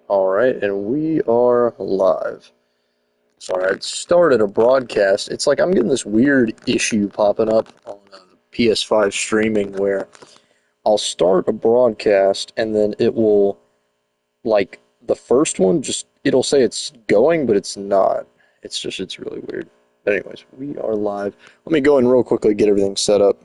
Alright, and we are live. Sorry, I started a broadcast. It's like I'm getting this weird issue popping up on PS5 streaming where I'll start a broadcast and then it will, like, the first one, just, it'll say it's going, but it's not. It's really weird. But anyways, we are live. Let me go and real quickly get everything set up.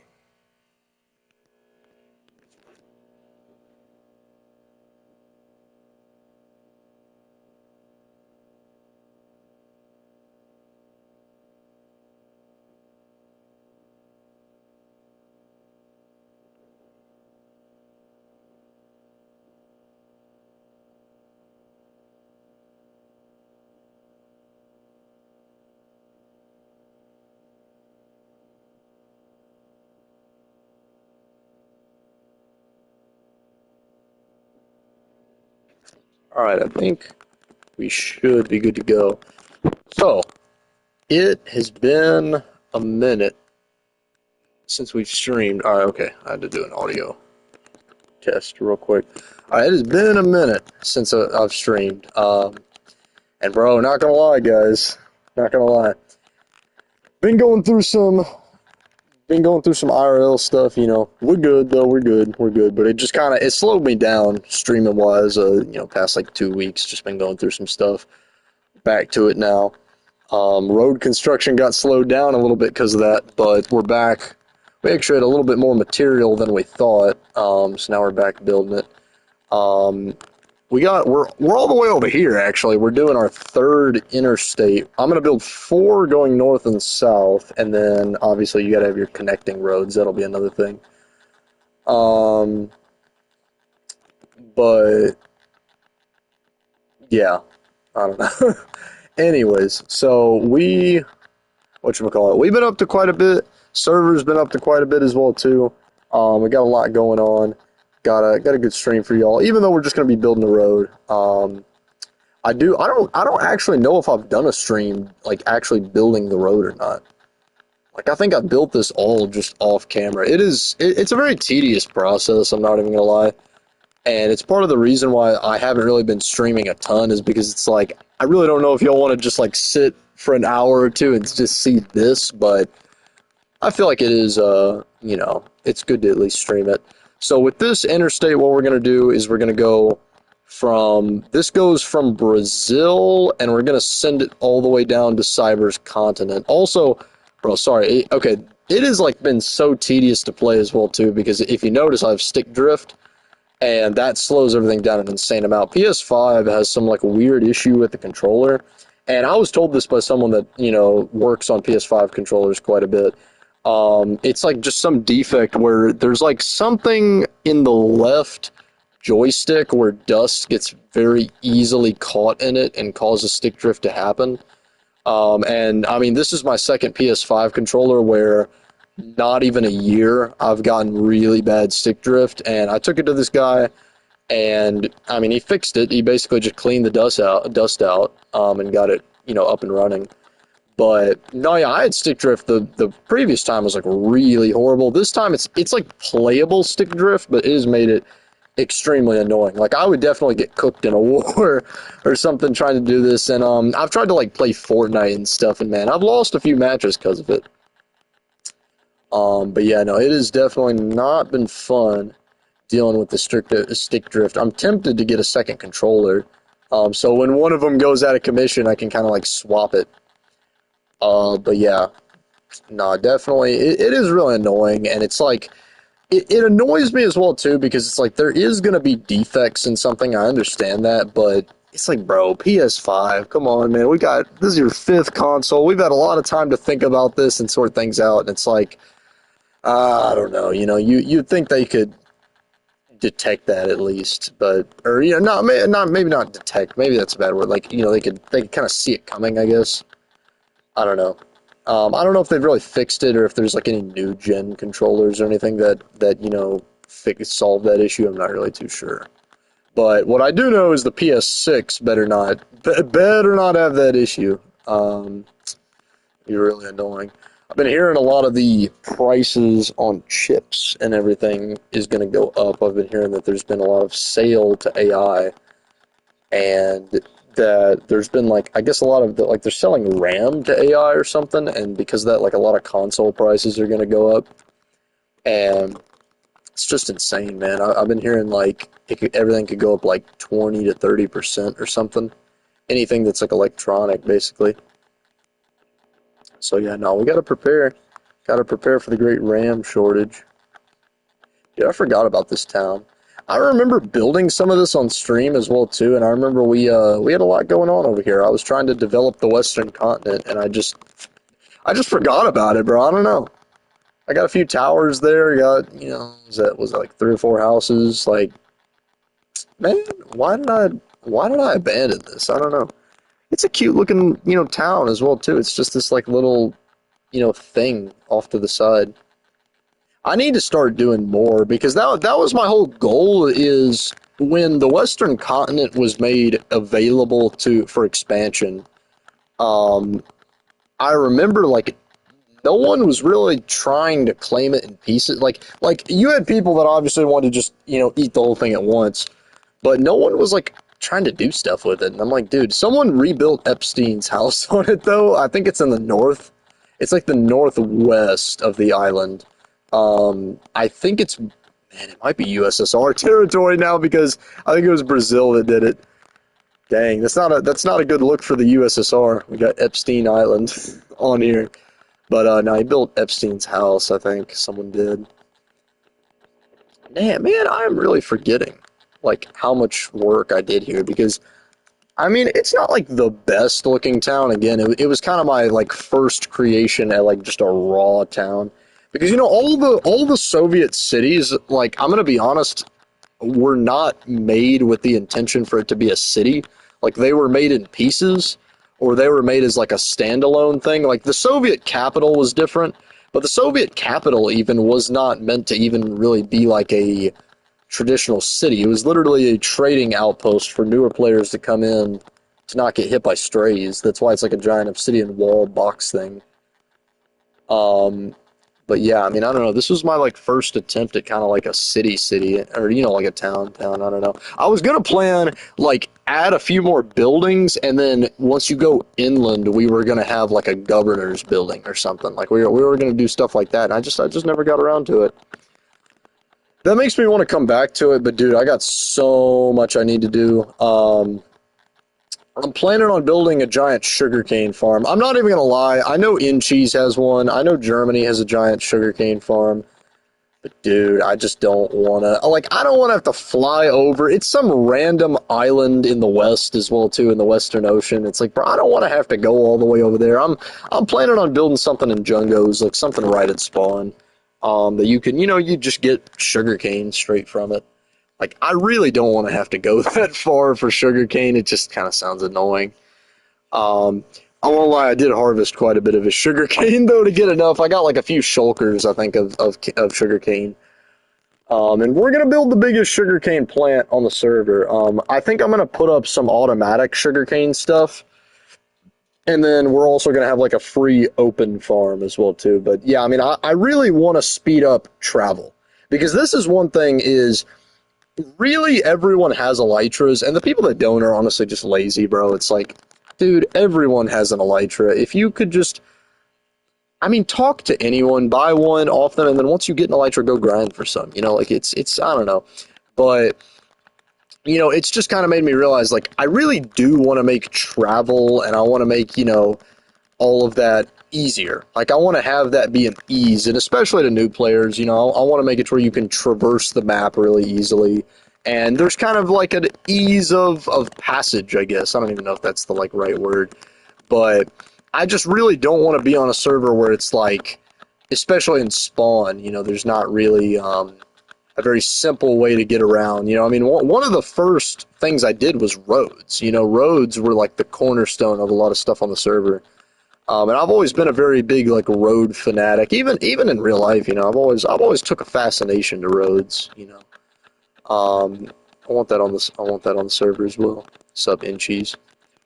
Alright, I think we should be good to go. So, it has been a minute since we've streamed. All right, okay. I had to do an audio test real quick. All right, it has been a minute since I've streamed. And bro, not gonna lie, guys, not gonna lie. Been going through some, been going through some IRL stuff. We're good though. We're good. But it just kind of it slowed me down streaming wise. Past like 2 weeks, just been going through some stuff. Back to it now. Road construction got slowed down a little bit because of that, but we're back. We actually had a little bit more material than we thought, so now we're back building it. We're all the way over here. Actually, we're doing our third interstate. I'm gonna build four going north and south, and then obviously you gotta have your connecting roads. That'll be another thing. But yeah, I don't know. Anyways, so whatchamacallit, we've been up to quite a bit. Server's been up to quite a bit as well too. We got a lot going on. Got a good stream for y'all. Even though we're just gonna be building the road. I don't actually know if I've done a stream like actually building the road or not. Like I think I built this all just off camera. It's a very tedious process, I'm not even gonna lie. And it's part of the reason why I haven't really been streaming a ton is because it's like I really don't know if y'all want to just like sit for an hour or two and just see this, but I feel like it is it's good to at least stream it. So with this interstate, what we're gonna do is we're gonna go this goes from Brazil and we're gonna send it all the way down to Cyber's continent. Also, bro, sorry, okay, it has like been so tedious to play as well too because if you notice I have stick drift and that slows everything down an insane amount. PS5 has some like weird issue with the controller, and I was told this by someone that works on PS5 controllers quite a bit. It's like just some defect where there's like something in the left joystick where dust gets very easily caught in it and causes stick drift to happen. And I mean, this is my second PS5 controller where not even a year I've gotten really bad stick drift, and I took it to this guy, and I mean he fixed it. He basically just cleaned the dust out, and got it up and running. But no, yeah, I had stick drift. The previous time was like really horrible. This time it's like playable stick drift, but it has made it extremely annoying. Like I would definitely get cooked in a war or something trying to do this, and I've tried to like play Fortnite and stuff, and man, I've lost a few matches because of it. But yeah, no, it has definitely not been fun dealing with the stick drift. I'm tempted to get a second controller, so when one of them goes out of commission, I can kind of like swap it. But yeah, no, definitely, it is really annoying, and it's like it annoys me as well too because it's like there is gonna be defects in something. I understand that, but it's like, bro, PS5, come on, man. This is your fifth console. We've had a lot of time to think about this and sort things out, and it's like. I don't know. You'd think they could detect that at least, but or not maybe not detect. Maybe that's a bad word. Like they could kind of see it coming. I guess. I don't know. I don't know if they've really fixed it or if there's like any new gen controllers or anything that solve that issue. I'm not really too sure. But what I do know is the PS6 better not have that issue. Be really annoying. I've been hearing a lot of the prices on chips and everything is going to go up. I've been hearing that there's been a lot of sale to AI, and that there's been like I guess a lot of the, like they're selling RAM to AI or something, and because of that, like a lot of console prices are going to go up, and it's just insane, man. I've been hearing like everything could go up like 20 to 30% or something. Anything that's like electronic, basically. So yeah, no, we got to prepare. Got to prepare for the great RAM shortage. Dude, I forgot about this town. I remember building some of this on stream as well too, and I remember we had a lot going on over here. I was trying to develop the Western continent, and I just forgot about it, bro. I don't know. I got a few towers there. Got was it like 3 or 4 houses? Like, man, why did I abandon this? I don't know. It's a cute looking town as well too. It's just this like little thing off to the side. I need to start doing more because that was my whole goal is when the Western continent was made available to for expansion. Um, I remember like no one was really trying to claim it in pieces. Like you had people that obviously wanted to just eat the whole thing at once, but no one was like trying to do stuff with it. And I'm like, dude, someone rebuilt Epstein's house on it though. I think it's in the north. It's like the northwest of the island. I think it's man, it might be USSR territory now because I think it was Brazil that did it. Dang, that's not a good look for the USSR. We got Epstein Island on here, but no, he built Epstein's house. I think someone did. Damn, man, I am really forgetting like how much work I did here because I mean it's not like the best looking town. Again, it was kind of my like first creation at like just a raw town because all the Soviet cities, like I'm gonna be honest, were not made with the intention for it to be a city. Like they were made in pieces or they were made as like a standalone thing. Like the Soviet capital was different, but the Soviet capital even was not meant to even really be like a traditional city. It was literally a trading outpost for newer players to come in to not get hit by strays. That's why it's like a giant obsidian wall box thing. Um, but yeah, I mean, I don't know. This was my like first attempt at kind of like a city, or like a town. I don't know. I was gonna plan like add a few more buildings, and then once you go inland, we were gonna have like a governor's building or something. Like we were gonna do stuff like that. And I just never got around to it. That makes me want to come back to it, but dude, I got so much I need to do. I'm planning on building a giant sugarcane farm. I'm not even gonna lie. I know Incheese has one. I know Germany has a giant sugarcane farm. But dude, I just don't wanna like I don't wanna have to fly over. It's some random island in the west as well too, in the Western Ocean. It's like, bro, I don't wanna have to go all the way over there. I'm planning on building something in Jungos, like something right at spawn. That you can you just get sugarcane straight from it. Like I really don't want to have to go that far for sugarcane. It just kind of sounds annoying. Um, I won't lie, I did harvest quite a bit of his sugarcane though to get enough. I got like a few shulkers, I think, of sugarcane. And we're gonna build the biggest sugarcane plant on the server. I think I'm gonna put up some automatic sugarcane stuff, and then we're also gonna have like a free open farm as well too. But yeah, I mean, I really want to speed up travel because this is one thing is really everyone has elytras, and the people that don't are honestly just lazy, bro. It's like, dude, everyone has an elytra. If you could just, I mean, talk to anyone, buy one off them, and then once you get an elytra, go grind for some. Like it's I don't know, but it's just kind of made me realize like I really do want to make travel, and I want to make all of that easier. Like I want to have that be an ease, and especially to new players, I want to make it where you can traverse the map really easily. And there's kind of like an ease of passage, I guess. I don't even know if that's the like right word, but I just really don't want to be on a server where it's like, especially in spawn, there's not really a very simple way to get around. I mean, one of the first things I did was roads. Roads were like the cornerstone of a lot of stuff on the server. And I've always been a very big like road fanatic, even in real life. I've always took a fascination to roads. I want that on this. I want that on the server as well. Sub Inchies.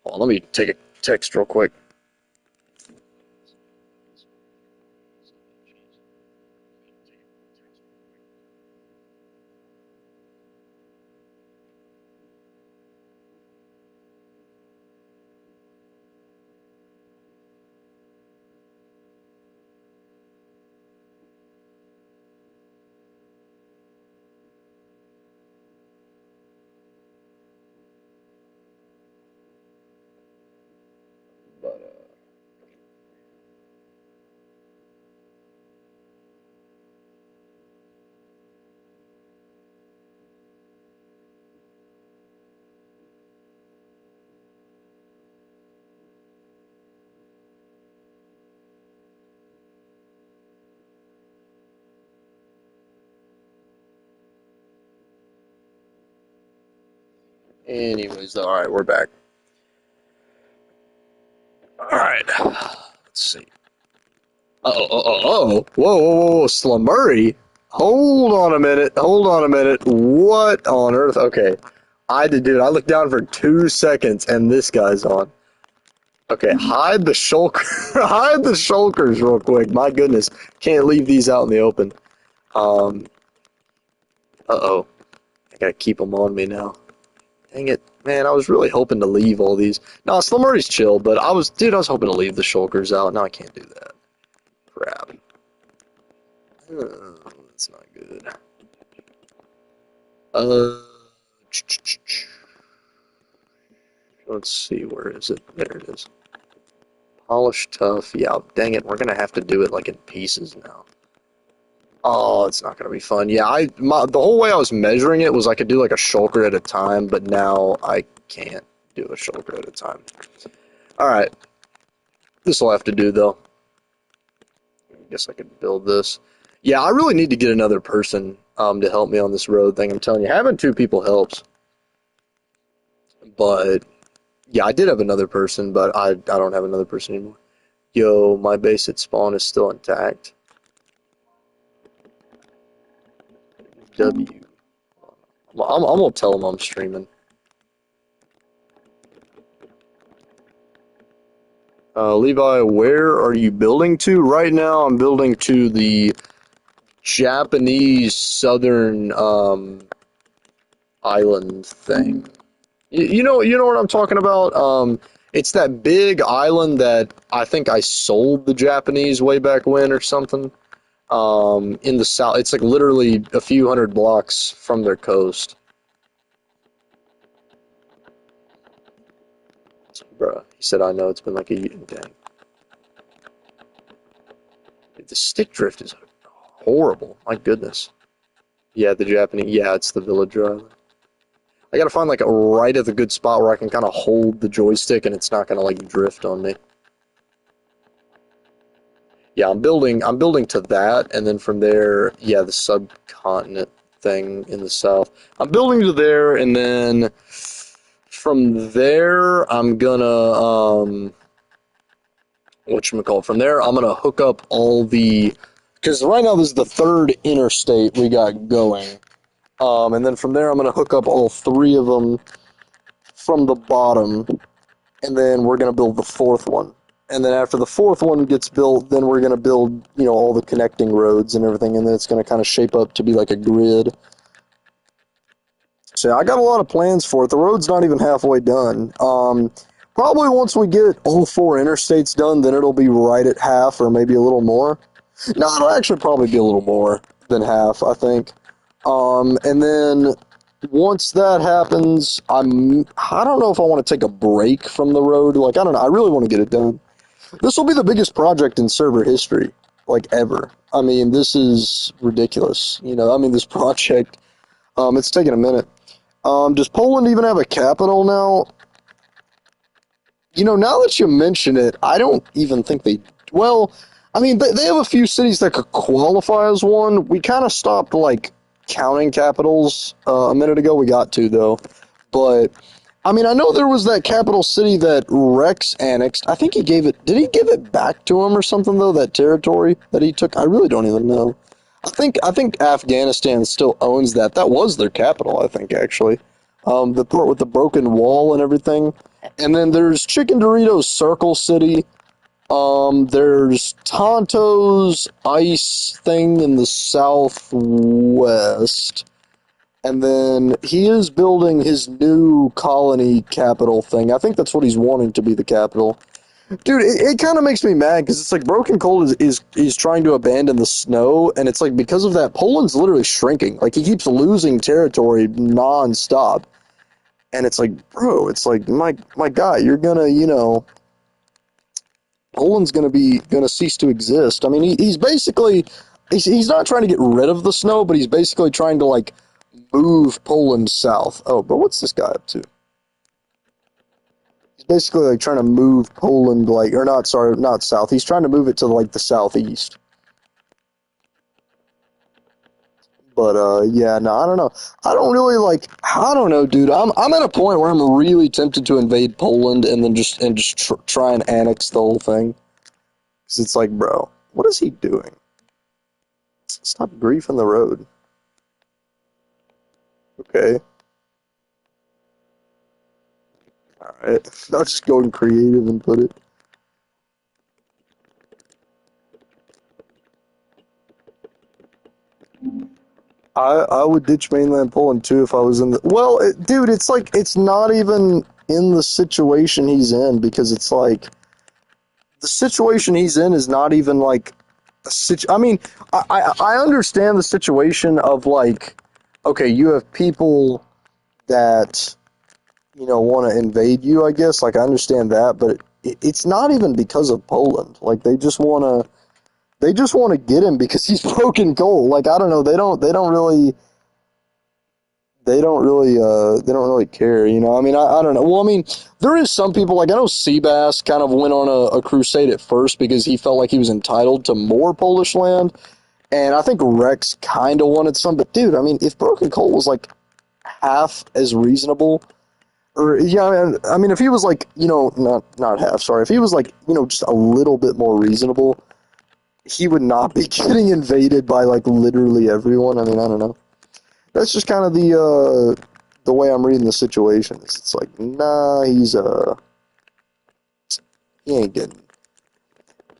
Hold on, let me take a text real quick. But anyways, all right, we're back. All right, let's see. Whoa, whoa, whoa, Slumurry. Hold on a minute. Hold on a minute. What on earth? Okay, I did, dude. I looked down for 2 seconds, and this guy's on. Okay, hide the shulker, hide the shulkers real quick. My goodness, can't leave these out in the open. Um, uh-oh, I gotta keep them on me now. Dang it, man! I was really hoping to leave all these. No, Slumurry's chill, but dude, I was hoping to leave the shulkers out. Now I can't do that. Crap. That's not good. Uh, let's see, where is it? There it is. Polished tough. Yeah, dang it, we're gonna have to do it like in pieces now. Oh, it's not gonna be fun. Yeah, the whole way I was measuring it was I could do like a shulker at a time, but now I can't do a shulker at a time. All right, this will have to do though. I guess I could build this. Yeah, I really need to get another person to help me on this road thing. I'm telling you, having two people helps. But yeah, I did have another person, but I don't have another person anymore. Yo, my base at spawn is still intact. W. I'm gonna tell him I'm streaming. Levi, where are you building to? Right now, I'm building to the Japanese southern island thing. You know what I'm talking about? It's that big island that I think I sold the Japanese way back when or something. In the south, it's like literally a few hundred blocks from their coast. Bruh, he said, I know it's been like a year. Dang. The stick drift is horrible. My goodness. Yeah, the Japanese. Yeah, it's the villager island. I gotta find like a right at the good spot where I can kind of hold the joystick and it's not gonna like drift on me. Yeah, I'm building to that, and then from there, yeah, the subcontinent thing in the south. I'm building to there, and then from there, I'm gonna whatchamacallit, from there, I'm gonna hook up all the, because right now this is the third interstate we got going. And then from there, I'm gonna hook up all three of them from the bottom, and then we're gonna build the fourth one. And then after the fourth one gets built, then we're gonna build, all the connecting roads and everything, and then it's gonna kind of shape up to be like a grid. So yeah, I got a lot of plans for it. The road's not even halfway done. Probably once we get all four interstates done, then it'll be right at half or maybe a little more. No, it'll actually probably be a little more than half, I think. And then once that happens, I don't know if I want to take a break from the road. Like, I don't know. I really want to get it done. This will be the biggest project in server history, like, ever. I mean, this is ridiculous. This project, it's taking a minute. Does Poland even have a capital now? Now that you mention it, I don't even think they. Well, I mean, they have a few cities that could qualify as one. We kind of stopped, like, counting capitals a minute ago. We got to, though. But, I mean, I know there was that capital city that Rex annexed. I think he gave it. Did he give it back to him or something, though, that territory that he took? I really don't even know. I think Afghanistan still owns that. That was their capital, I think, actually. The port with the broken wall and everything. And then there's Chicken Doritos Circle City. There's Tonto's ice thing in the southwest. And then he is building his new colony capital thing. I think that's what he's wanting to be the capital. Dude, it kind of makes me mad because it's like Broken Cold is trying to abandon the snow, and it's like because of that, Poland's literally shrinking. Like, he keeps losing territory nonstop. And it's like, bro, it's like, my guy, you're gonna, Poland's gonna cease to exist. I mean, he's basically he's not trying to get rid of the snow, but he's basically trying to like move Poland south. Oh, but what's this guy up to? He's basically like trying to move Poland like, or not, sorry, not south. He's trying to move it to like the southeast. But yeah, no, I don't know. I don't really like. I don't know, dude. I'm at a point where I'm really tempted to invade Poland and then just try and annex the whole thing. Because it's like, bro, what is he doing? Stop griefing the road. Okay, all right. I'll just go and creative and put it. I would ditch mainland Poland too if I was in the. Well, dude, it's like it's not even in the situation he's in because it's like the situation he's in is not even like I mean, I understand the situation of like, okay, you have people that want to invade you. I guess like I understand that, but it's not even because of Poland. Like they just want to get him because he's broken goal. Like I don't know, they don't really care, I mean, I don't know. Well, I mean, there is some people, like I know Seabass kind of went on a crusade at first because he felt like he was entitled to more Polish land, and I think Rex kind of wanted some, but dude, I mean, if Broken Colt was like half as reasonable, or yeah, I mean, if he was like, not half, sorry, if he was like, just a little bit more reasonable, he would not be getting invaded by like literally everyone. I mean, I don't know. That's just kind of the way I'm reading the situation. It's like, nah, he ain't getting.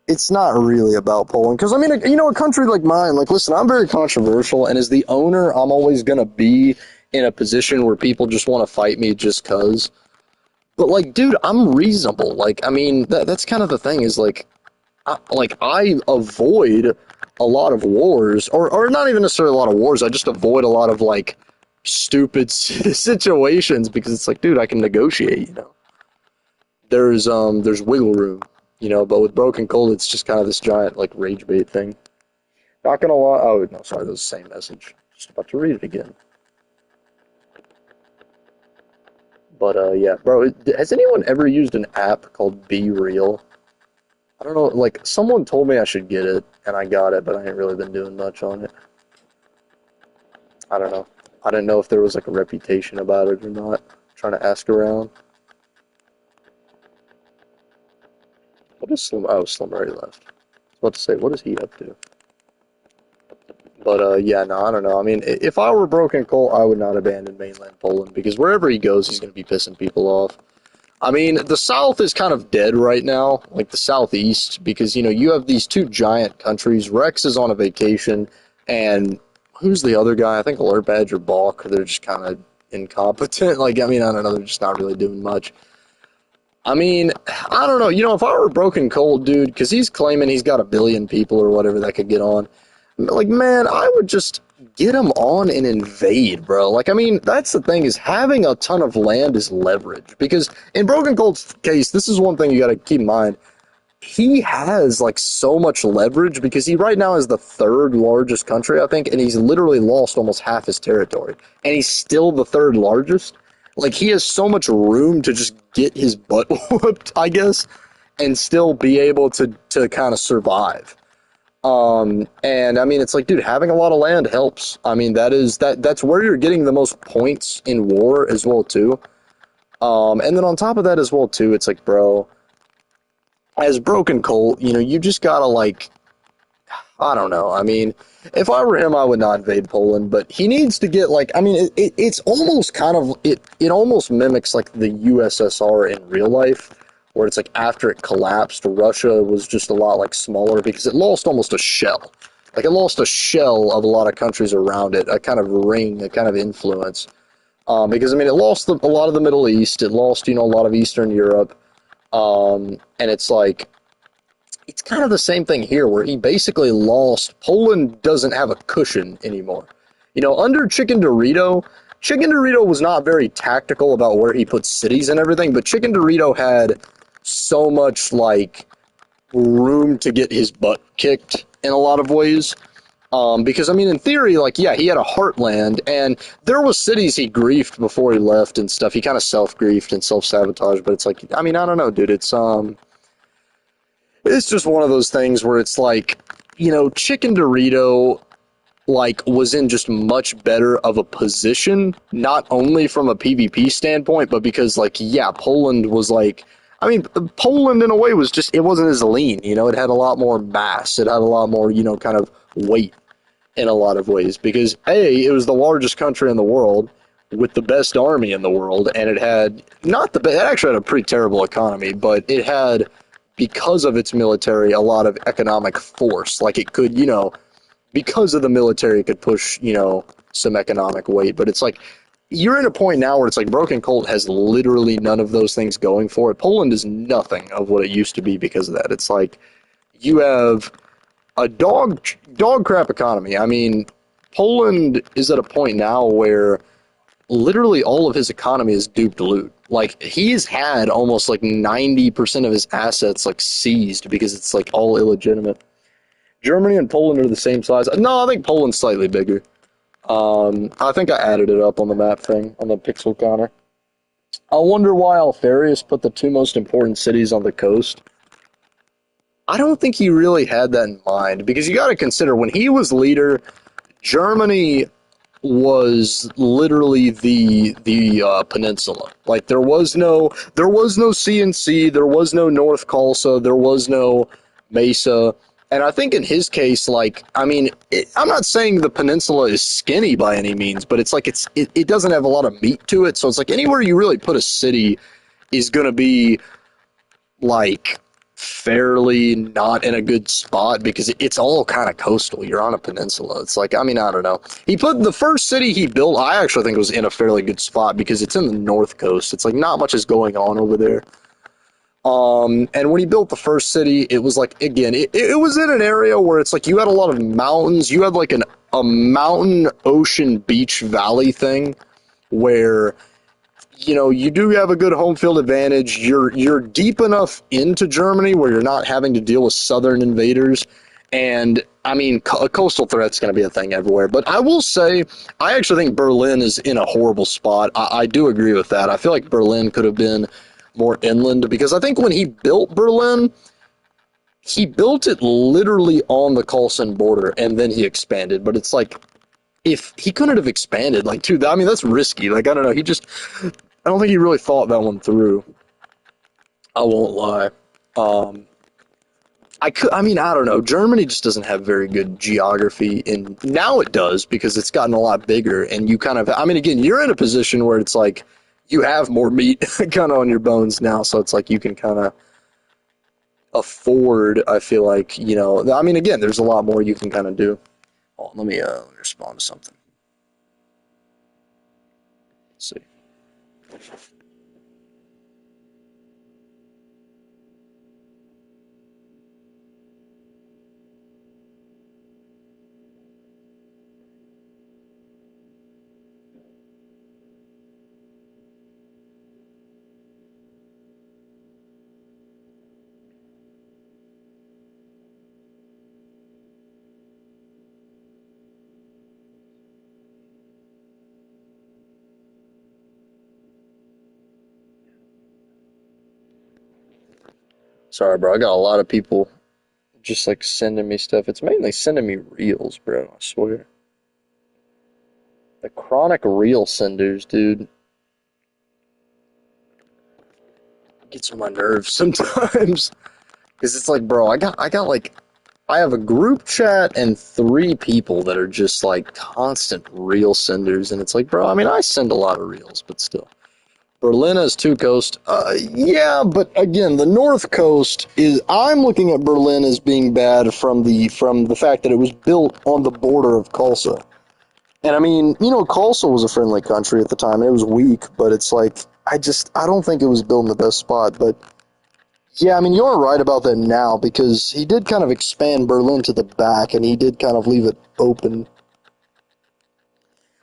It's not really about Poland because I mean, a country like mine. Like, listen, I'm very controversial, and as the owner, I'm always gonna be in a position where people just want to fight me just cause. But like, dude, I'm reasonable. Like, I mean, that's kind of the thing is like, I avoid a lot of wars, or not even necessarily a lot of wars. I just avoid a lot of like stupid situations because it's like, dude, I can negotiate. There's wiggle room. But with Broken Cold, it's just kind of this giant like rage bait thing. Not gonna lie. Oh no, sorry, that was the same message. Just about to read it again. But yeah, bro, has anyone ever used an app called Be Real? I don't know, like, someone told me I should get it, and I got it, but I ain't really been doing much on it. I don't know. I didn't know if there was, like, a reputation about it or not. Trying to ask around. What is Slim? Oh, Slim already left. I was about to say, what is he up to? But, yeah, no, I don't know. I mean, if I were Broken Colt, I would not abandon mainland Poland, because wherever he goes, he's going to be pissing people off. I mean, the South is kind of dead right now, like the Southeast, because, you have these two giant countries. Rex is on a vacation, and who's the other guy? I think Alert Badger Balk. They're just kind of incompetent. Like, I mean, I don't know. They're just not really doing much. I mean, I don't know. If I were Broken Cold, dude, because he's claiming he's got a billion people or whatever that could get on, like, man, I would just get him on and invade, bro. Like, I mean, that's the thing is having a ton of land is leverage. Because in Broken Cold's case, this is one thing you got to keep in mind. He has, like, so much leverage because he right now is the third largest country, I think, and he's literally lost almost half his territory. And he's still the third largest. Like, he has so much room to just get his butt whooped, I guess, and still be able to kind of survive. And I mean, it's like, dude, having a lot of land helps. I mean, that's where you're getting the most points in war as well, too. And then on top of that as well, too, it's like, bro, as Broken Colt, you just gotta, like, I don't know. I mean, if I were him, I would not invade Poland, but he needs to get, like, I mean, it's almost kind of, it almost mimics, like, the USSR in real life, where it's like after it collapsed, Russia was just a lot, like, smaller because it lost almost a shell. Like, it lost a shell of a lot of countries around it, a kind of ring, a kind of influence. Because, I mean, it lost a lot of the Middle East, it lost, a lot of Eastern Europe, and it's like, it's kind of the same thing here where he basically lost. Poland doesn't have a cushion anymore. Under Chicken Dorito was not very tactical about where he put cities and everything, but Chicken Dorito had so much, like, room to get his butt kicked in a lot of ways. Because I mean, in theory, like, yeah, he had a heartland, and there was cities he griefed before he left and stuff. He kind of self-griefed and self-sabotaged, but it's like, I mean, I don't know, dude. It's just one of those things where it's like, Chicken Dorito, like, was in just much better of a position, not only from a PvP standpoint, but because, like, yeah, Poland was like, I mean, Poland in a way was just, it wasn't as lean, it had a lot more mass, it had a lot more, kind of weight in a lot of ways, because A, it was the largest country in the world with the best army in the world, and it had not the best, it actually had a pretty terrible economy, but it had, because of its military, a lot of economic force. Like, it could, because of the military, it could push, some economic weight. But it's like, you're in a point now where it's like Broken Colt has literally none of those things going for it. Poland is nothing of what it used to be because of that. It's like, you have a dog crap economy. I mean, Poland is at a point now where literally all of his economy is duped loot. Like, he's had almost like 90% of his assets like seized because it's like all illegitimate. Germany and Poland are the same size. No, I think Poland's slightly bigger. I think I added it up on the map thing, on the pixel counter. I wonder why Alfarius put the two most important cities on the coast. I don't think he really had that in mind, because you got to consider, when he was leader, Germany was literally the peninsula. Like, there was no CNC, there was no North Tulsa, there was no Mesa. And I think in his case, like, I mean, I'm not saying the peninsula is skinny by any means, but it's like it doesn't have a lot of meat to it. So it's like anywhere you really put a city is going to be like fairly not in a good spot, because it's all kind of coastal. You're on a peninsula. It's like, I mean, I don't know. He put the first city he built, I actually think, was in a fairly good spot because it's in the north coast. It's like not much is going on over there. And when he built the first city, it was like, again, it was in an area where it's like you had a lot of mountains. You had like a mountain, ocean, beach, valley thing where you do have a good home field advantage. You're deep enough into Germany where you're not having to deal with southern invaders. And I mean, a coastal threat's going to be a thing everywhere. But I will say, I actually think Berlin is in a horrible spot. I do agree with that. I feel like Berlin could have been more inland, because I think when he built Berlin, he built it literally on the Coulson border, and then he expanded. But it's like, if he couldn't have expanded, like, dude, I mean, that's risky. Like, I don't know. I don't think he really thought that one through. I won't lie. Um, I mean, I don't know. Germany just doesn't have very good geography, and now it does because it's gotten a lot bigger. And you kind of, I mean, again, you're in a position where it's like you have more meat kind of on your bones now, so it's like you can kind of afford. I feel like, I mean, again, there's a lot more you can kind of do. Oh, let me respond to something. Let's see. Sorry, bro. I got a lot of people just like sending me stuff. It's mainly sending me reels, bro. I swear. The chronic reel senders, dude, gets on my nerves sometimes. Because it's like, bro, I got like, I have a group chat and three people that are just like constant reel senders, and it's like, bro, I mean, I send a lot of reels, but still. Berlin has two coasts. Yeah, but again, the North Coast is. I'm looking at Berlin as being bad from the fact that it was built on the border of Tulsa. And I mean, Tulsa was a friendly country at the time. It was weak, but it's like, I don't think it was built in the best spot. But yeah, I mean, you're right about that now, because he did kind of expand Berlin to the back, and he did kind of leave it open.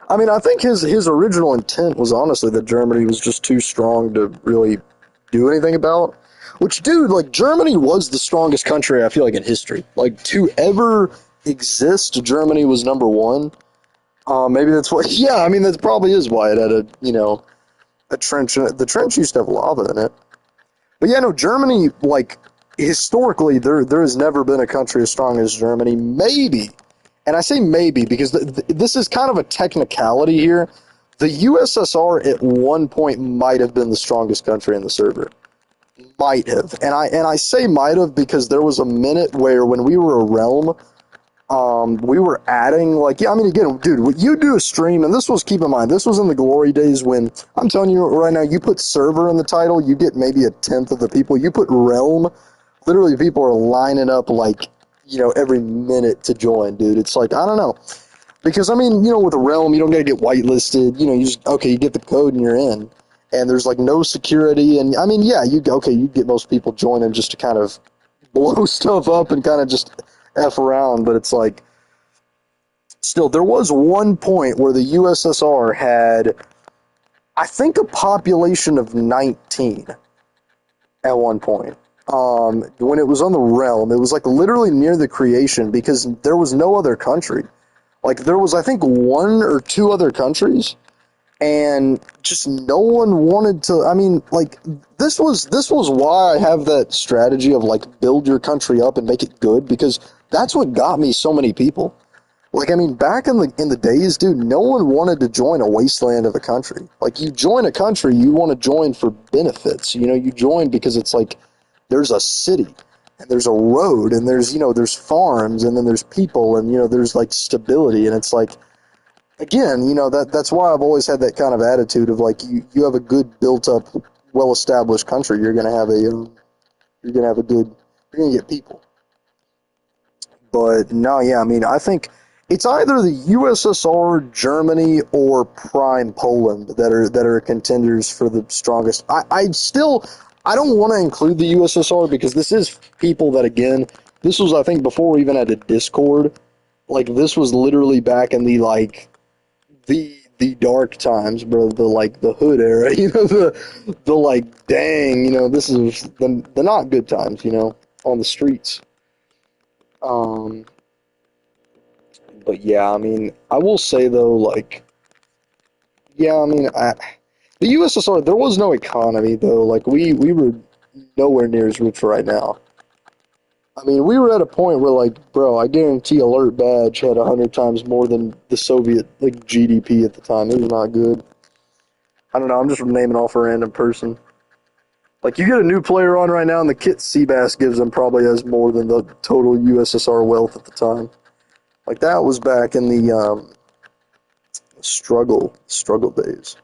I mean, I think his original intent was honestly that Germany was just too strong to really do anything about. Which, dude, like Germany was the strongest country I feel like in history. Like to ever exist, Germany was number one. Maybe that's what. Yeah, I mean that probably is why it had a a trench. The trench used to have lava in it. But yeah, no, Germany, like, historically, there has never been a country as strong as Germany. Maybe, and I say maybe because this is kind of a technicality here. The USSR at one point might have been the strongest country in the server. Might have, and I say might have because there was a minute where when we were a realm, we were adding like yeah, I mean again, dude, what you do a stream, and this was keep in mind, this was in the glory days when I'm telling you right now, you put server in the title, you get maybe a tenth of the people. You put realm, literally people are lining up like every minute to join, dude. It's like I don't know because I mean with a realm, you don't gotta get whitelisted. You just okay, you get the code and you're in, and there's like no security, and I mean yeah, you get most people joining just to kind of blow stuff up and kind of just f around, but it's like still there was one point where the USSR had I think a population of 19 at one point. When it was on the realm, it was like literally near the creation because there was no other country. Like there was I think one or two other countries and just no one wanted to I mean like this was why I have that strategy of like build your country up and make it good because that's what got me so many people. Like I mean, back in the days, dude, no one wanted to join a wasteland of a country. Like you join a country, you want to join for benefits. You join because it's like there's a city and there's a road and there's farms and then there's people and there's like stability and it's like again, that's why I've always had that kind of attitude of like you have a good built up, well established country, you're gonna have a good you're gonna get people. But no, yeah, I mean, I think it's either the USSR, Germany, or prime Poland that are contenders for the strongest. I don't want to include the USSR because this is people that again, this was I think before we even had a Discord. Like this was literally back in the dark times, bro. The like the hood era, the like dang, this is the not good times, on the streets. Um, But yeah, I mean, I will say though, like, yeah, I mean, the USSR, there was no economy though. Like, we were nowhere near as rich right now. I mean, we were at a point where, like, bro, I guarantee Alert Badge had 100 times more than the Soviet like GDP at the time. It was not good. I don't know. I'm just naming off a random person. Like, you get a new player on right now, and the kit Seabass gives them probably has more than the total USSR wealth at the time. Like that was back in the struggle days.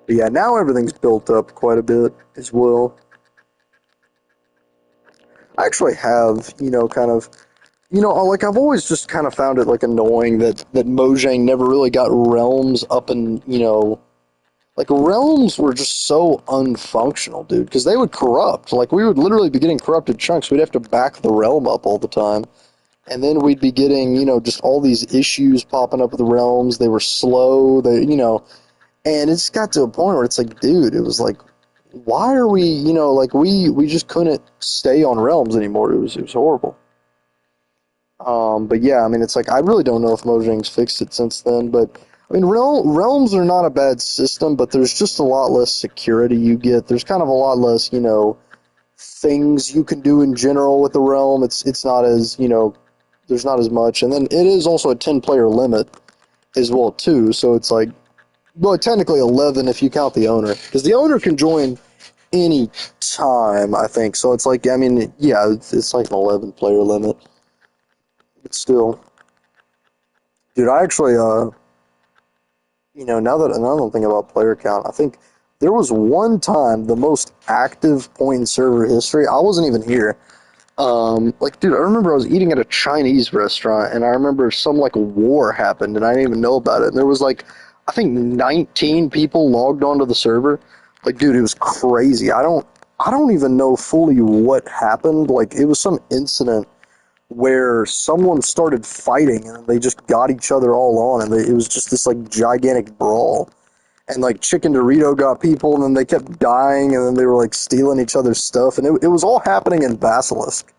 But yeah, now everything's built up quite a bit as well. I actually have, kind of, like I've always just kind of found it like annoying that Mojang never really got realms up and, like realms were just so unfunctional, dude, because they would corrupt. Like we would literally be getting corrupted chunks. We'd have to back the realm up all the time. And then we'd be getting, just all these issues popping up with the realms. They were slow. And it just got to a point where it's like, dude, it was like, why are we, like we just couldn't stay on realms anymore. It was horrible. But yeah, I mean, it's like I really don't know if Mojang's fixed it since then. But I mean, realms are not a bad system, but there's just a lot less security you get. There's kind of a lot less, things you can do in general with the realm. It's not as there's not as much, and then it is also a 10 player limit as well too. So it's like well, technically 11 if you count the owner, because the owner can join any time, I think. So it's like, I mean, yeah, it's like an 11 player limit. But still, dude, I actually, now that I'm thinking about player count, I think there was one time the most active point in server history. I wasn't even here. Like, dude, I remember I was eating at a Chinese restaurant, and I remember some like war happened, and I didn't even know about it. And there was like, I think 19 people logged onto the server. Like, dude, it was crazy. I don't even know fully what happened. Like, it was some incident where someone started fighting, and they just got each other all on, and it was just this like gigantic brawl. and like Chicken Dorito got people, and then they kept dying, and then they were like stealing each other's stuff, and it was all happening in Basilisk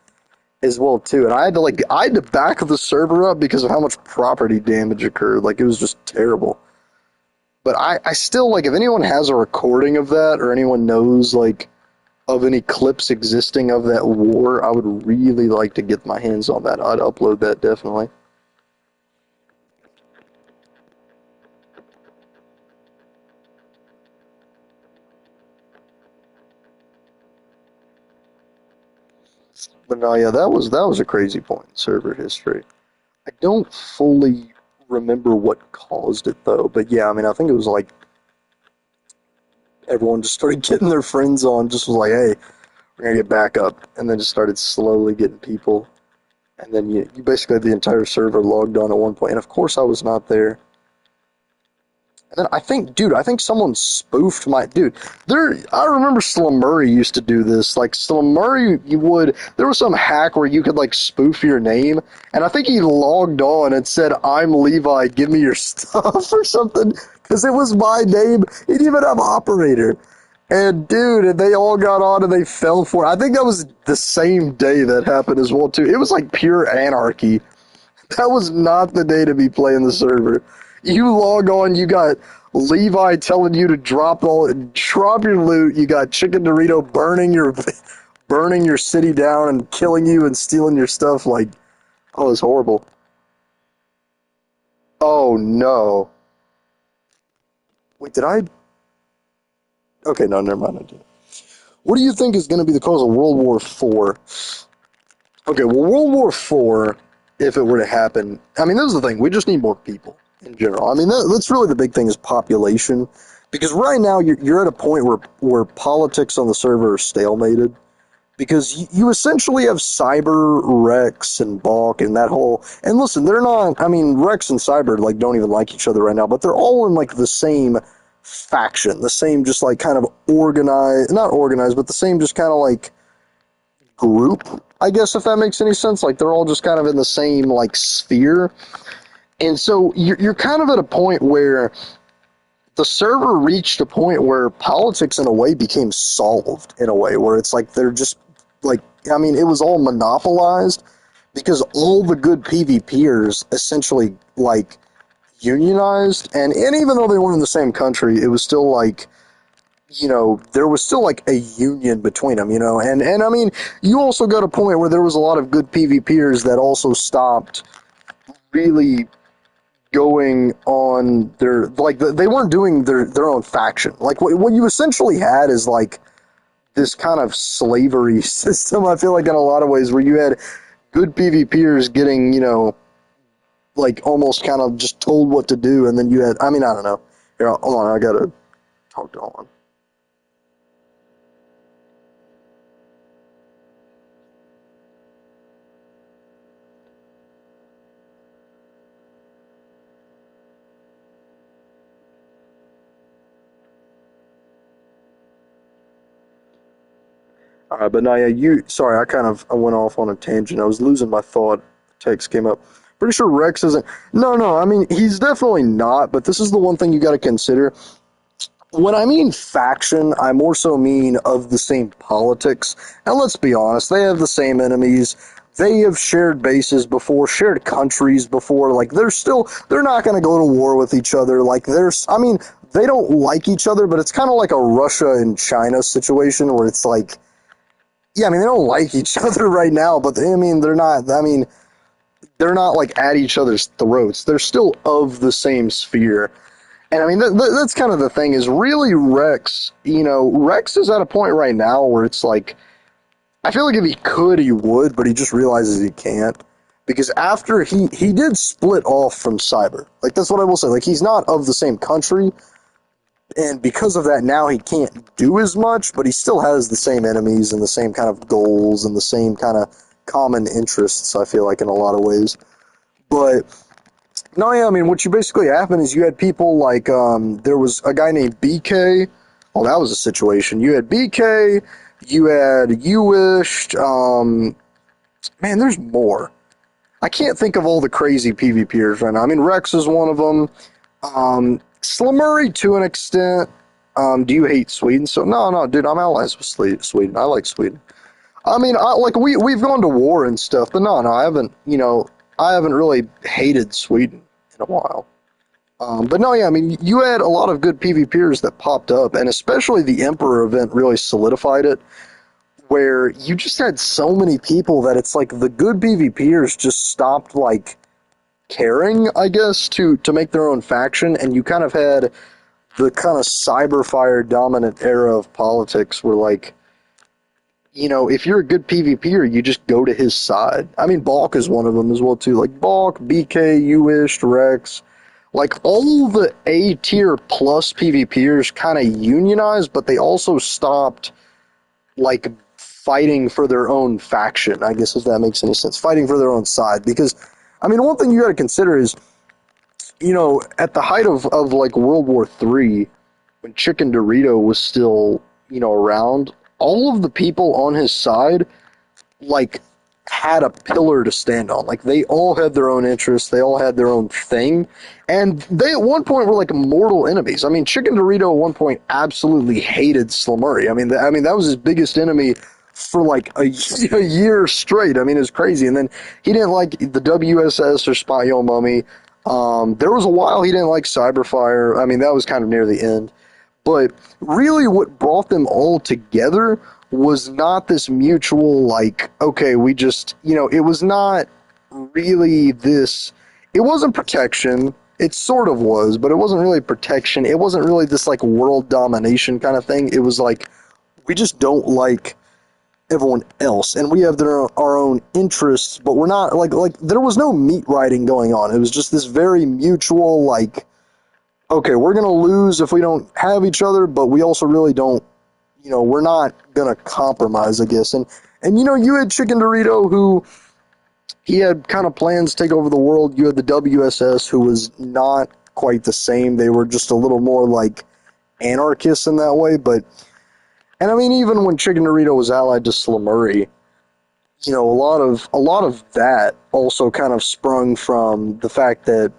as well too. And I had to back the server up because of how much property damage occurred. Like it was just terrible. But I still like if anyone has a recording of that or anyone knows like of any clips existing of that war, I would really like to get my hands on that. I'd upload that definitely. But no, yeah, that was a crazy point in server history. I don't fully remember what caused it though, but yeah, I mean, I think it was like everyone just started getting their friends on, just was like, hey, we're gonna get back up, and then just started slowly getting people, and then you basically had the entire server logged on at one point, and of course I was not there. And then I think, dude, I think someone spoofed my dude. There, I remember Slim Murray used to do this. Like Slim Murray, there was some hack where you could like spoof your name, and I think he logged on and said, "I'm Levi, give me your stuff" or something, because it was my name. He didn't even have operator. And dude, and they all got on and they fell for it. I think that was the same day that happened as well too. It was like pure anarchy. That was not the day to be playing the server. You log on, you got Levi telling you to drop your loot. You got Chicken Dorito burning your city down and killing you and stealing your stuff. Like, oh, it's horrible. Oh no! Wait, did I? Okay, no, never mind. I did. What do you think is going to be the cause of World War IV? Okay, well, World War IV, if it were to happen, I mean, this is the thing. We just need more people in general. I mean, that's really the big thing is population. Because right now, you're at a point where politics on the server are stalemated. Because you essentially have Cyber, Rex, and Balk, and that whole. And listen, they're not. I mean, Rex and Cyber like don't even like each other right now, but they're all in like the same faction, the same just like kind of organized, not organized, but the same just kind of like group, I guess, if that makes any sense. Like they're all just kind of in the same like sphere. And so you're kind of at a point where the server reached a point where politics in a way became solved in a way where it's like they're just like, I mean, it was all monopolized because all the good PvPers essentially like unionized, and even though they weren't in the same country, it was still like, there was still like a union between them, and I mean, you also got a point where there was a lot of good PvPers that also stopped really going on they weren't doing their own faction. Like what you essentially had is like this kind of slavery system, I feel like, in a lot of ways, where you had good PvPers getting, like almost kind of just told what to do, and then you had, I mean, I don't know. Here, hold on, I gotta talk to on. All right, but now, yeah, sorry, I went off on a tangent. I was losing my thought. Text came up. Pretty sure Rex isn't. No, no, I mean, he's definitely not, but this is the one thing you got to consider. When I mean faction, I more so mean of the same politics. And let's be honest, they have the same enemies. They have shared bases before, shared countries before. Like, they're not going to go to war with each other. Like, I mean, they don't like each other, but it's kind of like a Russia and China situation where it's like, yeah, I mean, they don't like each other right now, but they're not like at each other's throats. They're still of the same sphere. And I mean, that's kind of the thing is really Rex, Rex is at a point right now where it's like, I feel like if he could, he would, but he just realizes he can't. Because after he did split off from Cyber. Like, that's what I will say. Like, he's not of the same country, and because of that, now he can't do as much, but he still has the same enemies and the same kind of goals and the same kind of common interests, I feel like, in a lot of ways. But no, yeah, I mean, what you basically happened is you had people like, there was a guy named BK. Well, that was a situation. You had BK, you had Uwished, man, there's more. I can't think of all the crazy PvPers right now. I mean, Rex is one of them. Slumurry to an extent. Do you hate Sweden? So no, no, dude, I'm allies with Sweden. I like Sweden. I mean, like we've gone to war and stuff, but no, no, I haven't. I haven't really hated Sweden in a while. But no, yeah, I mean, you had a lot of good PvPers that popped up, and especially the Emperor event really solidified it, where you just had so many people that it's like the good PvPers just stopped like caring, I guess, to make their own faction, and you kind of had the kind of cyberfire dominant era of politics where like if you're a good PvPer, you just go to his side. I mean, Balk is one of them as well too. Like Balk, BK, Uish, Rex, like all the A tier plus PvPers kind of unionized, but they also stopped like fighting for their own faction. I guess if that makes any sense, fighting for their own side. Because I mean, one thing you got to consider is at the height of like World War III, when Chicken Dorito was still, around, all of the people on his side, like, had a pillar to stand on. Like, they all had their own interests, they all had their own thing, and they at one point were like mortal enemies. I mean, Chicken Dorito at one point absolutely hated Slumurry. I mean, that was his biggest enemy for like a year straight. I mean, it's crazy. And then he didn't like the WSS or Spot Yo Mummy. There was a while he didn't like Cyberfire. I mean, that was kind of near the end. But really, what brought them all together was not this mutual, like, okay, we just, it was not really this, it wasn't protection. It sort of was, but it wasn't really protection. It wasn't really this, like, world domination kind of thing. It was like, we just don't like everyone else, and we have our own interests, but we're not, like, there was no meat riding going on. It was just this very mutual, like, okay, we're going to lose if we don't have each other, but we also really don't, we're not going to compromise, I guess. And you had Chicken Dorito, who he had kind of plans to take over the world. You had the WSS, who was not quite the same. They were just a little more like anarchists in that way. And I mean, even when Chicken Dorito was allied to Slumurry, a lot of that also kind of sprung from the fact that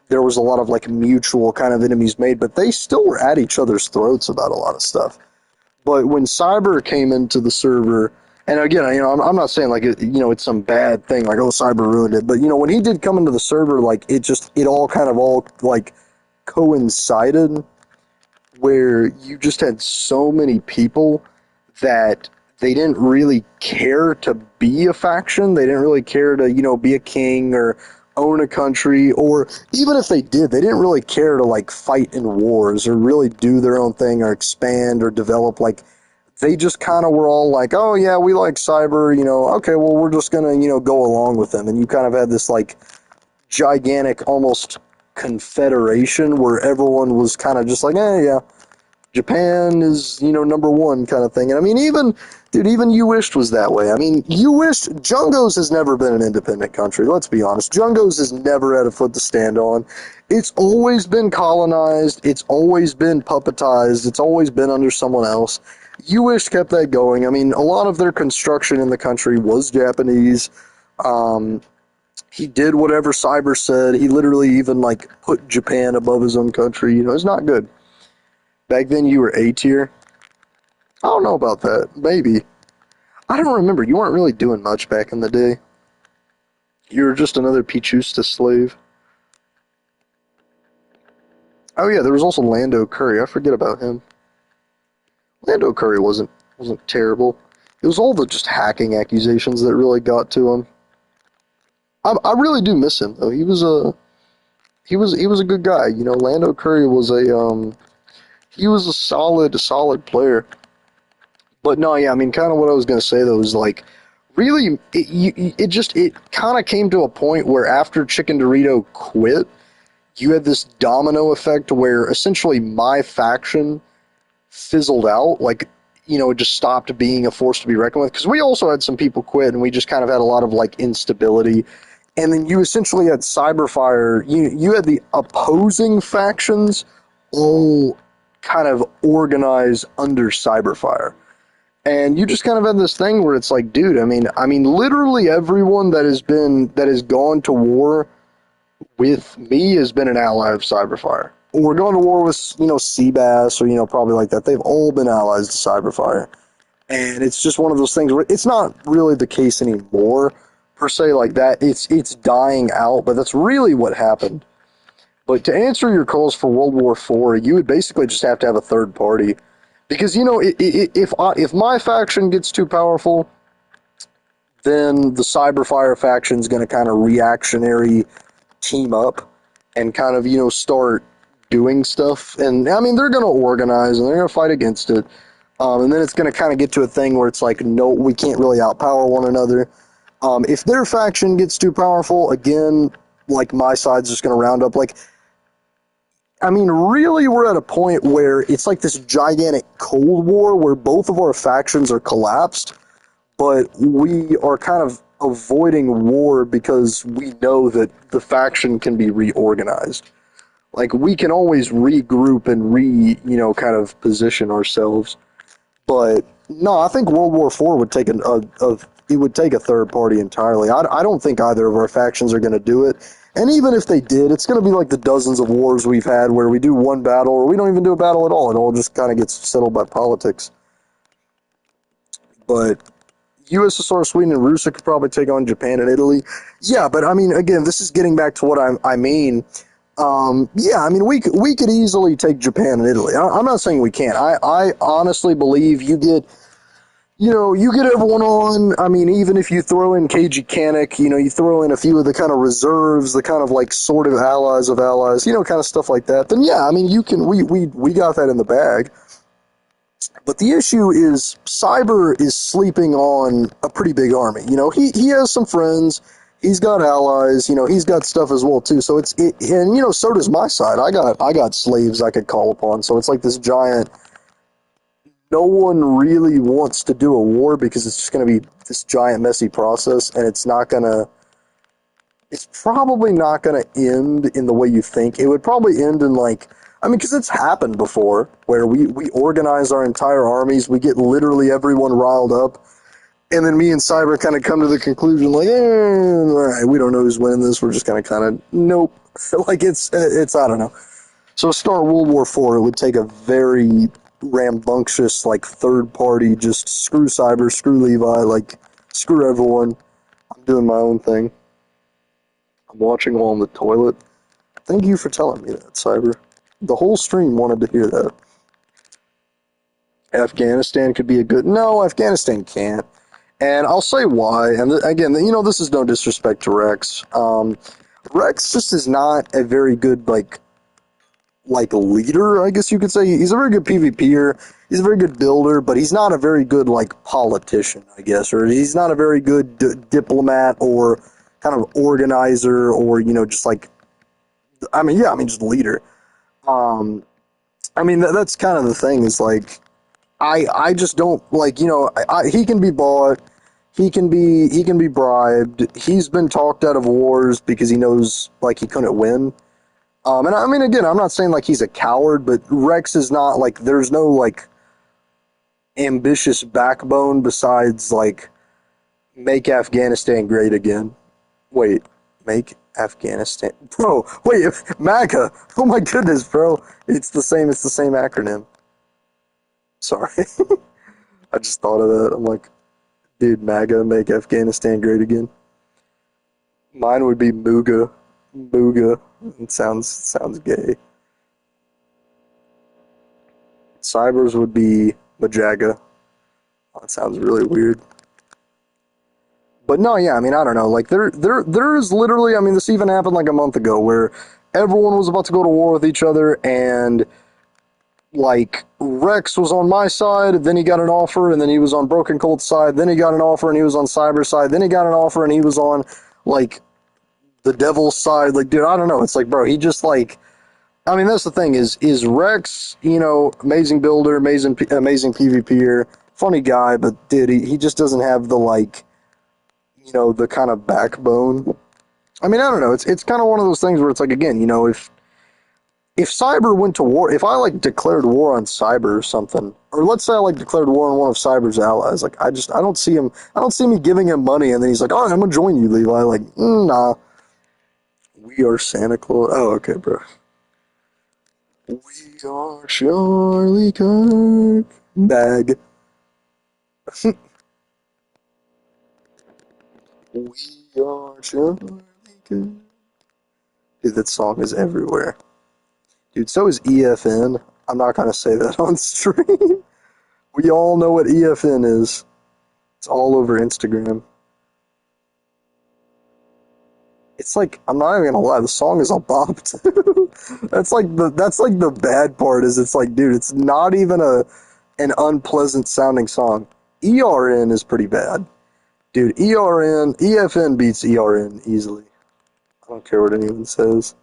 there was a lot of like mutual kind of enemies made, but they still were at each other's throats about a lot of stuff. But when Cyber came into the server, and again, I'm not saying like it's some bad thing like, oh, Cyber ruined it, but when he did come into the server, like it all kind of all like coincided, where you just had so many people that they didn't really care to be a faction. They didn't really care to, be a king or own a country, or even if they did, they didn't really care to like fight in wars or really do their own thing or expand or develop. Like, they just kind of were all like, oh yeah, we like Cyber, okay, well, we're just gonna, go along with them. And you kind of had this like gigantic almost confederation where everyone was kind of just like, yeah, Japan is, number one kind of thing. And I mean, even Uwished was that way. I mean, Jungos has never been an independent country, let's be honest. Jungos has never had a foot to stand on. It's always been colonized, it's always been puppetized, it's always been under someone else. Uwished kept that going. I mean, a lot of their construction in the country was Japanese. He did whatever Cyber said. He literally even, like, put Japan above his own country. It's not good. Back then you were A tier? I don't know about that. Maybe. I don't remember. You weren't really doing much back in the day. You were just another Pichusta slave. Oh yeah, there was also Lando Curry. I forget about him. Lando Curry wasn't terrible. It was all the just hacking accusations that really got to him. I really do miss him though. He was a good guy. Lando Curry was a solid player. But no, yeah, I mean, kind of what I was gonna say though is like, really, it kind of came to a point where after Chicken Dorito quit, you had this domino effect where essentially my faction fizzled out. Like, it just stopped being a force to be reckoned with. Because we also had some people quit, and we just kind of had a lot of like instability. And then you essentially had Cyberfire. You had the opposing factions all kind of organized under Cyberfire. And you just kind of had this thing where it's like, dude, I mean, literally everyone that has gone to war with me has been an ally of Cyberfire. we're going to war with, Seabass or, probably like that. They've all been allies to Cyberfire. And it's just one of those things where it's not really the case anymore, per se, like that. It's dying out, but that's really what happened. But to answer your calls for World War IV, you would basically just have to have a third party. Because, if my faction gets too powerful, then the Cyberfire faction is going to kind of reactionary team up and kind of, start doing stuff. And, I mean, they're going to organize and they're going to fight against it. And then it's going to kind of get to a thing where it's like, no, we can't really outpower one another. If their faction gets too powerful, again, like my side's just going to round up. Like, I mean, really, we're at a point where it's like this gigantic Cold War where both of our factions are collapsed, but we are kind of avoiding war because we know that the faction can be reorganized. Like, we can always regroup and kind of position ourselves. But no, I think World War IV would take it would take a third party entirely. I don't think either of our factions are going to do it. And even if they did, it's going to be like the dozens of wars we've had where we do one battle or we don't even do a battle at all. It all just kind of gets settled by politics. But USSR, Sweden, and Russia could probably take on Japan and Italy. Yeah, but I mean, again, this is getting back to what I mean. Yeah, I mean, we could easily take Japan and Italy. I'm not saying we can't. I honestly believe you get everyone on. I mean, even if you throw in KG Kanik, you throw in a few of the kind of reserves, the kind of like sort of allies of allies, kind of stuff like that. Then yeah, I mean, we got that in the bag. But the issue is Cyber is sleeping on a pretty big army. He has some friends. He's got allies. He's got stuff as well too. So and so does my side. I got slaves I could call upon. So it's like this giant. No one really wants to do a war because it's just going to be this giant messy process, and it's probably not going to end in the way you think. It would probably end in because it's happened before where we organize our entire armies, we get literally everyone riled up, and then me and Cyber kind of come to the conclusion all right, we don't know who's winning this, we're just going to kind of, nope. Like it's, I don't know. So to start World War IV, it would take a very rambunctious, third party, just screw Cyber, screw Levi, screw everyone. I'm doing my own thing. I'm watching while on the toilet. Thank you for telling me that, Cyber. The whole stream wanted to hear that. Afghanistan could be a good... No, Afghanistan can't. And I'll say why. And again, this is no disrespect to Rex. Rex just is not a very good, leader, I guess you could say. He's a very good PvPer. He's a very good builder, but he's not a very good, politician, I guess. Or he's not a very good diplomat or kind of organizer or, just just leader. That's kind of the thing is, I just don't, he can be bought. He can be bribed. He's been talked out of wars because he knows, he couldn't win. And I mean, again, I'm not saying he's a coward, but Rex is not there's no ambitious backbone besides make Afghanistan great again. Wait, make Afghanistan, bro? Wait, MAGA? Oh my goodness, bro! It's the same acronym. Sorry, I just thought of that. I'm like, dude, MAGA, make Afghanistan great again. Mine would be Muga. Muga. It sounds gay. Cyber's would be Majaga. Oh, that sounds really weird. But no, yeah, I mean, I don't know. There is literally, I mean, this even happened a month ago where everyone was about to go to war with each other, and Rex was on my side, then he got an offer, and then he was on Broken Colt's side, then he got an offer and he was on Cyber's side, then he got an offer and he was on the devil's side. Dude, I don't know. It's bro, he just I mean, that's the thing is Rex, amazing builder, amazing PvPer, funny guy, but dude, he just doesn't have the the kind of backbone. I mean, I don't know. It's kind of one of those things where it's again, if Cyber went to war, if I declared war on Cyber or something, or let's say I declared war on one of Cyber's allies, I don't see me giving him money and then he's all right, I'm gonna join you, Levi. Nah. We are Santa Claus. Oh, okay, bro. We are Charlie Kirk. Bag. We are Charlie Kirk. Dude, that song is everywhere. Dude, so is EFN. I'm not gonna say that on stream. We all know what EFN is. It's all over Instagram. It's like I'm not even gonna lie, the song is a bop too. That's like the bad part is it's like, dude, it's not even an unpleasant sounding song. ERN is pretty bad. Dude, EFN beats ERN easily. I don't care what anyone says.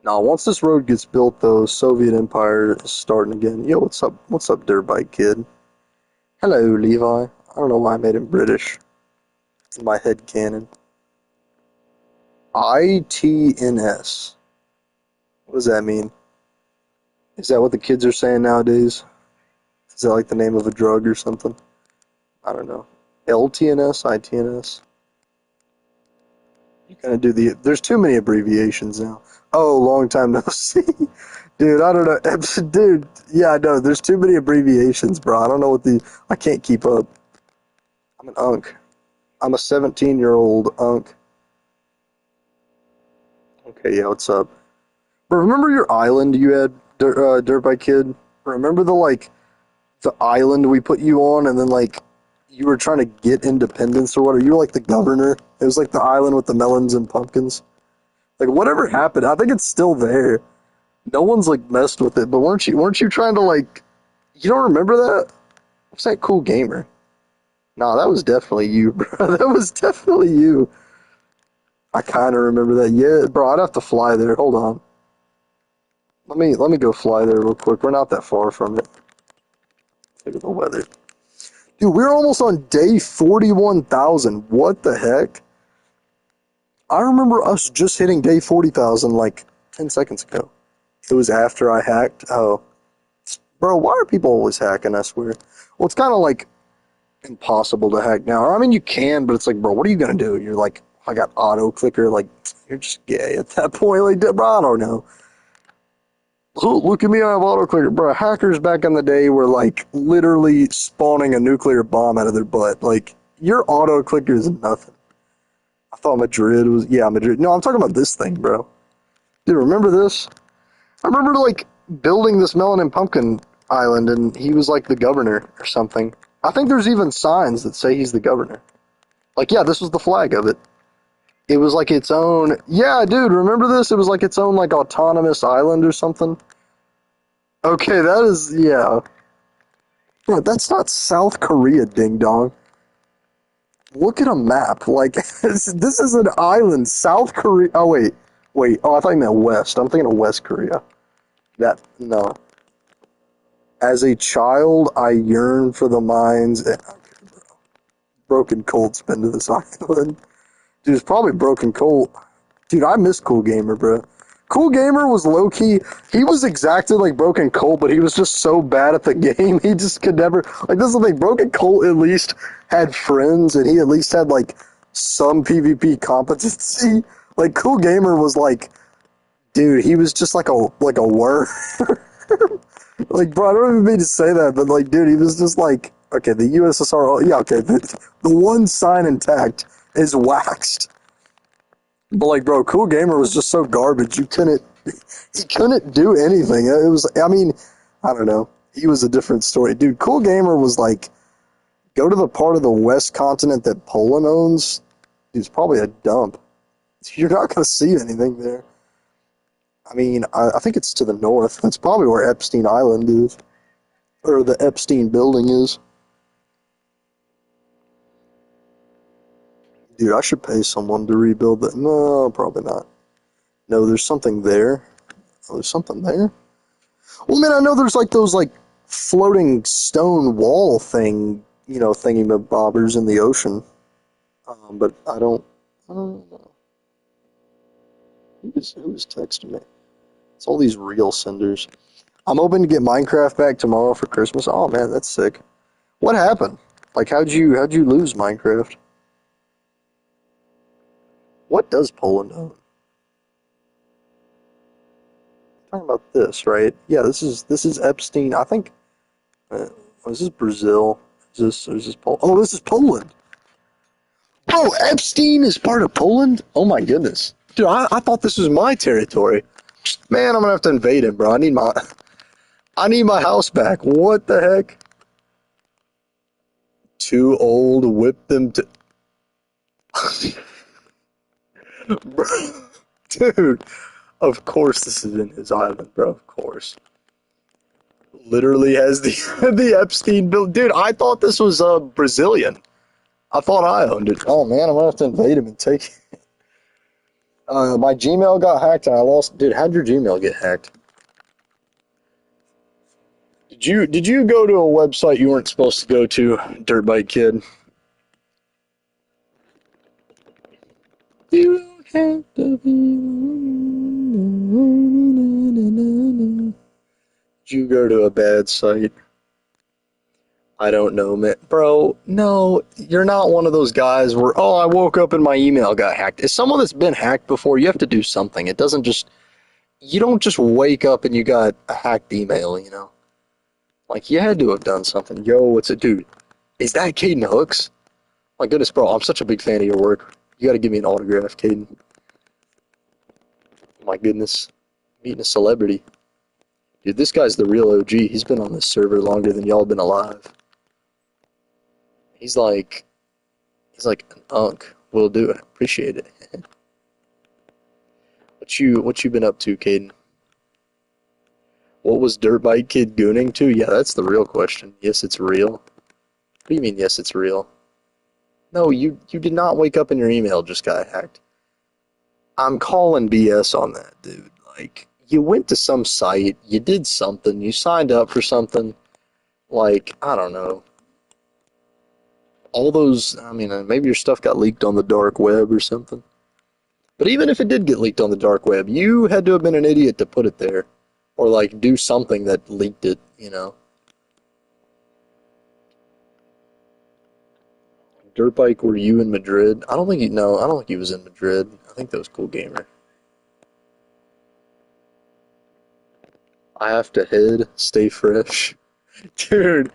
Now, once this road gets built, though, Soviet Empire is starting again. Yo, what's up? What's up, dirt bike kid? Hello, Levi. I don't know why I made him British in my head canon. ITNS. What does that mean? Is that what the kids are saying nowadays? Is that like the name of a drug or something? I don't know. LTNS, ITNS. You kind of do the. There's too many abbreviations now. Oh, long time no see. Dude, I don't know. Dude, yeah, I know. There's too many abbreviations, bro. I don't know what the. I can't keep up. I'm an unk. I'm a 17-year-old unk. Okay, yeah, what's up? But remember your island you had, Dirt Bike Kid? Remember the island we put you on, and then you were trying to get independence or whatever. You were like the governor. It was like the island with the melons and pumpkins. Like whatever happened, I think it's still there. No one's like messed with it. But weren't you trying to like? You don't remember that? What's that cool gamer? Nah, that was definitely you, bro. That was definitely you. I kind of remember that. Yeah, bro. I'd have to fly there. Hold on. Let me go fly there real quick. We're not that far from it. Look at the weather. Dude, we're almost on day 41,000. What the heck? I remember us just hitting day 40,000 like 10 seconds ago. It was after I hacked. Oh. Bro, why are people always hacking, I swear? Well, it's kind of like impossible to hack now. I mean, you can, but it's like, bro, what are you going to do? You're like, I got auto clicker. Like, you're just gay at that point. Like, bro, I don't know. Look at me, I have auto clicker. Bro, hackers back in the day were like literally spawning a nuclear bomb out of their butt. Like, your auto clicker is nothing. I thought Madrid was, yeah, Madrid. No, I'm talking about this thing, bro. Dude, remember this? I remember like building this melon and pumpkin island, and he was like the governor or something. I think there's even signs that say he's the governor. Like, yeah, this was the flag of it. It was like its own. Yeah, dude, remember this? It was like its own like autonomous island or something. Okay, that is yeah. Bro, that's not South Korea, ding dong. Look at a map. Like this is an island. South Korea. Oh wait. Oh, I thought you meant West. I'm thinking of West Korea. That no. As a child, I yearn for the mines. Broken Colt's been to this island. Dude, it's probably Broken Colt. Dude, I miss Cool Gamer, bro. Cool Gamer was low key. He was exactly like Broken Colt, but he was just so bad at the game. He just could never. Like, this is the thing. Broken Colt at least had friends, and he at least had like some PvP competency. Like, Cool Gamer was like, dude, he was just like a worm. Like, bro, I don't even mean to say that, but like, dude, he was just like, okay, the USSR. Yeah, okay, the one sign intact is waxed. But like, bro, Cool Gamer was just so garbage. He couldn't do anything. It was, I mean, I don't know. He was a different story, dude. Cool Gamer was like, go to the part of the West continent that Poland owns. It's probably a dump. You're not gonna see anything there. I mean, I think it's to the north. That's probably where Epstein Island is, or the Epstein building is. Dude, I should pay someone to rebuild that. No, probably not. No, there's something there. Oh, there's something there? Well, man, I know there's like those like floating stone wall thing, thingy-bobbers in the ocean. But I don't know. Who is texting me? It's all these real senders. I'm hoping to get Minecraft back tomorrow for Christmas. Oh, man, that's sick. What happened? Like, how'd you lose Minecraft? What does Poland own? Talking about this, right? Yeah, this is Epstein. I think. Oh, is this Brazil? Is this Poland? Oh, this is Poland. Bro, Epstein is part of Poland? Oh my goodness. Dude, I thought this was my territory. Man, I'm gonna have to invade him, bro. I need my house back. What the heck? Too old, whip them to bro, dude. Of course this is in his island, bro. Of course. Literally has the the Epstein bill. Dude, I thought this was Brazilian. I thought I owned it. Oh man, I'm gonna have to invade him and take it. My Gmail got hacked and I lost. Dude, how'd your Gmail get hacked? Did you go to a website you weren't supposed to go to, Dirt Bike Kid? You don't have to be. Did you go to a bad site? I don't know, man. Bro, no, you're not one of those guys where, oh, I woke up and my email got hacked. As someone that's been hacked before, you have to do something. It doesn't just, you don't just wake up and you got a hacked email, you know? Like, you had to have done something. Yo, what's it, dude? Is that Caden Hooks? My goodness, bro, I'm such a big fan of your work. You gotta give me an autograph, Caden. My goodness. Meeting a celebrity. Dude, this guy's the real OG. He's been on this server longer than y'all been alive. He's like, an unk. Will do it. Appreciate it. What you been up to, Caden? What was Dirt Bike Kid gooning to? Yeah, that's the real question. Yes, it's real. What do you mean, yes, it's real? No, you did not wake up and your email just got hacked. I'm calling BS on that, dude. Like, you went to some site, you did something, you signed up for something. Like, I don't know. All those, I mean, maybe your stuff got leaked on the dark web or something. But even if it did get leaked on the dark web, you had to have been an idiot to put it there. Or, like, do something that leaked it, you know? Dirt Bike, were you in Madrid? I don't think no, I don't think he was in Madrid. I think that was Cool Gamer. I have to head, stay fresh. Dude,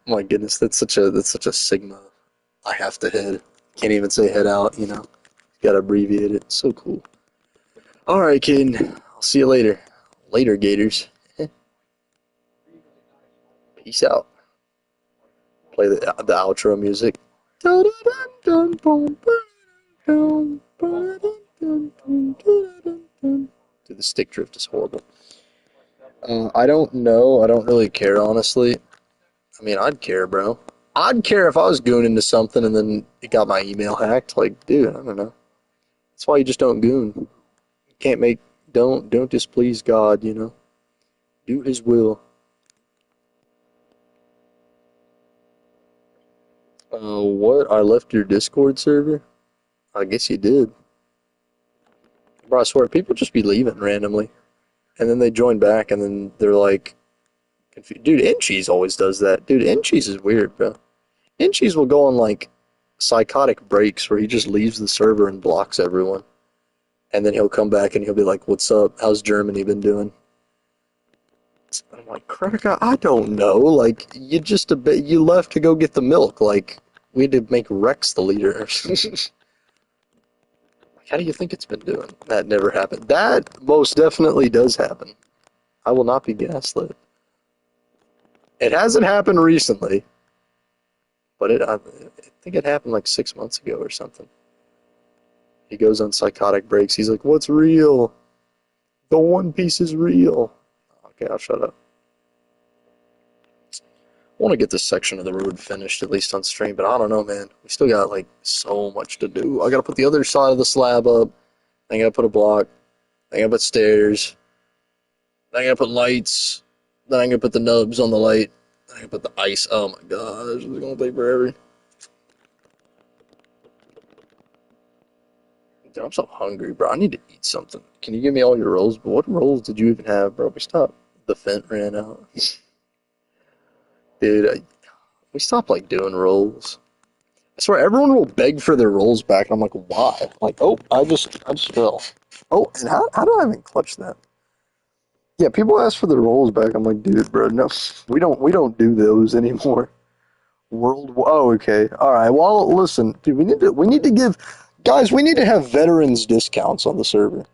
my goodness, that's such a sigma. I have to head. Can't even say head out, you know? Gotta abbreviate it. So cool. Alright, kid. I'll see you later. Later, Gators. Peace out. Play the outro music. Do the stick drift is horrible. I don't know. I don't really care, honestly. I mean, I'd care, bro. I'd care if I was gooning into something and then it got my email hacked. Like, dude, I don't know. That's why you just don't goon. You can't make, don't displease God, you know? Do His will. What? I left your Discord server? I guess you did. Bro, I swear, people just be leaving randomly. And then they join back and then they're like, confused. Dude, Incheese always does that. Dude, Incheese is weird, bro. Incheese will go on like psychotic breaks where he just leaves the server and blocks everyone. And then he'll come back and he'll be like, "What's up? How's Germany been doing?" I'm like, "Crack, I don't know. Like, you just a bit, you left to go get the milk. Like, we had to make Rex the leader." How do you think it's been doing? That never happened. That most definitely does happen. I will not be gaslit. It hasn't happened recently, but I think it happened like 6 months ago or something. He goes on psychotic breaks. He's like, "What's real? The One Piece is real." Okay, I'll shut up. I want to get this section of the road finished, at least on stream, but I don't know, man. We still got, like, so much to do. I gotta put the other side of the slab up. Then I gotta put a block. Then I gotta put stairs. Then I gotta put lights. Then I gotta put the nubs on the light. Then I gotta put the ice. Oh my god, this is gonna take forever. Dude, I'm so hungry, bro. I need to eat something. Can you give me all your rolls? But what rolls did you even have, bro? We stopped. The Fent ran out. Dude, We stopped like doing rolls. I swear everyone will beg for their rolls back, and I'm like, why? Like, oh, I just fell. Oh, and how do I even clutch that? Yeah, people ask for their rolls back. I'm like, dude, bro, no, we don't do those anymore. Oh, okay, all right. Well, listen, dude, we need to give guys. We need to have veterans discounts on the server.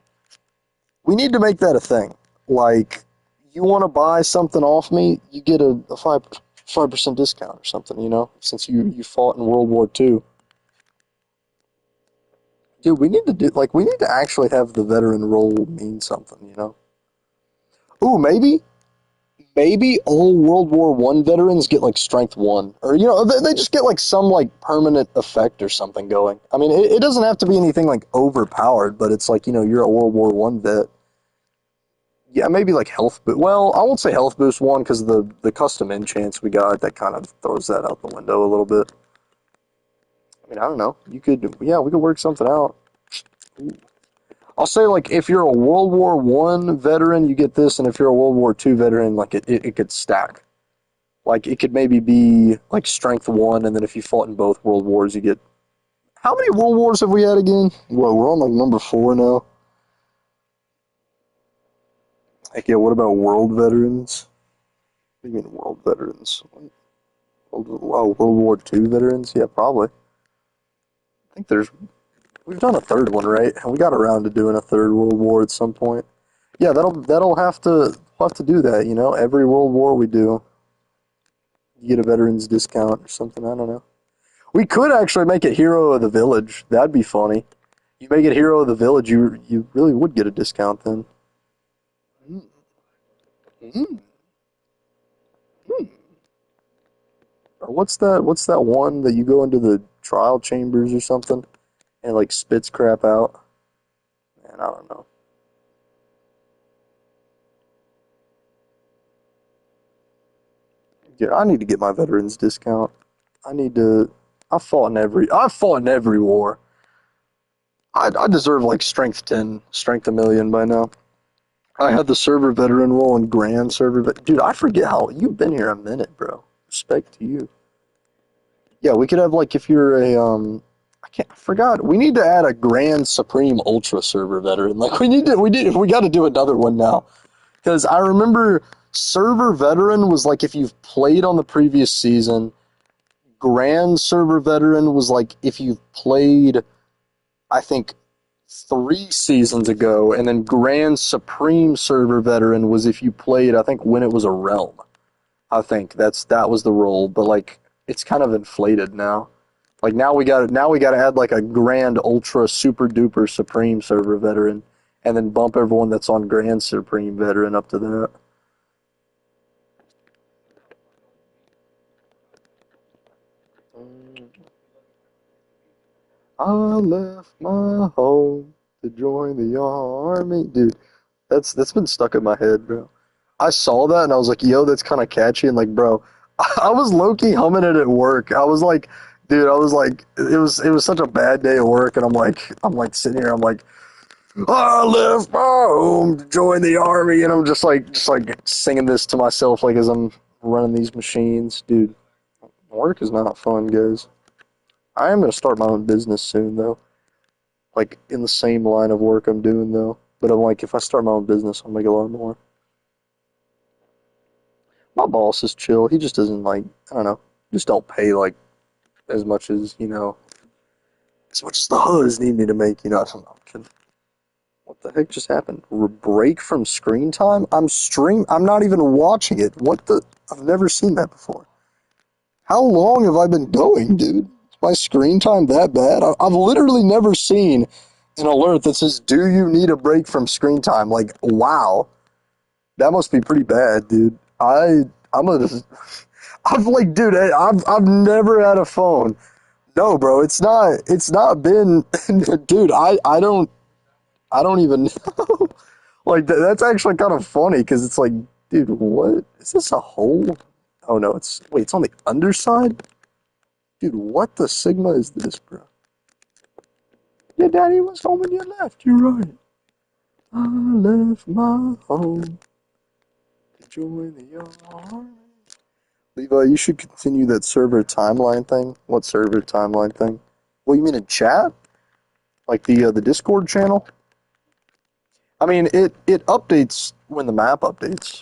We need to make that a thing. Like, you want to buy something off me, you get a 5% discount or something. Since you fought in World War II. Dude, we need to actually have the veteran role mean something. Ooh, maybe all World War One veterans get like strength one, or they just get like some like permanent effect or something going. I mean, it doesn't have to be anything like overpowered, but it's like you're a World War One vet. Yeah, maybe like health boost. Well, I won't say health boost one because the custom enchants we got that kind of throws that out the window a little bit. I mean, I don't know. Yeah, we could work something out. I'll say like if you're a World War One veteran, you get this, and if you're a World War Two veteran, like it could stack. Like it could maybe be like strength one, and then if you fought in both World Wars, you get. How many World Wars have we had again? Well, we're on like number 4 now. Heck yeah, what about world veterans? What do you mean world veterans? World War Two veterans? Yeah, probably. I think we've done a third one, right? And we got around to doing a third World War at some point. Yeah, that'll we'll have to do that. Every World War we do, you get a veterans discount or something. I don't know. We could actually make it Hero of the Village. That'd be funny. You make it Hero of the Village, you really would get a discount then. Mm-hmm. Or what's that one that you go into the trial chambers or something and like spits crap out? Man, I don't know. Yeah, I need to get my veterans discount. I need to. I've fought in every war. I deserve like strength 10, strength a million by now. I had the server veteran role and grand server, but dude, I forget how you've been here a minute, bro. Respect to you. Yeah, we could have like if you're I forgot. We need to add a grand supreme ultra server veteran. Like we got to do another one now because I remember server veteran was like if you've played on the previous season. Grand server veteran was like if you've played, I think 3 seasons ago, and then Grand Supreme server veteran was if you played, I think when it was a realm. I think that was the role, but like it's kind of inflated now. Like now we got to add like a Grand Ultra Super Duper Supreme server veteran, and then bump everyone that's on Grand Supreme veteran up to that. I left my home to join the army, dude. That's been stuck in my head, bro. I saw that and I was like, yo, that's kind of catchy. And like, bro, I was low key humming it at work. I was like, dude, I was like, it was such a bad day at work, and I'm like sitting here, I'm like, I left my home to join the army, and I'm just like singing this to myself, like as I'm running these machines, dude. Work is not fun, guys. I am gonna start my own business soon, though. Like in the same line of work I'm doing, though. But I'm like, if I start my own business, I'll make a lot more. My boss is chill. He just doesn't like, I don't know, just don't pay like as much as much as the HUDs need me to make. I don't know. What the heck just happened? Break from screen time? I'm not even watching it. What the? I've never seen that before. How long have I been going, dude? Is my screen time that bad? I've literally never seen an alert that says, "Do you need a break from screen time?" Like, wow, that must be pretty bad, dude. I'm a I've like, dude, I've never had a phone. No, bro, it's not been, dude. I don't even know. Like that's actually kind of funny because it's like, dude, what is this a hole? Oh no, it's on the underside. Dude, what the sigma is this, bro? Your daddy was home when you left. You're right. I left my home to join the army. Levi, you should continue that server timeline thing. What server timeline thing? What you mean in chat? Like the Discord channel? I mean, it updates when the map updates.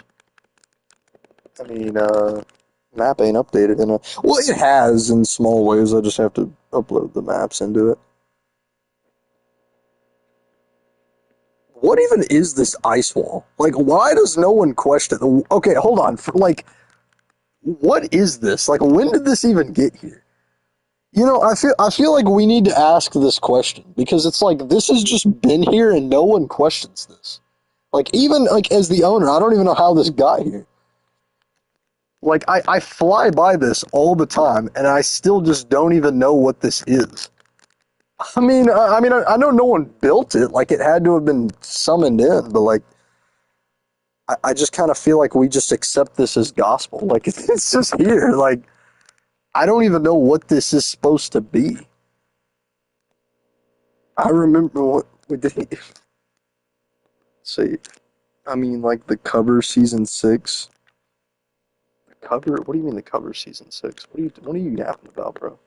I mean, map ain't updated in a... Well, it has in small ways. I just have to upload the maps into it. What even is this ice wall? Like, why does no one question... Okay, hold on. Like, what is this? Like, when did this even get here? You know, I feel like we need to ask this question because it's like this has just been here and no one questions this. Like even like as the owner, I don't even know how this got here. Like I fly by this all the time and I still just don't even know what this is. I know no one built it. Like it had to have been summoned in, but like I just kind of feel like we just accept this as gospel. Like it's just here. Like I don't even know what this is supposed to be. I remember what we did. See, I mean, like the cover season 6. The cover? What do you mean the cover season 6? What are you yapping about, bro?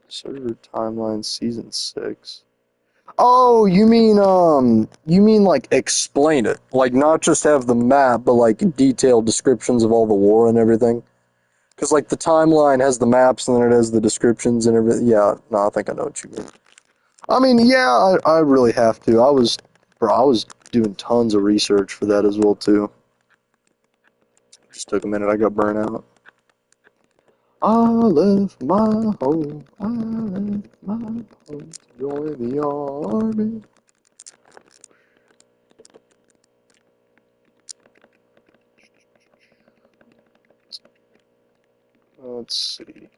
Server timeline season 6. Oh, you mean like explain it, like not just have the map, but like detailed descriptions of all the war and everything. Because like the timeline has the maps and then it has the descriptions and everything. Yeah, no, I think I know what you mean. I mean, yeah, I really have to. I was doing tons of research for that as well too. Just took a minute. I got burnt out. I left my home. I left my home to join the army. Let's see.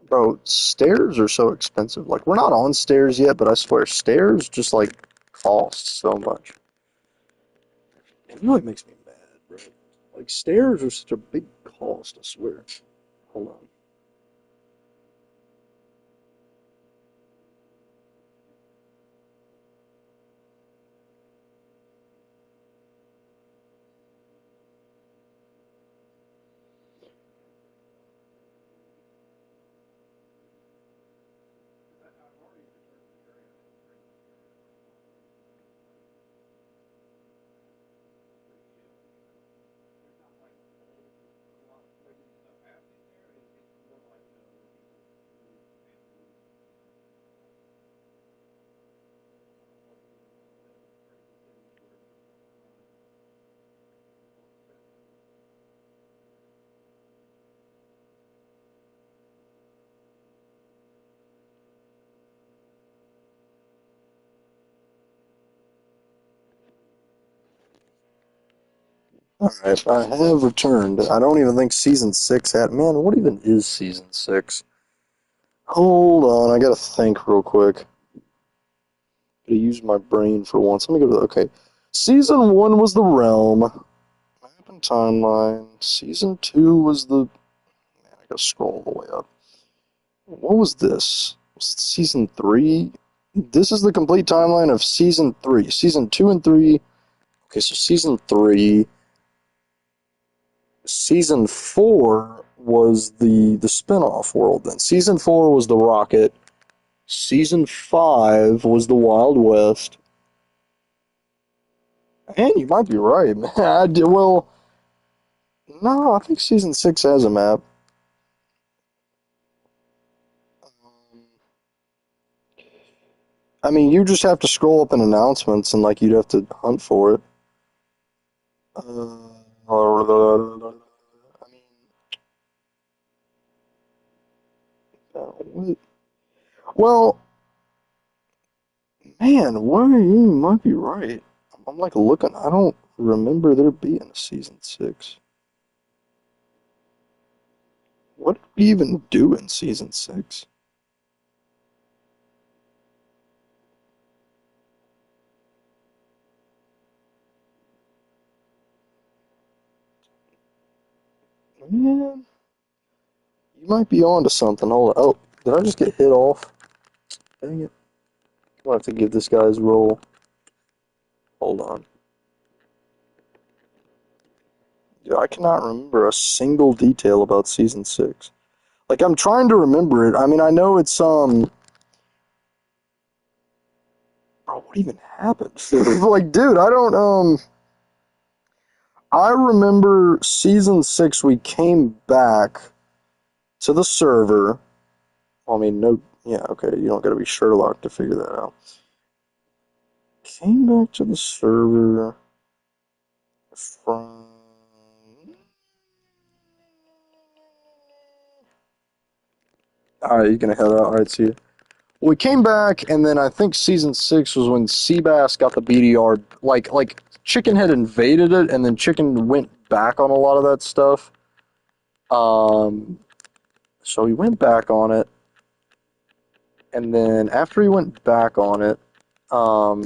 Bro, stairs are so expensive. Like, we're not on stairs yet, but I swear, stairs just, like, cost so much. It really makes me mad, bro. Like, stairs are such a big cost, I swear. Hold on. Alright, I have returned. I don't even think Season 6 had... Man, what even is Season 6? Hold on, I gotta think real quick. Gotta use my brain for once. Let me go to the... Okay. Season 1 was the Realm. Map and Timeline. Season 2 was the... Man, I gotta scroll all the way up. What was this? Was it Season 3? This is the complete timeline of Season 3. Season 2 and 3... Okay, so Season 3... Season 4 was the spin-off world then. Season 4 was the Rocket. Season 5 was the Wild West. And you might be right, man. Well, no, I think Season 6 has a map. I mean, you just have to scroll up in announcements and, like, you'd have to hunt for it. I mean, well, man, you might be right. I'm, like, looking. I don't remember there being a Season 6. What did we even do in Season 6? Man, you might be on to something. Hold on. Oh, did I just get hit off? Dang it. I'll have to give this guy his roll. Hold on. Dude, I cannot remember a single detail about season 6. Like, I'm trying to remember it. I mean, I know it's, bro, what even happened? Like, dude, I don't, I remember season 6, we came back to the server. I mean, no, yeah, okay, you don't gotta be Sherlock to figure that out. Came back to the server from. Alright, you gonna head out. Alright, see you. We came back, and then I think season 6 was when Seabass got the BDR. Like Chicken had invaded it, and then Chicken went back on a lot of that stuff. Um, so he went back on it, and then after he went back on it, um,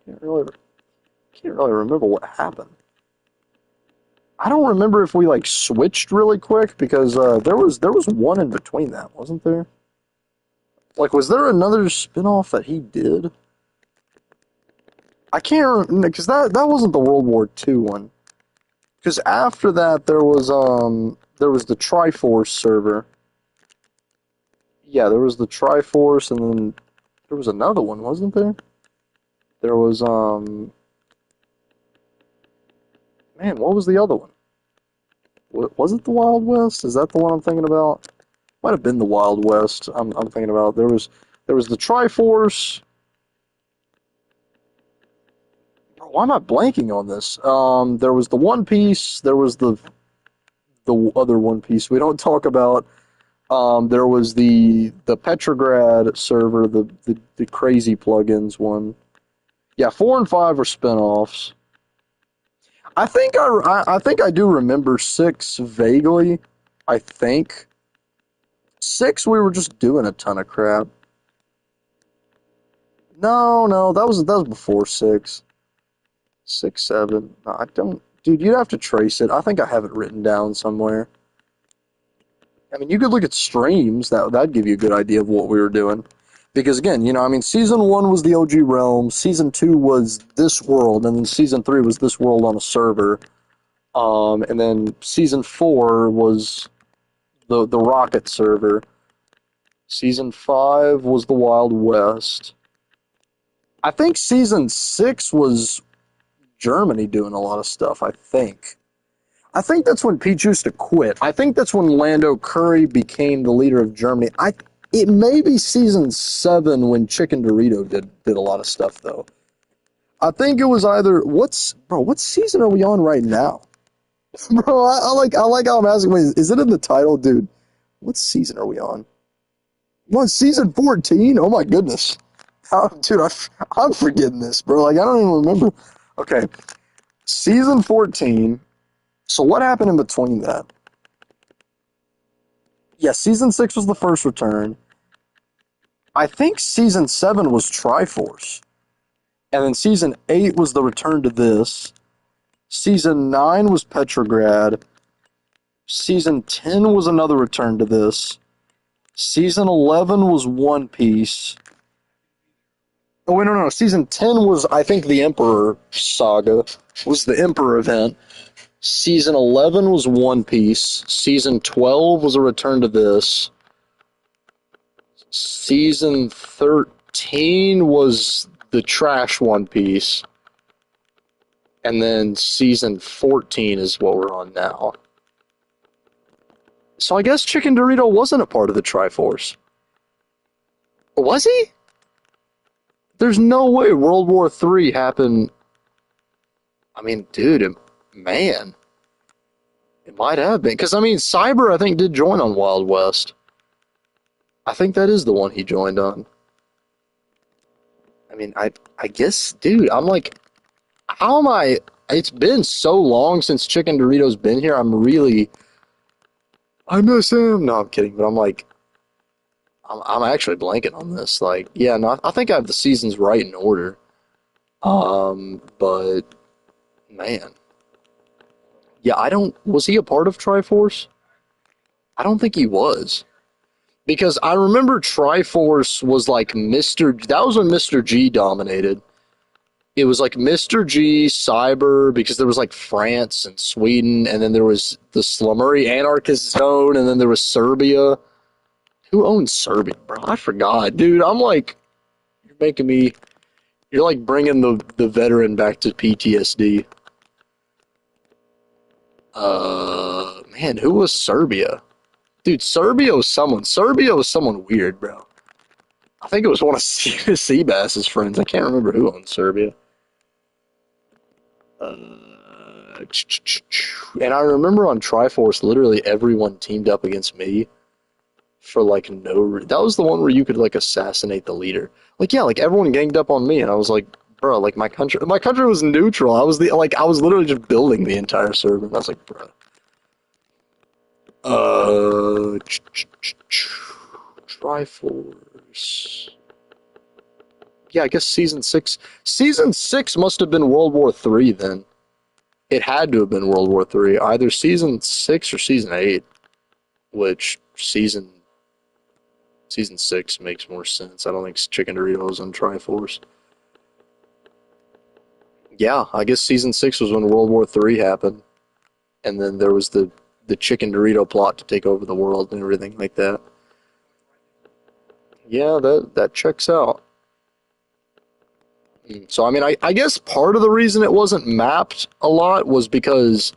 can't really, can't really remember what happened. I don't remember if we like switched really quick because there was one in between that, wasn't there? Like, was there another spinoff that he did? I can't remember because that wasn't the World War II one. Because after that there was the Triforce server. Yeah, there was the Triforce, and then there was another one, wasn't there? There was man, what was the other one? Was it the Wild West? Is that the one I'm thinking about? Might have been the Wild West. I'm thinking about. There was the Triforce. Why am I blanking on this? There was the One Piece. There was the other One Piece we don't talk about. There was the Petrograd server, the crazy plugins one. Yeah, 4 and 5 were spinoffs. I think I do remember 6 vaguely. I think 6 we were just doing a ton of crap. No, that was before 6. 6, 7. No, I don't. Dude, you'd have to trace it. I think I have it written down somewhere. I mean, you could look at streams. That'd give you a good idea of what we were doing. Because again, I mean, season 1 was the OG realm. Season 2 was this world, and then season 3 was this world on a server. And then season 4 was the Rocket server. Season 5 was the Wild West. I think season 6 was Germany doing a lot of stuff. I think that's when Peach used to quit. I think that's when Lando Curry became the leader of Germany. It may be season 7 when Chicken Dorito did a lot of stuff though. I think it was either what season are we on right now? Bro, I like how I'm asking. Wait, is it in the title, dude? What season are we on? What, season 14? Oh my goodness, dude, I'm forgetting this, bro. Like I don't even remember. Okay, season 14. So what happened in between that? Yeah, season 6 was the first return. I think season 7 was Triforce. And then season 8 was the return to this. Season 9 was Petrograd. Season 10 was another return to this. Season 11 was One Piece. Oh, wait, no. Season 10 was, I think, the Emperor saga. Was the Emperor event. Season 11 was One Piece. Season 12 was a return to this. Season 13 was the trash One Piece. And then season 14 is what we're on now. So I guess Chicken Dorito wasn't a part of the Triforce. Was he? There's no way World War III happened. I mean, dude, man. It might have been. Because, I mean, Cyber, I think, did join on Wild West. I think that is the one he joined on. I mean, I guess, dude, I'm like, how am I? It's been so long since Chicken Dorito's been here. I miss him. No, I'm kidding. But I'm like, I'm actually blanking on this. Like, yeah, no, I think I have the seasons right in order. But man, yeah, I don't. Was he a part of Triforce? I don't think he was because I remember Triforce was like Mr. That was when Mr. G dominated. it was like Mr. G, Cyber, because there was like France and Sweden, and then there was the Slummery Anarchist Zone, and then there was Serbia. Who owns Serbia, bro? I forgot, dude. I'm like, you're making me. You're like bringing the veteran back to PTSD. Man, who was Serbia? Dude, Serbia was someone. Serbia was someone weird, bro. I think it was one of Seabass's friends. I can't remember who owned Serbia. And I remember on Triforce, literally everyone teamed up against me for like that was the one where you could like assassinate the leader. Like yeah, like everyone ganged up on me, and I was like, bro, like my country was neutral. I was literally just building the entire server. And I was like, bro. Uh, Triforce. Yeah, I guess season six. Season six must have been World War III then. It had to have been World War III, either season six or season eight, which season six makes more sense. I don't think Chicken Doritos on Triforce. Yeah, I guess season six was when World War III happened, and then there was the Chicken Dorito plot to take over the world and everything like that. Yeah, that checks out. So I mean, I guess part of the reason it wasn't mapped a lot was because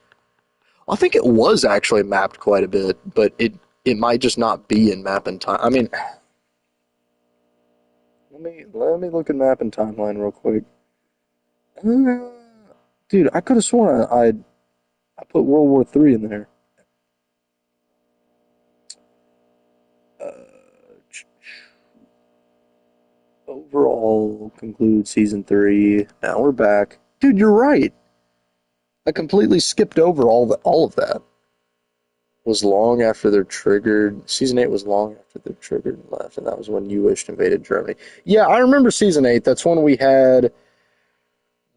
I think it was actually mapped quite a bit, but it might just not be in map and time. I mean, let me look at map and timeline real quick. Uh, Dude, I could have sworn I put World War III in there. Overall, conclude season three. Now we're back. Dude, you're right. I completely skipped over all of that. Was long after they're triggered. Season 8 was long after they're triggered and left, and that was when you wished invaded Germany. Yeah, I remember season 8. That's when we had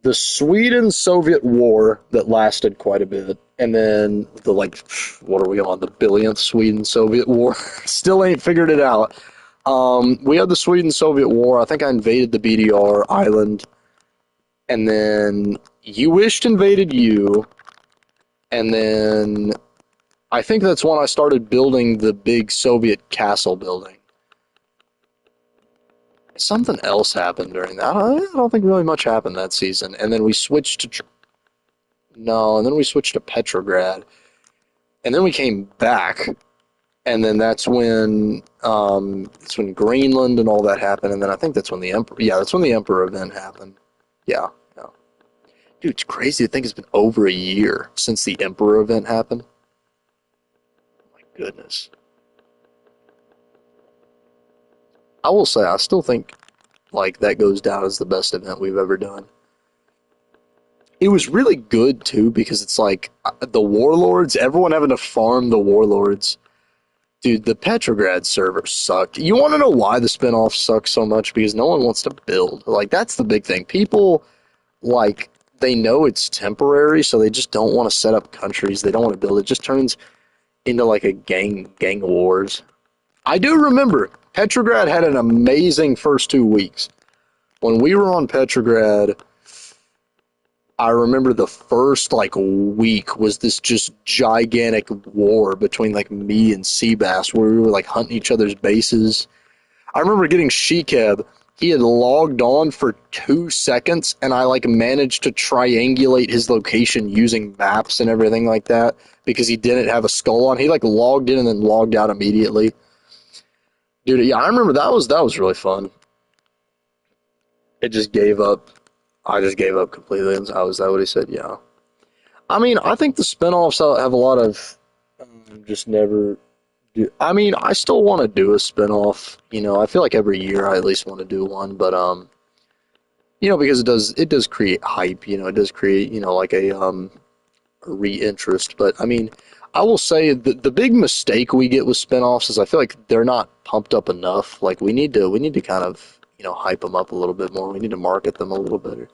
the Sweden-Soviet war that lasted quite a bit, and then the like, what are we on, the billionth Sweden-Soviet war? Still ain't figured it out. We had the Sweden-Soviet war. I think I invaded the BDR island, and then you wished invaded you, and then I think that's when I started building the big Soviet castle building. Something else happened during that. I don't think really much happened that season. And then we switched to no, and then we switched to Petrograd, and then we came back, and then that's when Greenland and all that happened, and then I think that's when the Emperor. Yeah, that's when the Emperor event happened. Yeah, yeah. Dude, it's crazy to think it's been over a year since the Emperor event happened. My goodness. I will say, I still think like that goes down as the best event we've ever done. It was really good too because it's like the warlords, everyone having to farm the warlords. Dude, the Petrograd server sucked. You want to know why the spinoff sucks so much? Because no one wants to build. Like that's the big thing. People like they know it's temporary, so they just don't want to set up countries. They don't want to build. It just turns into like a gang wars. I do remember Petrograd had an amazing first 2 weeks. When we were on Petrograd, I remember the first like week was this just gigantic war between like me and Seabass where we were like hunting each other's bases. I remember getting Shekeb. He had logged on for 2 seconds and I like managed to triangulate his location using maps and everything like that because he didn't have a skull on. He like logged in and then logged out immediately. Dude, yeah, I remember that was really fun. It just gave up. I just gave up completely. Was that what he said? Yeah. I mean, I think the spinoffs have a lot of just never do. I mean, I still want to do a spinoff. I feel like every year I at least want to do one, but because it does create hype. It does create like a re-interest. But I mean, I will say the big mistake we get with spinoffs is I feel like they're not pumped up enough. Like we need to kind of hype them up a little bit more. We need to market them a little better.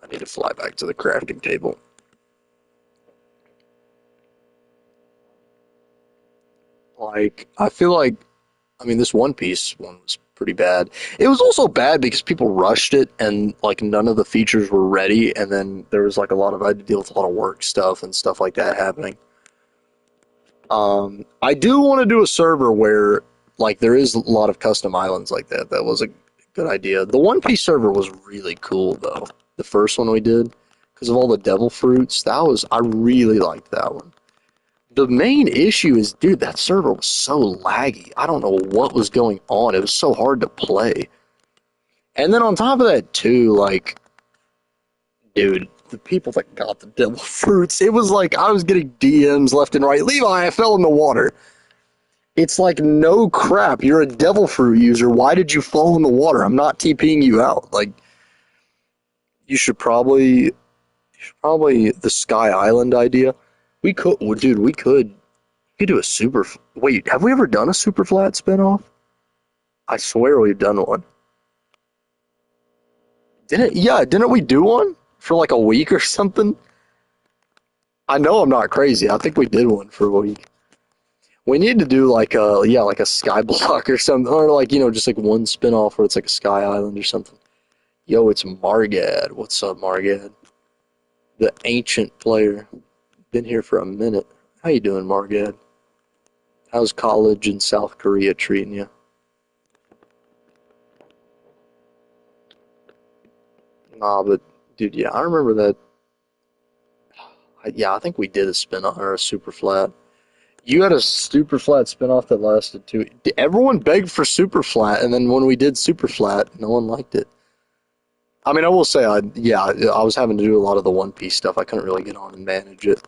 I need to fly back to the crafting table. Like, I feel like, I mean, this One Piece one was pretty bad. It was also bad because people rushed it and like none of the features were ready, and then there was like a lot of I had to deal with a lot of work stuff and stuff like that happening. I do want to do a server where like there is a lot of custom islands like that. That was a good idea. The One Piece server was really cool though. The first one we did because of all the devil fruits. That was I really liked that one. The main issue is, dude, that server was so laggy. I don't know what was going on. It was so hard to play. And then on top of that, too, like, dude, the people that got the devil fruits, it was like I was getting DMs left and right. Levi, I fell in the water. It's like, no crap. You're a devil fruit user. Why did you fall in the water? I'm not TPing you out. Like, you should probably the Sky Island idea. We could, well, dude, we could do a super. Wait, have we ever done a super flat spinoff? I swear we've done one. Didn't yeah, didn't we do one for like a week or something? I know I'm not crazy. I think we did one for a week. We need to do like a yeah, like a sky block or something, or like just like one spinoff where it's like a sky island or something. Yo, it's Margad. What's up, Margad? The ancient player. Been here for a minute. How you doing, Margad? How's college in South Korea treating you? Nah, but dude, yeah, I remember that. Yeah, I think we did a spin-off or a super flat. You had a super flat spin-off that lasted two. Everyone begged for super flat, and then when we did super flat, no one liked it. I mean, I will say, yeah, I was having to do a lot of the One Piece stuff. I couldn't really get on and manage it.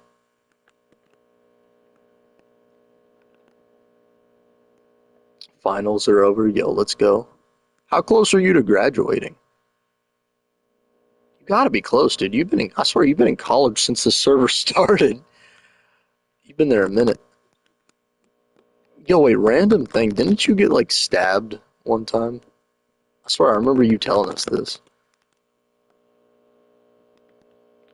Finals are over. Yo, let's go. How close are you to graduating? You gotta be close, dude. I swear, you've been in college since the server started. You've been there a minute. Yo, wait, random thing. Didn't you get, like, stabbed one time? I swear, I remember you telling us this.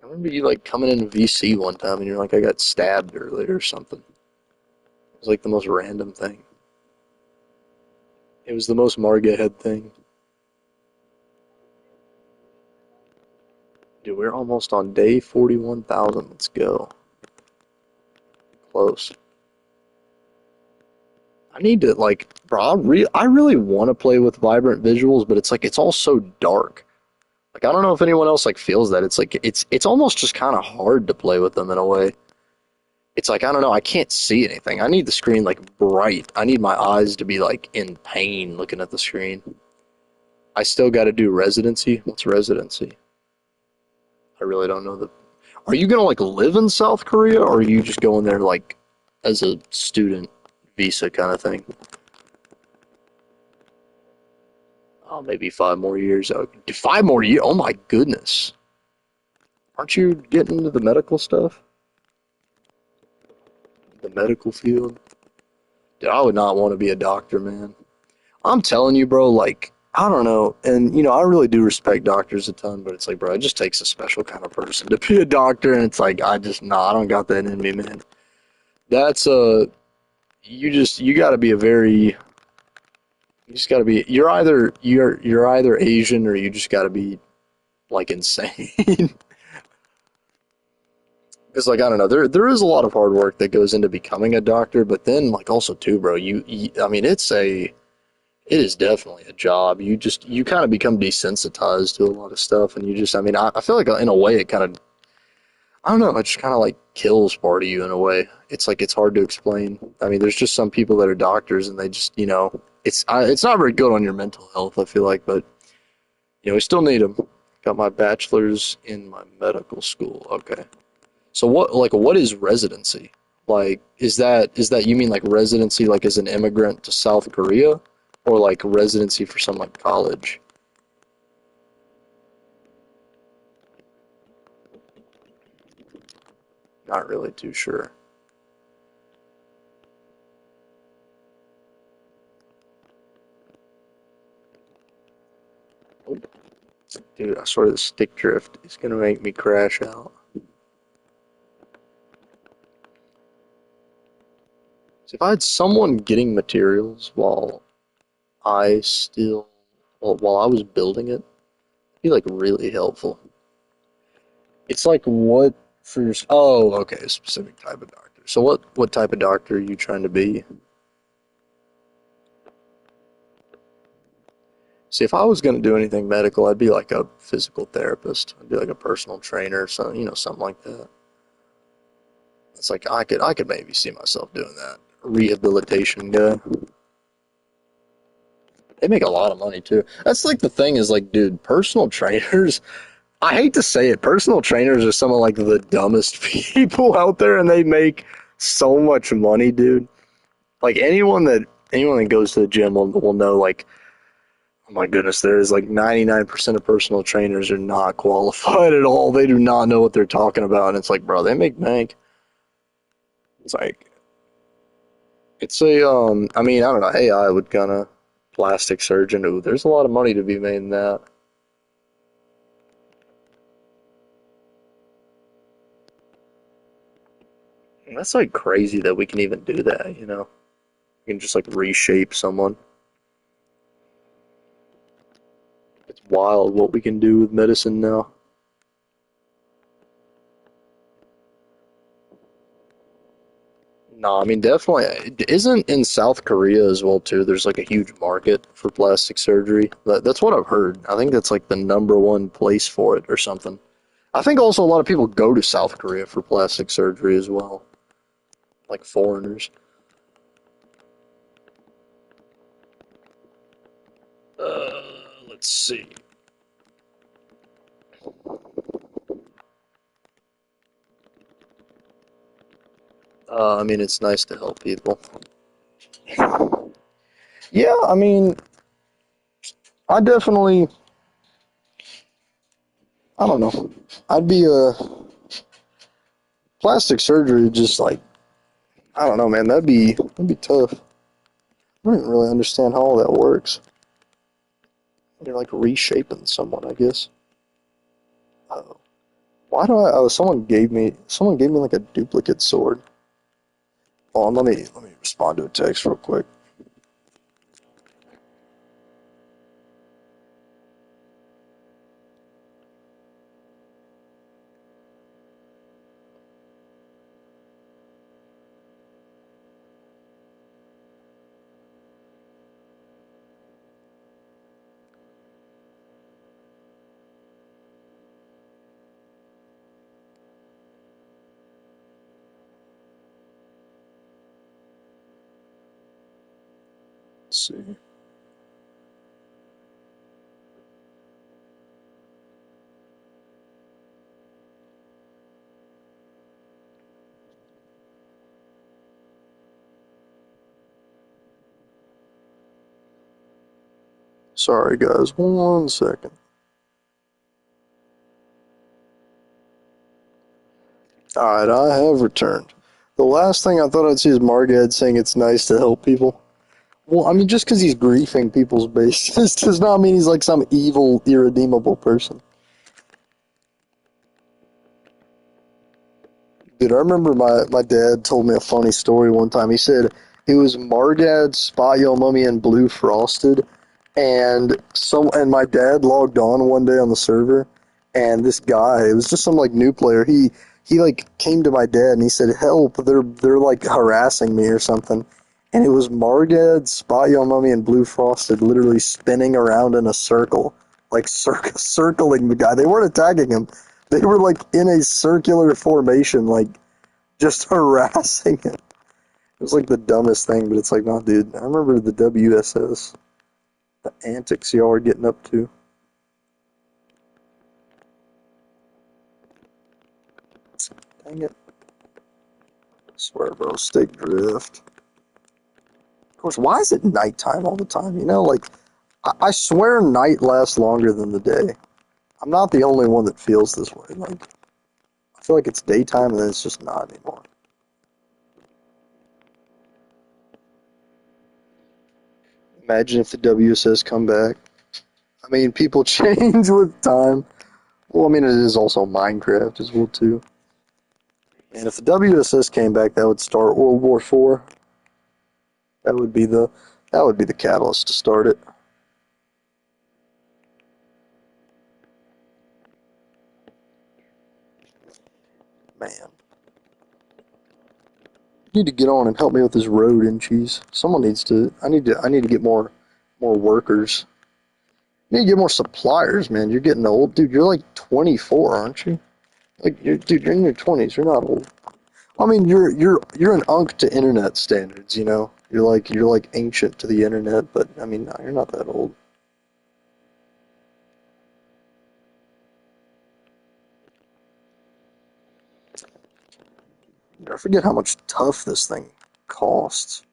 I remember you, like, coming into VC one time and you're like, I got stabbed earlier or something. It was, like, the most random thing. It was the most Marga head thing. Dude, we're almost on day 41,000. Let's go. Close. I need to, like, bro, I really want to play with vibrant visuals, but it's like, it's all so dark. Like, I don't know if anyone else, like, feels that. It's like, it's almost just kind of hard to play with them in a way. It's like, I don't know, I can't see anything. I need the screen, like, bright. I need my eyes to be, like, in pain looking at the screen. I still got to do residency. What's residency? I really don't know the. Are you gonna like live in South Korea, or are you just going there like as a student visa kind of thing? Oh, maybe 5 more years. Oh, 5 more years? Oh my goodness! Aren't you getting into the medical stuff? The medical field? Dude, I would not want to be a doctor, man. I'm telling you, bro. Like, I don't know, and I really do respect doctors a ton, but it's like, bro, it just takes a special kind of person to be a doctor, and it's like, I don't got that in me, man. That's you got to be a very you just got to be you're either Asian or you just got to be like insane. Because like I don't know, there is a lot of hard work that goes into becoming a doctor, but then like also too, bro, I mean it is definitely a job. You kind of become desensitized to a lot of stuff, and you just I mean I feel like in a way it kind of I don't know, it just kind of like kills part of you in a way. It's like it's hard to explain. I mean, there's just some people that are doctors and they just, it's not very good on your mental health, I feel like, but we still need them. Got my bachelor's in my medical school. Okay. So what is residency? Like is that you mean like residency like as an immigrant to South Korea or like residency for some like college? Not really too sure. Dude, I swear the stick drift is gonna make me crash out. So if I had someone getting materials while I still, well, while I was building it, it'd be like really helpful. It's like what for, oh, okay, a specific type of doctor. So what type of doctor are you trying to be? See, if I was going to do anything medical, I'd be like a physical therapist. I'd be like a personal trainer, so something like that. It's like I could maybe see myself doing that. Rehabilitation guy. They make a lot of money too. That's like the thing is like, dude, personal trainers. I hate to say it, personal trainers are some of like the dumbest people out there, and they make so much money, dude. Like anyone that goes to the gym will know like, oh my goodness, there is like 99% of personal trainers are not qualified at all. They do not know what they're talking about, and it's like, bro, they make bank. It's like it's a I mean, I don't know. Hey, I would gonna plastic surgeon. Ooh, there's a lot of money to be made in that. And that's like crazy that we can even do that. We can just like reshape someone. It's wild what we can do with medicine now. No, I mean definitely isn't in South Korea as well too. There's like a huge market for plastic surgery. That's what I've heard. I think that's like the number one place for it or something. I think also a lot of people go to South Korea for plastic surgery as well, like foreigners. Let's see. I mean, it's nice to help people. Yeah, I mean, I definitely, I don't know. I'd be a plastic surgery, just like, I don't know, man. That'd be tough. I don't even really understand how all that works. You're like reshaping someone, I guess. Oh, why do I? Oh, someone gave me like a duplicate sword. Hold on, let me respond to a text real quick. Let's see. Sorry, guys. 1 second. Alright, I have returned. The last thing I thought I'd see is Margad saying it's nice to help people. Well, I mean, just because he's griefing people's bases does not mean he's like some evil, irredeemable person. Dude, I remember my dad told me a funny story one time. He said it was Margad, Spot Yo Mummy, and Blue Frosted, and my dad logged on one day on the server, and this guy, it was just some like new player. He like came to my dad and he said, "Help! They're like harassing me or something." And it was Margad, Spot Yo Mummy, and Blue Frosted literally spinning around in a circle, like circling the guy. They weren't attacking him. They were like in a circular formation, like just harassing him. It was like the dumbest thing, but it's like, no, dude. I remember the WSS, the antics y'all are getting up to. Dang it. I swear, bro, stick drift. Of course, why is it nighttime all the time? Like, I swear night lasts longer than the day. I'm not the only one that feels this way. Like, I feel like it's daytime and then it's just not anymore. Imagine if the WSS come back. I mean, people change with time. Well, I mean, it is also Minecraft as well, too. And if the WSS came back, that would start World War IV. That would be That would be the catalyst to start it. Man. You need to get on and help me with this road in cheese. Someone needs to. I need to get more workers. You need to get more suppliers, man. You're getting old, dude. You're like 24, aren't you? Like, dude, you're in your 20s. You're not old. I mean, you're an unk to internet standards. You know, you're like ancient to the internet. But I mean, no, you're not that old. I forget how much tough this thing costs.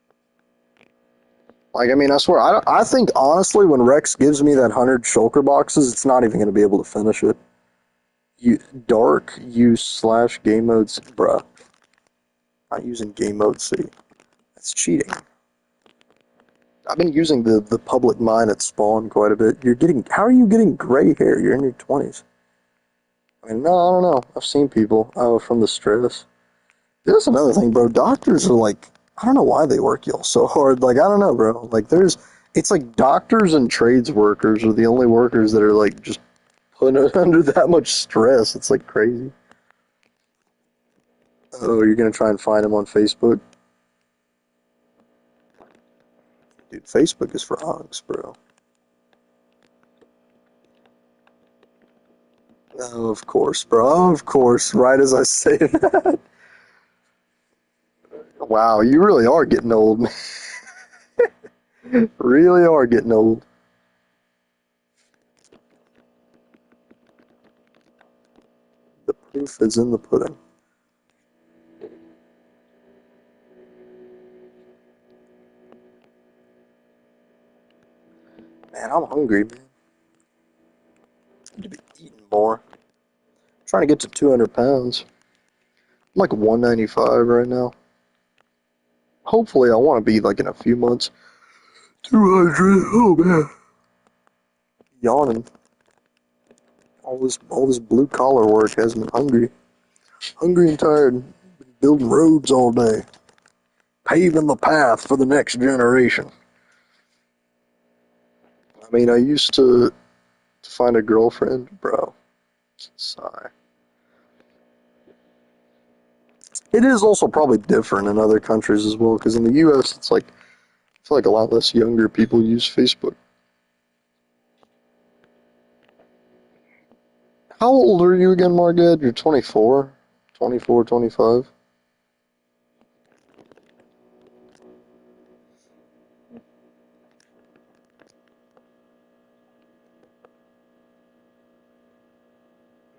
Like, I mean, I swear, I think honestly, when Rex gives me that 100 shulker boxes, it's not even going to be able to finish it. You dark use slash game modes, bruh. Not using game mode C. That's cheating. I've been using the public mine at spawn quite a bit. How are you getting gray hair? You're in your 20s. I mean, no, I don't know. I've seen people from the stress. There's another thing, bro. Doctors are like, I don't know why they work y'all so hard. Like, I don't know, bro. Like, it's like doctors and trades workers are the only workers that are like just put under that much stress. It's like crazy. Oh, you're gonna try and find him on Facebook? Dude, Facebook is for honks, bro. Oh, of course, bro. Of course. Right as I say that. Wow, you really are getting old, man. Really are getting old. The proof is in the pudding. Man, I'm hungry, man. I need to be eating more. I'm trying to get to 200 pounds. I'm like 195 right now. Hopefully, I want to be like in a few months 200. Oh man, yawning. All this blue collar work has me hungry and tired. Been building roads all day, paving the path for the next generation. I mean, I used to find a girlfriend, bro. Sigh. It is also probably different in other countries as well, because in the U.S. it's like I feel like a lot less younger people use Facebook. How old are you again, Margad? You're 24, 24, 25.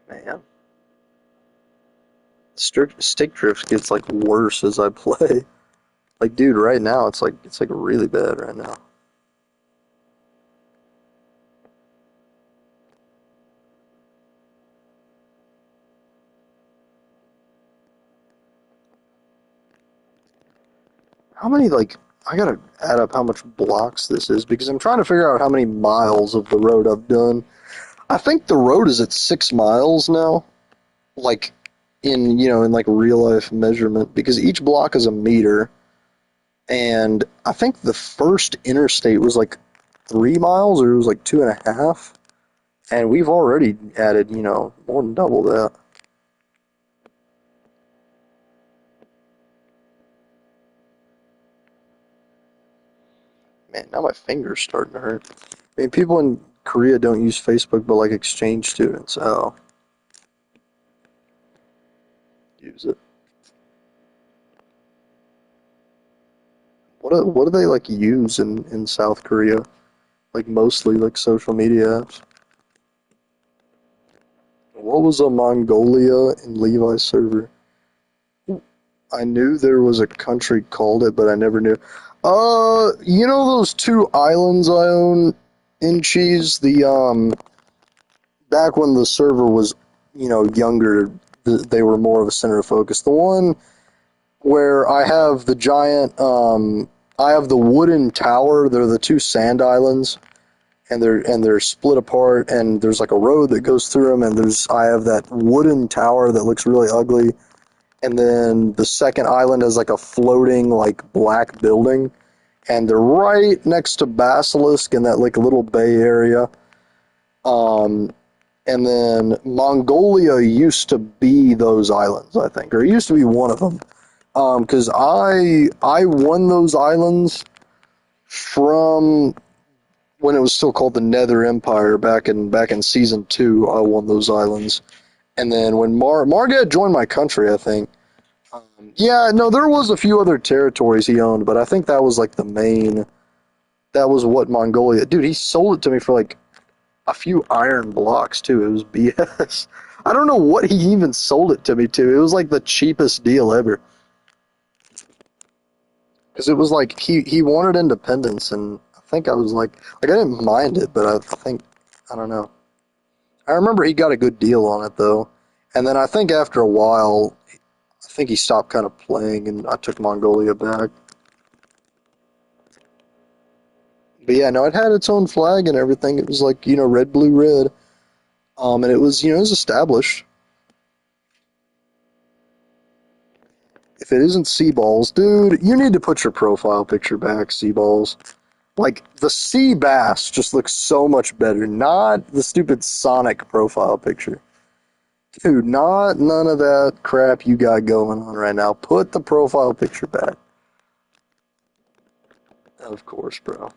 Man, stick drift gets like worse as I play. Like, dude, right now it's like really bad right now. How many like I gotta add up how much blocks this is because I'm trying to figure out how many miles of the road I've done. I think the road is at 6 miles now, like in like real life measurement because each block is a meter, and I think the first interstate was like 3 miles or it was like 2.5, and we've already added more than double that. Man, now my finger's starting to hurt. I mean, people in Korea don't use Facebook, but like exchange students, use it. What do they like use in South Korea? Like mostly like social media apps. What was a Mongolia in Levi's server? I knew there was a country called it, but I never knew. You know those two islands I own in Cheese? The back when the server was, younger, they were more of a center of focus. The one where I have the giant, I have the wooden tower. They're the two sand islands, and they're split apart. And there's like a road that goes through them. And I have that wooden tower that looks really ugly. And then the second island has like a floating like black building. and they're right next to Basilisk in that like little bay area. Um, and then Mongolia used to be those islands, I think, or it used to be one of them. Because I won those islands from when it was still called the Nether Empire back in season two. I won those islands, and then when Margad joined my country, I think. Yeah, no, there was a few other territories he owned, but I think that was like the main. That was what Mongolia. Dude, he sold it to me for like a few iron blocks too. It was BS. I don't know what he even sold it to me to. It was like the cheapest deal ever. Because it was like he wanted independence, and I think I was like I didn't mind it, but I think I don't know. I remember he got a good deal on it though, and then I think after a while, I think he stopped kind of playing, and I took Mongolia back. But yeah, no, it had its own flag and everything. It was like red, blue, red. And it was it was established. If it isn't sea balls, dude, you need to put your profile picture back, sea balls. Like, the sea bass just looks so much better, not the stupid Sonic profile picture. Dude, not none of that crap you got going on right now. Put the profile picture back. Of course, bro.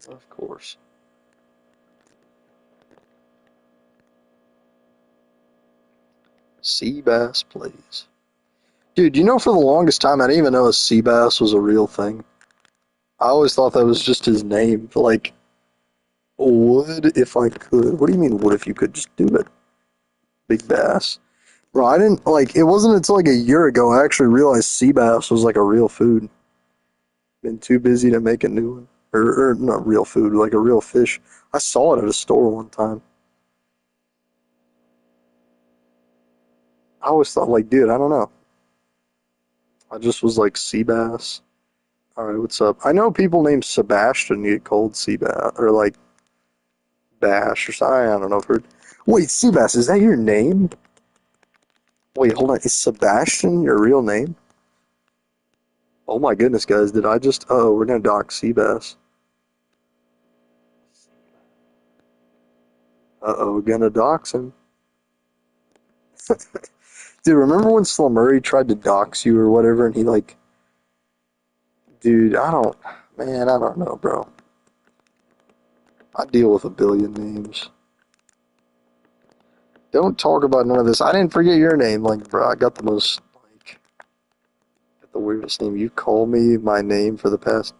Of course. Sea bass, please. Dude, for the longest time, I didn't even know a sea bass was a real thing. I always thought that was just his name. Like, would if I could. What do you mean, would if you could? Just do it. Big bass. Bro, I didn't, it wasn't until like a year ago I actually realized sea bass was like a real food. Been too busy to make a new one. Or not real food, like a real fish. I saw it at a store one time. I always thought, like, dude, I don't know. I just was like, sea bass. Alright, what's up? I know people named Sebastian get called sea bass, or like Bash or something. I don't know if heard. Wait, sea bass, is that your name? Wait, hold on. Is Sebastian your real name? Oh my goodness, guys, did I just. Oh, we're gonna dock sea bass. Uh oh, gonna dox him. Dude, remember when Slumurry tried to dox you or whatever, and he like. Dude, I don't. Man, I don't know, bro. I deal with a billion names. Don't talk about none of this. I didn't forget your name, like, bro. I got the most, like, got the weirdest name. You call me my name for the past.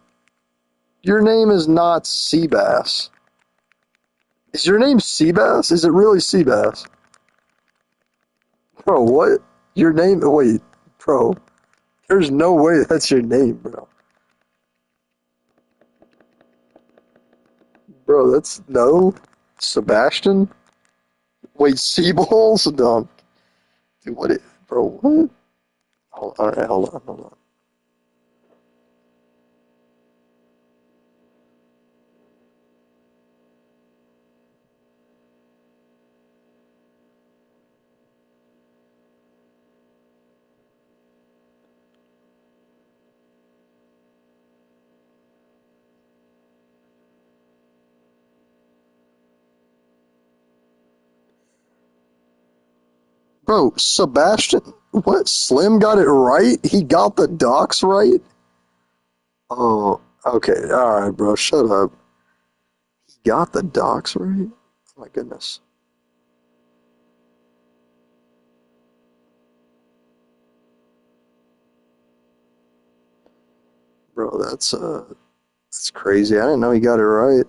Your name is not Seabass. Is your name Seabass? Is it really Seabass? Bro, what? Your name? Wait, bro. There's no way that's your name, bro. Bro, that's no. Sebastian? Wait, Seaballs? No. Dude, what? Bro, what? Alright, hold on. Bro, Sebastian, what? Slim got it right? He got the docs right? Oh, okay. Alright, bro, shut up. He got the docs right? Oh my goodness. Bro, that's crazy. I didn't know he got it right.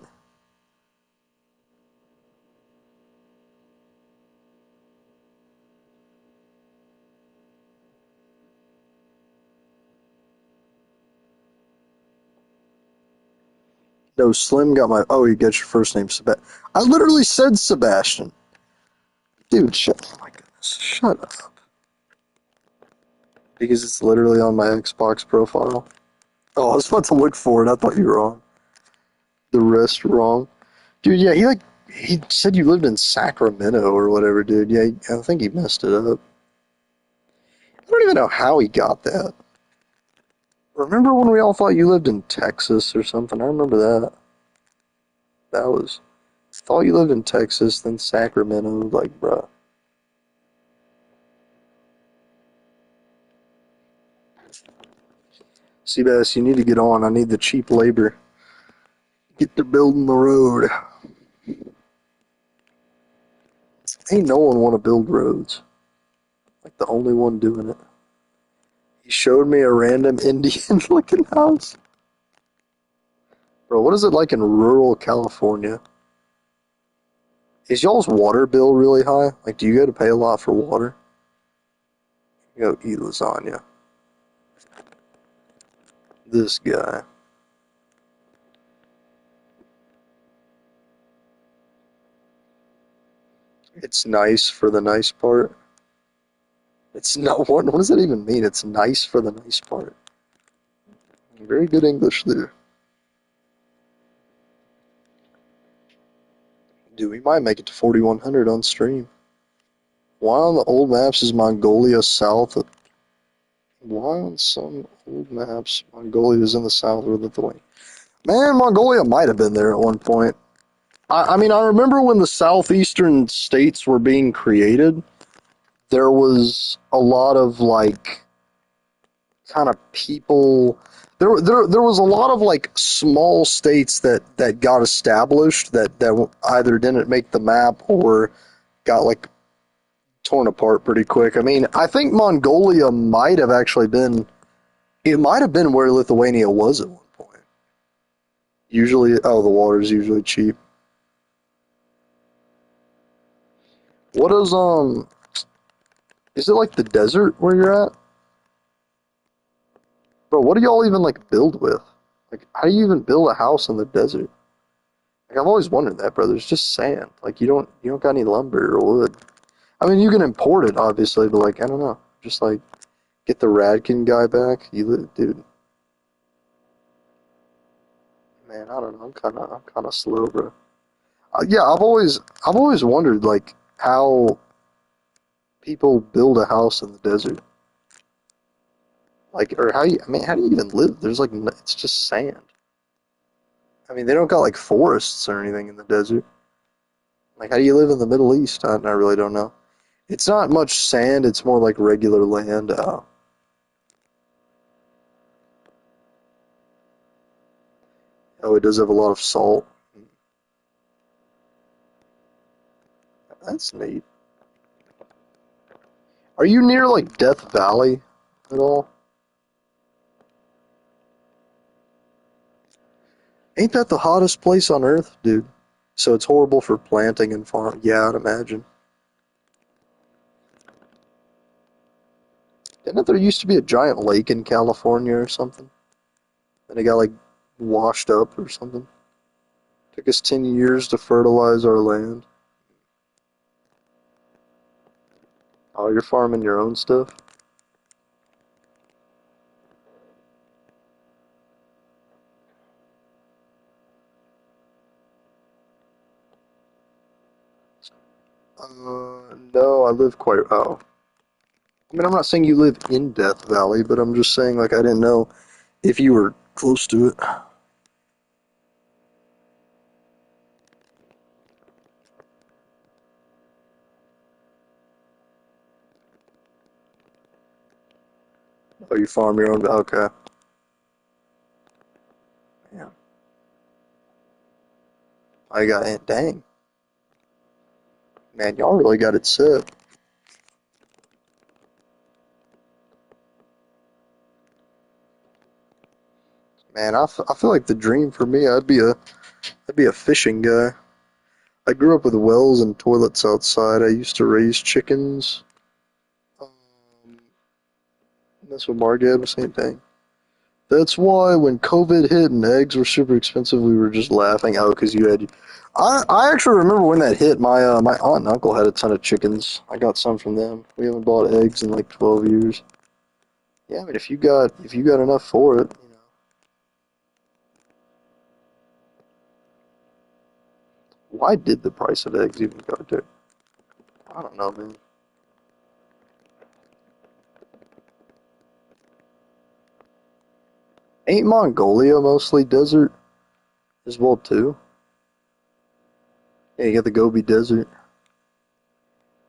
No, Slim got my. Oh, you got your first name, Sebastian. I literally said Sebastian. Dude, shut. Oh my goodness. Shut up. Because it's literally on my Xbox profile. Oh, I was about to look for it. I thought you were wrong. The rest wrong. Dude, yeah, he said you lived in Sacramento or whatever, dude. Yeah, I think he messed it up. I don't even know how he got that. Remember when we all thought you lived in Texas or something? I remember that. That was thought you lived in Texas, then Sacramento. Like, bruh. Seabass, you need to get on. I need the cheap labor. Get to building the road. Ain't no one want to build roads. Like the only one doing it. He showed me a random Indian looking house. Bro, what is it like in rural California? Is y'all's water bill really high? Like, do you go to pay a lot for water? You go eat lasagna. This guy. It's nice for the nice part. It's not what does that even mean? It's nice for the nice part. Very good English there. Dude, we might make it to 4100 on stream. Why on the old maps is Mongolia south? Why on some old maps Mongolia is in the south of Lithuania? Man, Mongolia might have been there at one point. I mean, I remember when the southeastern states were being created, there was a lot of like kind of people. There was a lot of like small states that got established that either didn't make the map or got like torn apart pretty quick. I mean, I think Mongolia might have actually been. It might have been where Lithuania was at one point. Usually, oh, the water's usually cheap. What is it like the desert where you're at? Bro, what do y'all even like build with? Like, how do you even build a house in the desert? Like, I've always wondered that, bro. There's just sand. Like, you don't got any lumber or wood. I mean, you can import it, obviously, but like, I don't know. Just like, get the Radkin guy back. Dude, man, I don't know. I'm kind of slow, bro. Yeah, I've always wondered like how people build a house in the desert. Like, or how do you even live? There's like, it's just sand. I mean, they don't got like forests or anything in the desert. Like, how do you live in the Middle East? I really don't know. It's not much sand. It's more like regular land. Oh, it does have a lot of salt. That's neat. Are you near like Death Valley at all? Ain't that the hottest place on Earth, dude? So it's horrible for planting and farm. Yeah, I'd imagine. Didn't there used to be a giant lake in California or something? And it got like washed up or something? Took us 10 years to fertilize our land. Oh, you're farming your own stuff? No, I live quite. Oh. I mean, I'm not saying you live in Death Valley, but I'm just saying, like, I didn't know if you were close to it. Oh, you farm your own. Okay. Yeah. I got it. Dang. Man, y'all really got it set. Man, I feel like the dream for me, I'd be a fishing guy. I grew up with wells and toilets outside. I used to raise chickens. Um, that's what Margad was saying. Dang. That's why when COVID hit and eggs were super expensive, we were just laughing out because you had. I actually remember when that hit. My aunt and uncle had a ton of chickens. I got some from them. We haven't bought eggs in like 12 years. Yeah, I mean if you got enough for it, you know. Why did the price of eggs even go to? I don't know, man. Ain't Mongolia mostly desert as well too? Yeah, you got the Gobi Desert.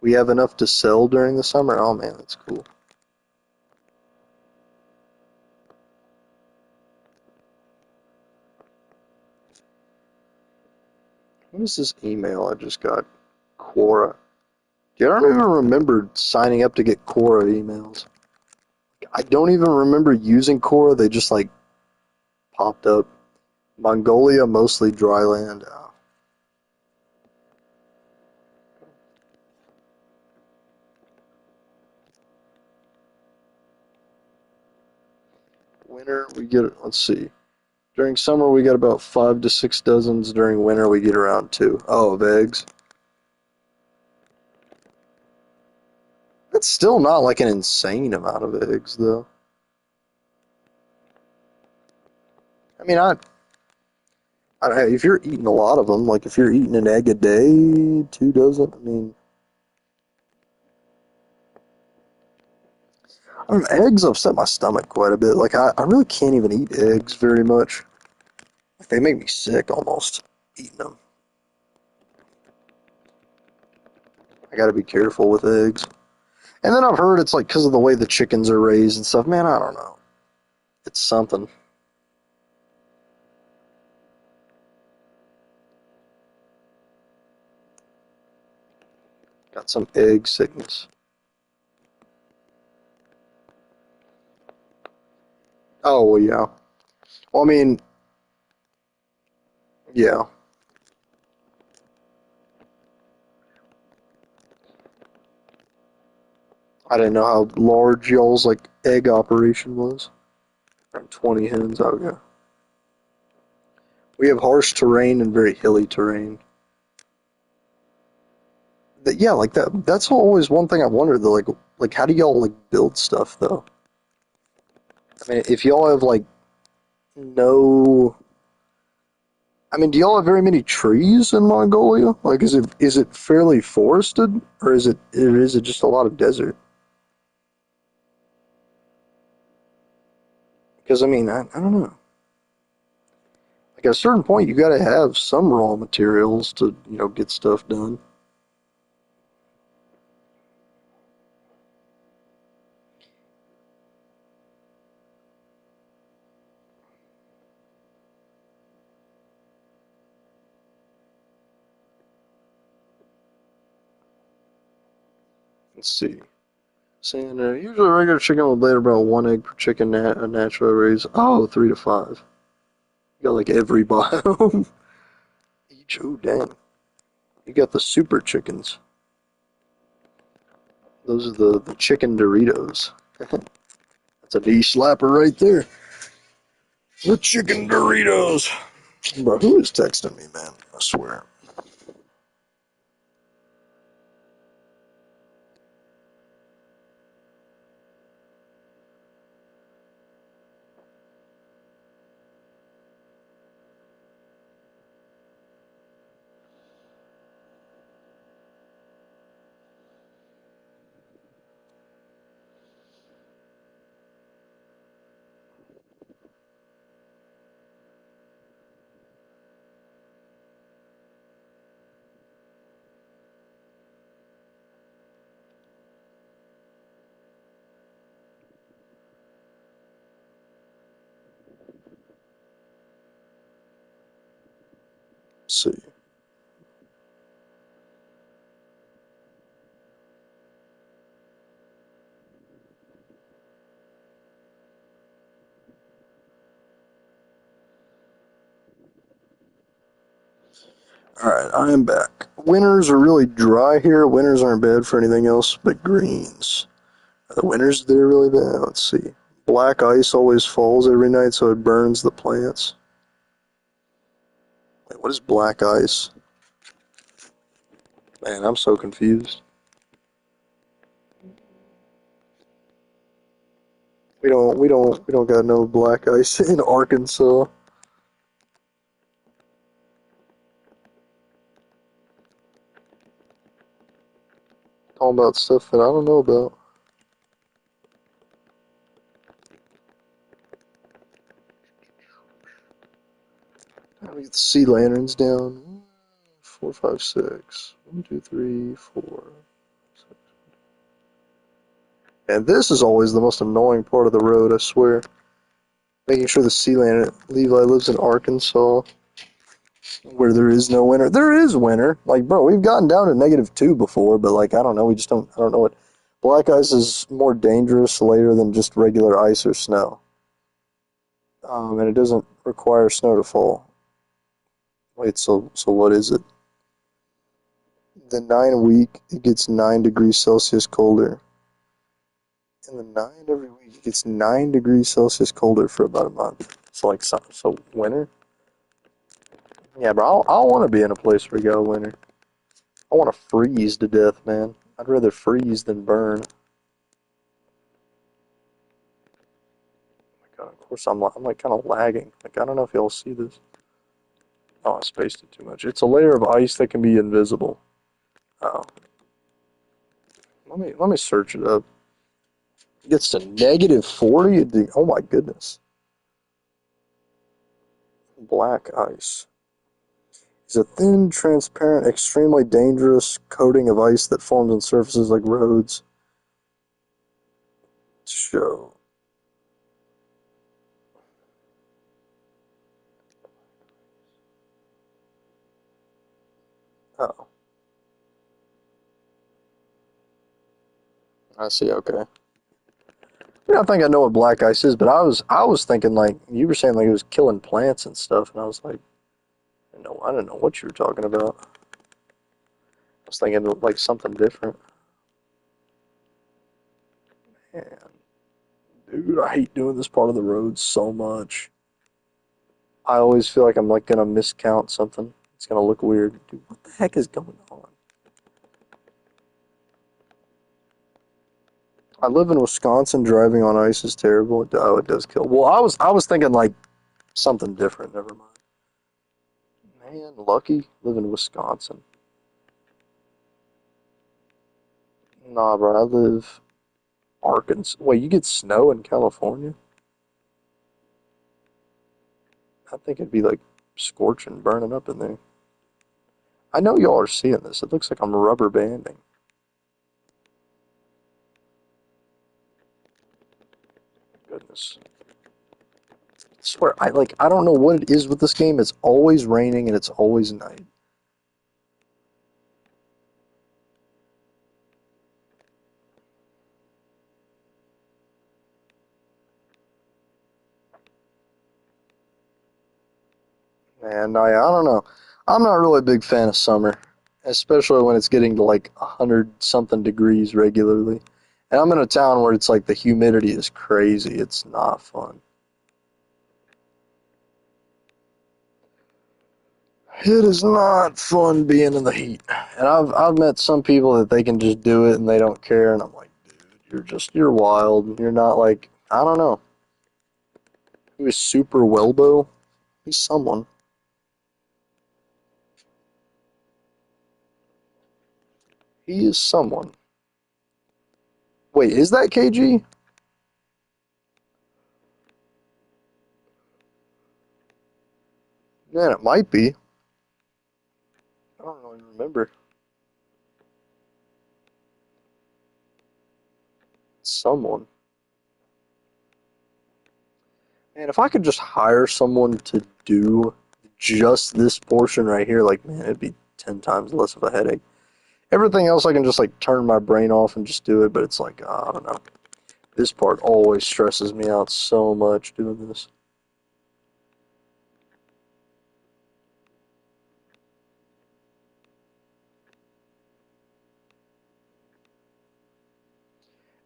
We have enough to sell during the summer. Oh man, that's cool. What is this email I just got? Quora. Yeah, I don't even remember signing up to get Quora emails. I don't even remember using Quora. They just like popped up. Mongolia, mostly dry land. Winter, we get, let's see. During summer, we get about 5 to 6 dozens. During winter, we get around 2. Oh, of eggs. That's still not like an insane amount of eggs, though. I mean, I don't know, if you're eating a lot of them, like if you're eating an egg a day, 2 dozen, I mean, I don't know, eggs upset my stomach quite a bit. Like, I really can't even eat eggs very much. Like, they make me sick almost, eating them. I gotta be careful with eggs. And then I've heard it's like because of the way the chickens are raised and stuff. Man, I don't know. It's something. Got some egg sickness. Oh, well, yeah. Well, I mean, yeah. I didn't know how large y'all's like egg operation was. Around 20 hens. Okay. We have harsh terrain and very hilly terrain. Yeah, like that. That's always one thing I wondered though. Like how do y'all like build stuff though? I mean, if y'all have like no, I mean, do y'all have very many trees in Mongolia? Like, is it fairly forested, or is it just a lot of desert? Because I mean, I don't know. Like at a certain point, you got to have some raw materials to get stuff done. Let's see. Saying usually regular chicken will lay about 1 egg per chicken naturally raised. Oh, 3 to 5. You got like every biome each. Ooh, dang. You got the super chickens. Those are the chicken Doritos. That's a knee slapper right there. The chicken Doritos. Bro, who is texting me, man? I swear. Let's see. Alright, I am back. Winters are really dry here. Winters aren't bad for anything else but greens. The winters they're really bad. Let's see. Black ice always falls every night, so it burns the plants. Wait, what is black ice? Man, I'm so confused. We don't got no black ice in Arkansas. Talking about stuff that I don't know about. sea lanterns down. 4, 5, 6. 1, 2, 3, 4. And this is always the most annoying part of the road, I swear. Making sure the sea lantern. Levi lives in Arkansas, where there is no winter. There is winter. Like, bro, we've gotten down to -2 before, but like, I don't know. We just don't. I don't know what. Black ice is more dangerous later than just regular ice or snow. And it doesn't require snow to fall. Wait, so what is it? The 9 week, it gets 9 degrees Celsius colder. In the 9 every week, it gets 9 degrees Celsius colder for about a month. So winter? Yeah, bro, I don't want to be in a place where you got winter. I want to freeze to death, man. I'd rather freeze than burn. Oh my God, of course, I'm like kind of lagging. Like, I don't know if y'all see this. Oh, I spaced it too much. It's a layer of ice that can be invisible. Oh, let me search it up. It gets to -40. Oh my goodness. Black ice is a thin, transparent, extremely dangerous coating of ice that forms on surfaces like roads. Show. Oh, I see. Okay. I think I know what black ice is, but I was thinking like you were saying like it was killing plants and stuff, and I was like, I didn't know what you were talking about. I was thinking like something different. Man, dude, I hate doing this part of the road so much. I always feel like I'm like gonna miscount something. It's gonna look weird. Dude, what the heck is going on? I live in Wisconsin. Driving on ice is terrible. Oh, it does kill. Well, I was thinking like something different. Never mind. Man, lucky. Live in Wisconsin. Nah, bro. I live Arkansas. Wait, you get snow in California? I think it'd be like scorching, burning up in there. I know y'all are seeing this. It looks like I'm rubber banding. Goodness. I swear, I don't know what it is with this game. It's always raining and it's always night. And I don't know. I'm not really a big fan of summer, especially when it's getting to like 100 something degrees regularly. And I'm in a town where it's like the humidity is crazy. It's not fun. It is not fun being in the heat. And I've met some people that they can just do it and they don't care. And I'm like, you're wild. You're not like, I don't know. Who is Super Welbo? He's someone. He is someone. Wait, is that KG? Man, it might be. I don't really remember. Someone. Man, if I could just hire someone to do just this portion right here, like, man, it'd be 10 times less of a headache. Everything else I can just, like, turn my brain off and just do it, but it's like, I don't know. This part always stresses me out so much doing this.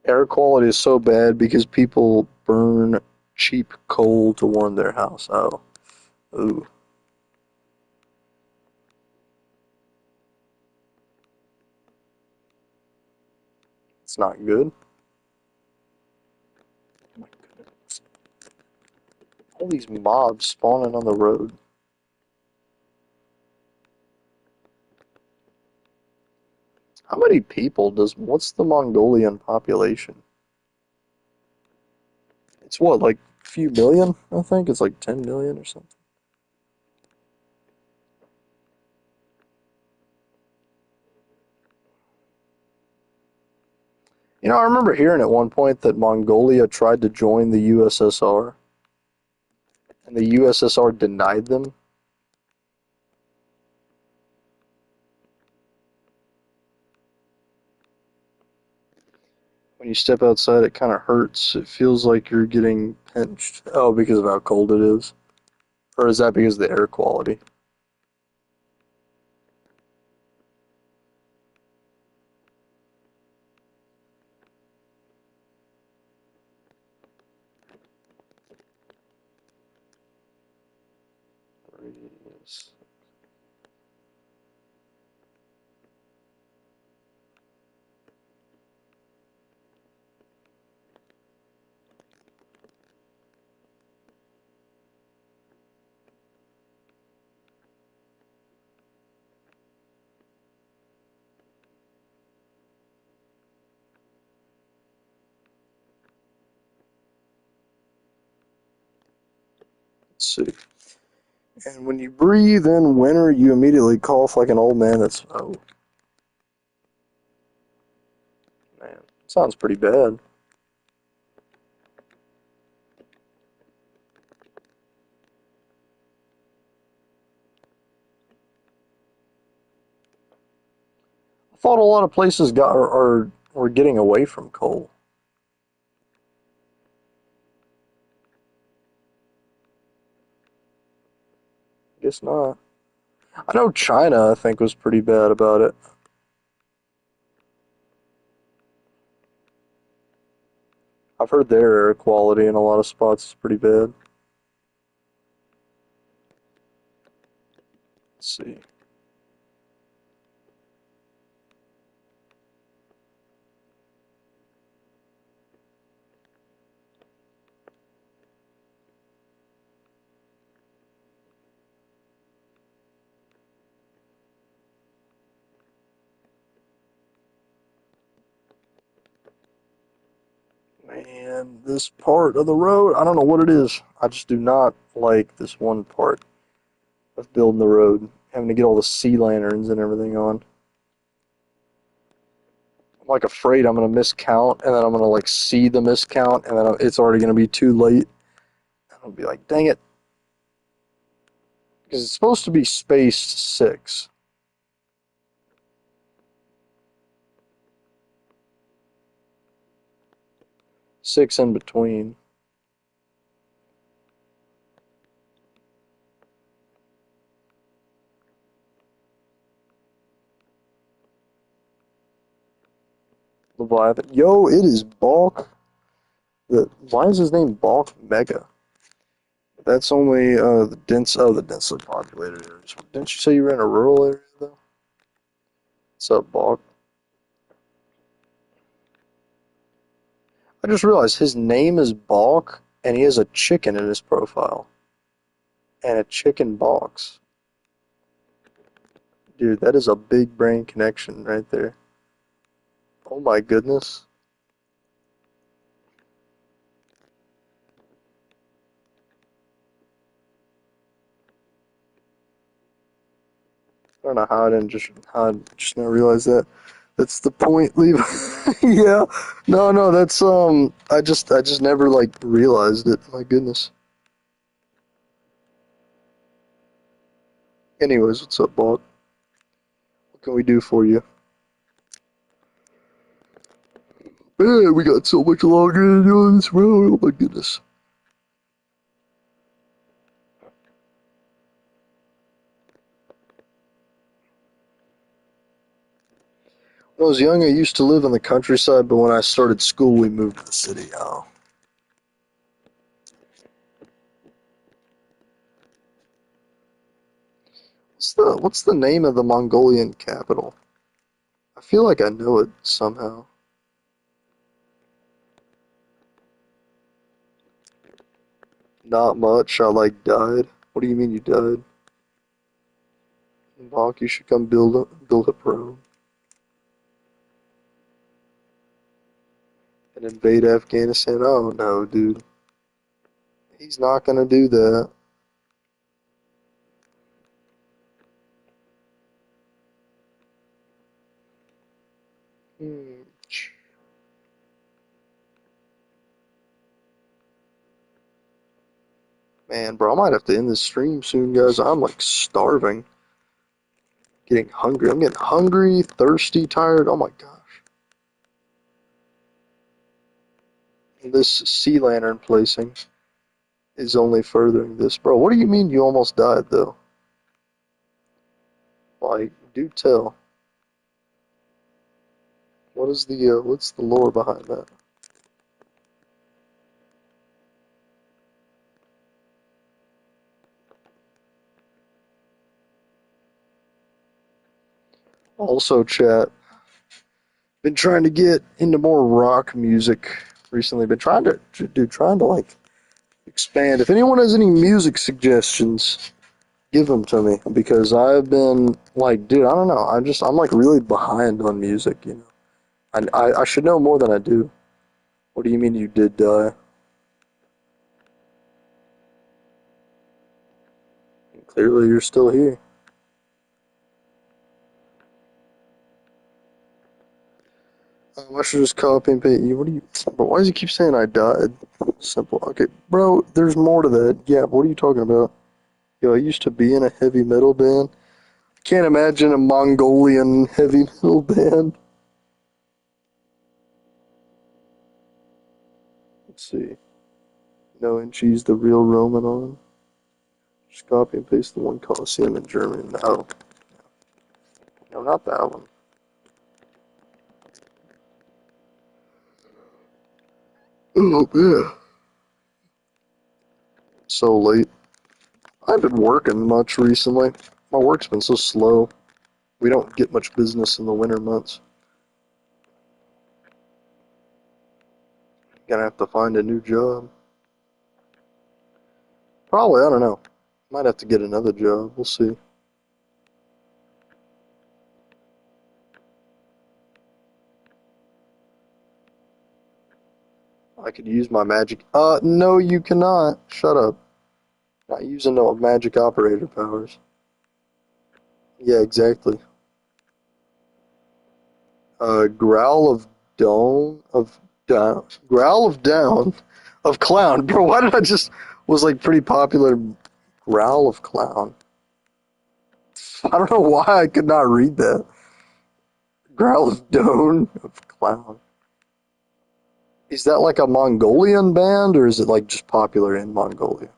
Air quality is so bad because people burn cheap coal to warm their house. Oh, ooh, it's not good. Oh my goodness. All these mobs spawning on the road. How many people what's the Mongolian population? It's what, like a few million, I think? It's like 10 million or something. You know, I remember hearing at one point that Mongolia tried to join the USSR, and the USSR denied them. When you step outside, it kind of hurts. It feels like you're getting pinched. Oh, because of how cold it is? Or is that because of the air quality? Let's see. And when you breathe in winter, you immediately cough like an old man that's. Oh, man. Sounds pretty bad. I thought a lot of places were getting away from coal. Guess not. I know China, I think, was pretty bad about it. I've heard their air quality in a lot of spots is pretty bad. Let's see. Man, this part of the road, I don't know what it is. I just do not like this one part of building the road, having to get all the sea lanterns and everything on. I'm like afraid I'm gonna miscount, and then I'm gonna like see the miscount, and then it's already gonna be too late. I'll be like, dang it, because it's supposed to be spaced six, six in between. Leviathan, yo, it is bulk. Why is his name bulk mega? That's only the densely populated areas. Didn't you say you were in a rural area though? What's up, bulk? I just realized his name is Balk, and he has a chicken in his profile. And a chicken box. Dude, that is a big brain connection right there. Oh my goodness. I don't know how I just now realize that. That's the point, leave. Yeah. No, that's I just never like realized it. My goodness. Anyways, what's up, Balk? What can we do for you? Man, we got so much longer to do on this road. Oh my goodness. When I was young, I used to live in the countryside, but when I started school, we moved to the city. Oh. What's the name of the Mongolian capital? I feel like I know it somehow. Not much. I like died. What do you mean you died? Bach, you should come build a pro and invade Afghanistan. Oh no, dude. He's not gonna do that. Hmm. Man, bro, I might have to end this stream soon, guys. I'm like starving. Getting hungry. I'm getting hungry, thirsty, tired. Oh my gosh. This sea lantern placing is only furthering this. Bro, what do you mean you almost died, though? Like, do tell. What is what's the lore behind that? Also, chat, been trying to get into more rock music recently. Been trying to, trying to like expand. If anyone has any music suggestions, give them to me because I've been like, dude, I don't know. I'm like really behind on music, you know. I should know more than I do. What do you mean you did die? Clearly, you're still here. I should just copy and paste you. What do you? But why does he keep saying I died? Simple. Okay, bro. There's more to that. Yeah. What are you talking about? Yo, I used to be in a heavy metal band. Can't imagine a Mongolian heavy metal band. Let's see. No, and she's the real Roman on. Just copy and paste the one Colosseum in German. No, no, not that one. Oh yeah. So late. I haven't been working much recently. My work's been so slow. We don't get much business in the winter months. Gonna have to find a new job. Probably, I don't know. Might have to get another job. We'll see. I could use my magic. No, you cannot. Shut up. Not using no magic operator powers. Yeah, exactly. Growl of Dawn of Down. Growl of Down of Clown. Bro, why did I just was like pretty popular? Growl of Clown. I don't know why I could not read that. Growl of Doan of Clown. Is that like a Mongolian band or is it like just popular in Mongolia?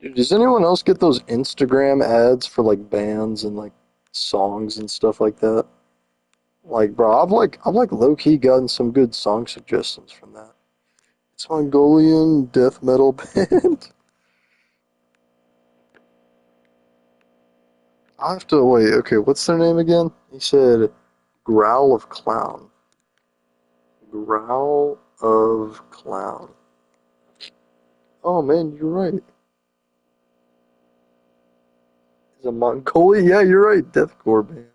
Dude, does anyone else get those Instagram ads for like bands and like songs and stuff like that? Like, bro, I've like low key gotten some good song suggestions from that. It's Mongolian death metal band. I have to wait. Okay, what's their name again? He said Growl of Clown. Growl of Clown. Oh man, you're right. Is a Mongolia? Yeah, you're right. Deathcore band.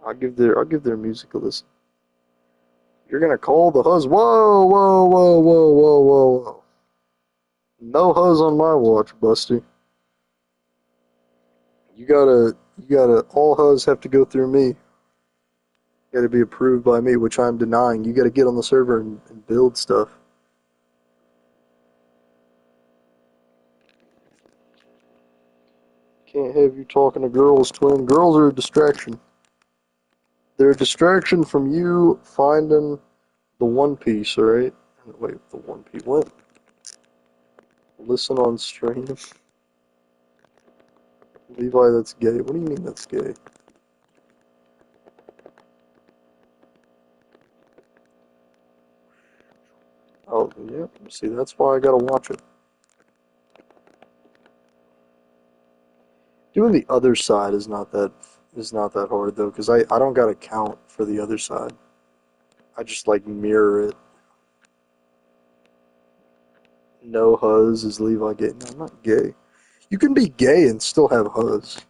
I'll give their music a listen. You're gonna call the huzz? Whoa, whoa, whoa, whoa, whoa, whoa, whoa! No huzz on my watch, Busty. You gotta. All huzz have to go through me. Got to be approved by me, which I'm denying. You got to get on the server and build stuff. Can't have you talking to girls, twin. Girls are a distraction. They're a distraction from you finding the One Piece, alright? Wait, the One Piece. What? Listen on stream. Levi, that's gay. What do you mean that's gay? Oh, yeah. See, that's why I gotta watch it. Doing the other side is not that hard though, because I don't gotta count for the other side. I just like mirror it. No huzz is Levi gay. No, I'm not gay. You can be gay and still have huzz.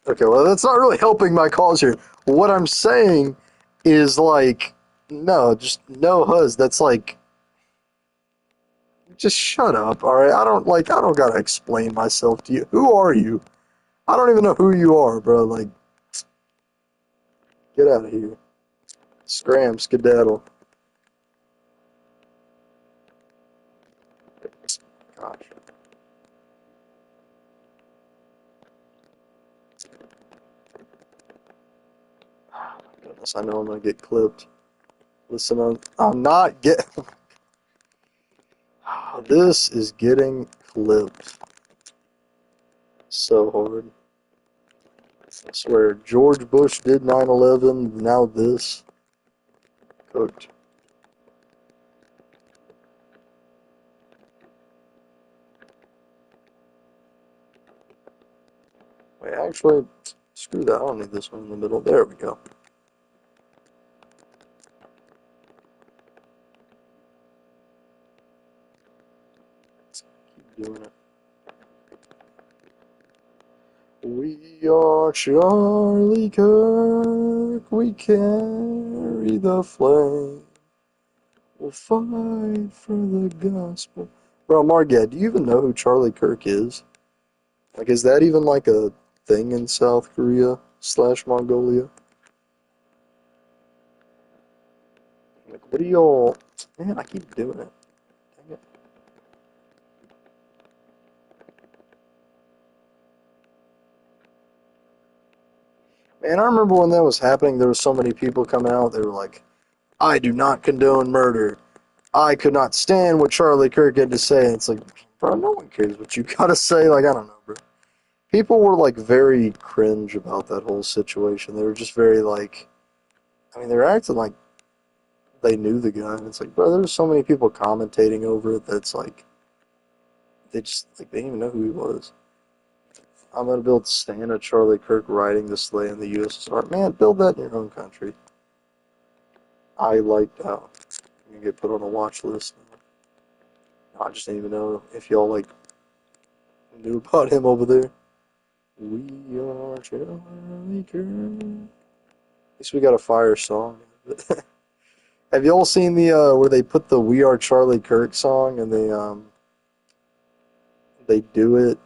Okay, well, that's not really helping my cause here. What I'm saying is like, no, just no huz. That's like, just shut up, all right? I don't gotta explain myself to you. Who are you? I don't even know who you are, bro. Like, get out of here. Scram, skedaddle. Gosh. Oh my goodness, I know I'm gonna get clipped. Listen, I'm not get. This is getting clipped so hard. I swear, George Bush did 9/11. Now this cooked. Wait, actually, screw that. I don't need this one in the middle. There we go. Keep doing it. We are Charlie Kirk. We carry the flame. We'll fight for the gospel. Bro, Margad, do you even know who Charlie Kirk is? Like, is that even like a thing in South Korea slash Mongolia? Like, what do y'all? Man, I keep doing it. Dang it. Man, I remember when that was happening. There were so many people coming out. They were like, "I do not condone murder. I could not stand what Charlie Kirk had to say." And it's like, bro, no one cares what you gotta say. Like, I don't know, bro. People were like very cringe about that whole situation. They were just very like, I mean, they were acting like they knew the guy. And it's like, bro, there's so many people commentating over it that's like, they just like they didn't even know who he was. I'm gonna build Santa Charlie Kirk riding the sleigh in the USSR. Man, build that in your own country. I like how you get put on a watch list. I just didn't even know if y'all like knew about him over there. We are Charlie Kirk. At least we got a fire song. Have y'all seen the where they put the "We Are Charlie Kirk" song and they do it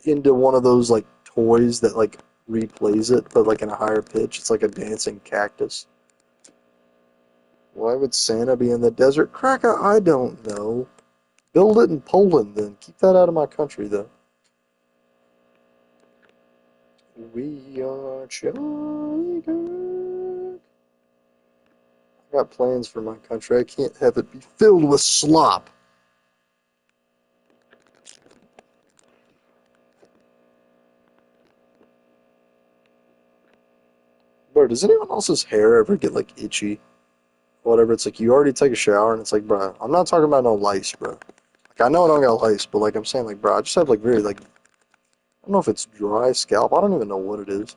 into one of those like toys that like replays it, but like in a higher pitch. It's like a dancing cactus. Why would Santa be in the desert? Cracker, I don't know. Build it in Poland then. Keep that out of my country though. We are Charlie Kirk. I got plans for my country. I can't have it be filled with slop. Bro, does anyone else's hair ever get like itchy? Whatever, it's like you already take a shower and it's like, bro, I'm not talking about no lice, bro. Like I know I don't got lice, but like I'm saying, like, bro, I just have like very like I don't know if it's dry scalp. I don't even know what it is.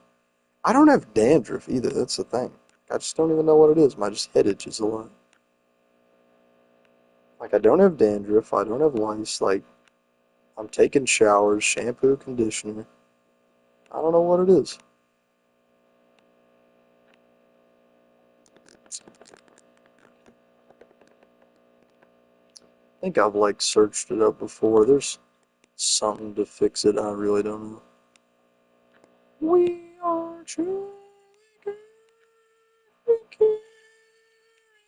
I don't have dandruff either. That's the thing. I just don't even know what it is. My just head itches a lot. Like I don't have dandruff. I don't have lice. Like I'm taking showers, shampoo, conditioner. I don't know what it is. I think I've like searched it up before. There's something to fix it. I really don't know. We are children. We carry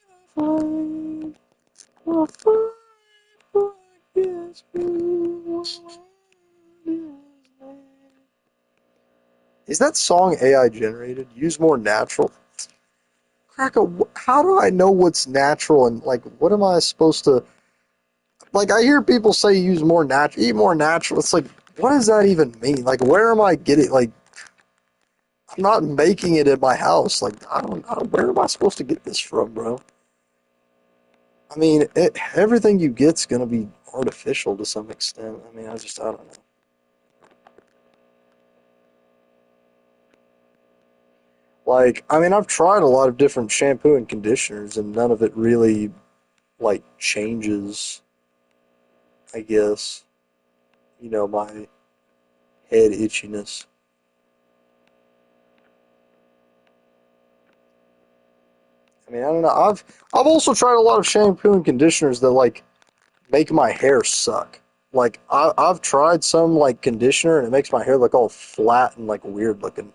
the flame. We'll fight for against you. Is that song AI generated? Use more natural. Cracker, how do I know what's natural and like what am I supposed to like? I hear people say use more natural, eat more natural. It's like, what does that even mean? Like, where am I getting? Like, I'm not making it in my house. Like, I don't where am I supposed to get this from, bro? I mean, everything you get's gonna be artificial to some extent. I mean, I don't know. Like, I mean, I've tried a lot of different shampoo and conditioners, and none of it really like changes. I guess my head itchiness. I mean, I don't know. I've also tried a lot of shampoo and conditioners that like make my hair suck. Like I've tried some like conditioner and it makes my hair look all flat and like weird looking.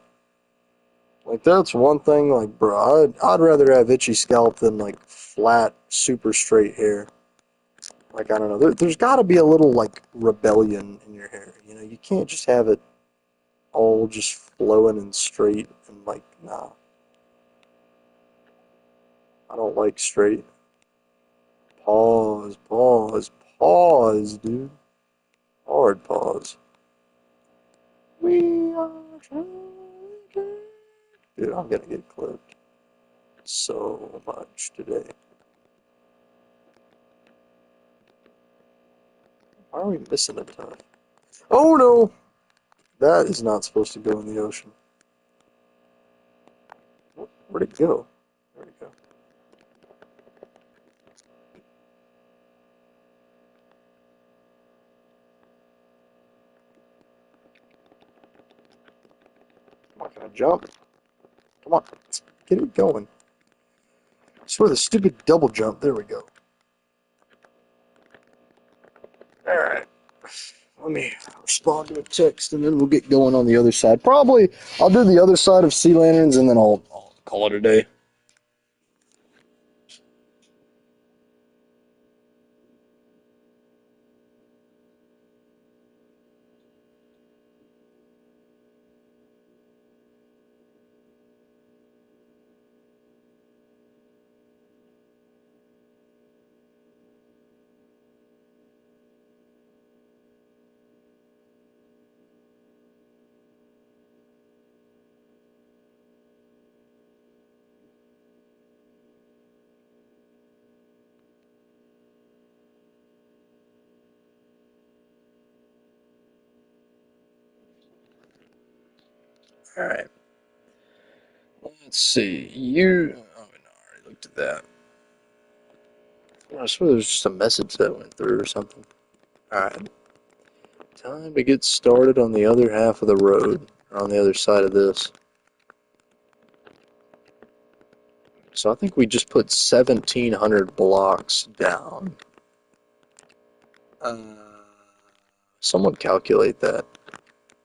Like that's one thing. Like, bro, I'd rather have itchy scalp than like flat, super straight hair. Like I don't know. There's got to be a little like rebellion in your hair. You know, you can't just have it all just flowing and straight and like nah. I don't like straight. Pause, pause, pause, dude. Hard pause. We are trying. Dude, I'm gonna get clipped so much today. Why are we missing a ton? Oh no! That is not supposed to go in the ocean. Where'd it go? There we go. Come on, can I jump? Come on, let's get it going. I swear the stupid double jump. There we go. Alright. Let me respond to a text and then we'll get going on the other side. Probably I'll do the other side of sea lanterns and then I'll call it a day. Alright. Let's see. Oh, no, I already looked at that. I swear there's just a message that went through or something. Alright. Time to get started on the other half of the road. Or on the other side of this. So I think we just put 1,700 blocks down. Uh, Someone calculate that.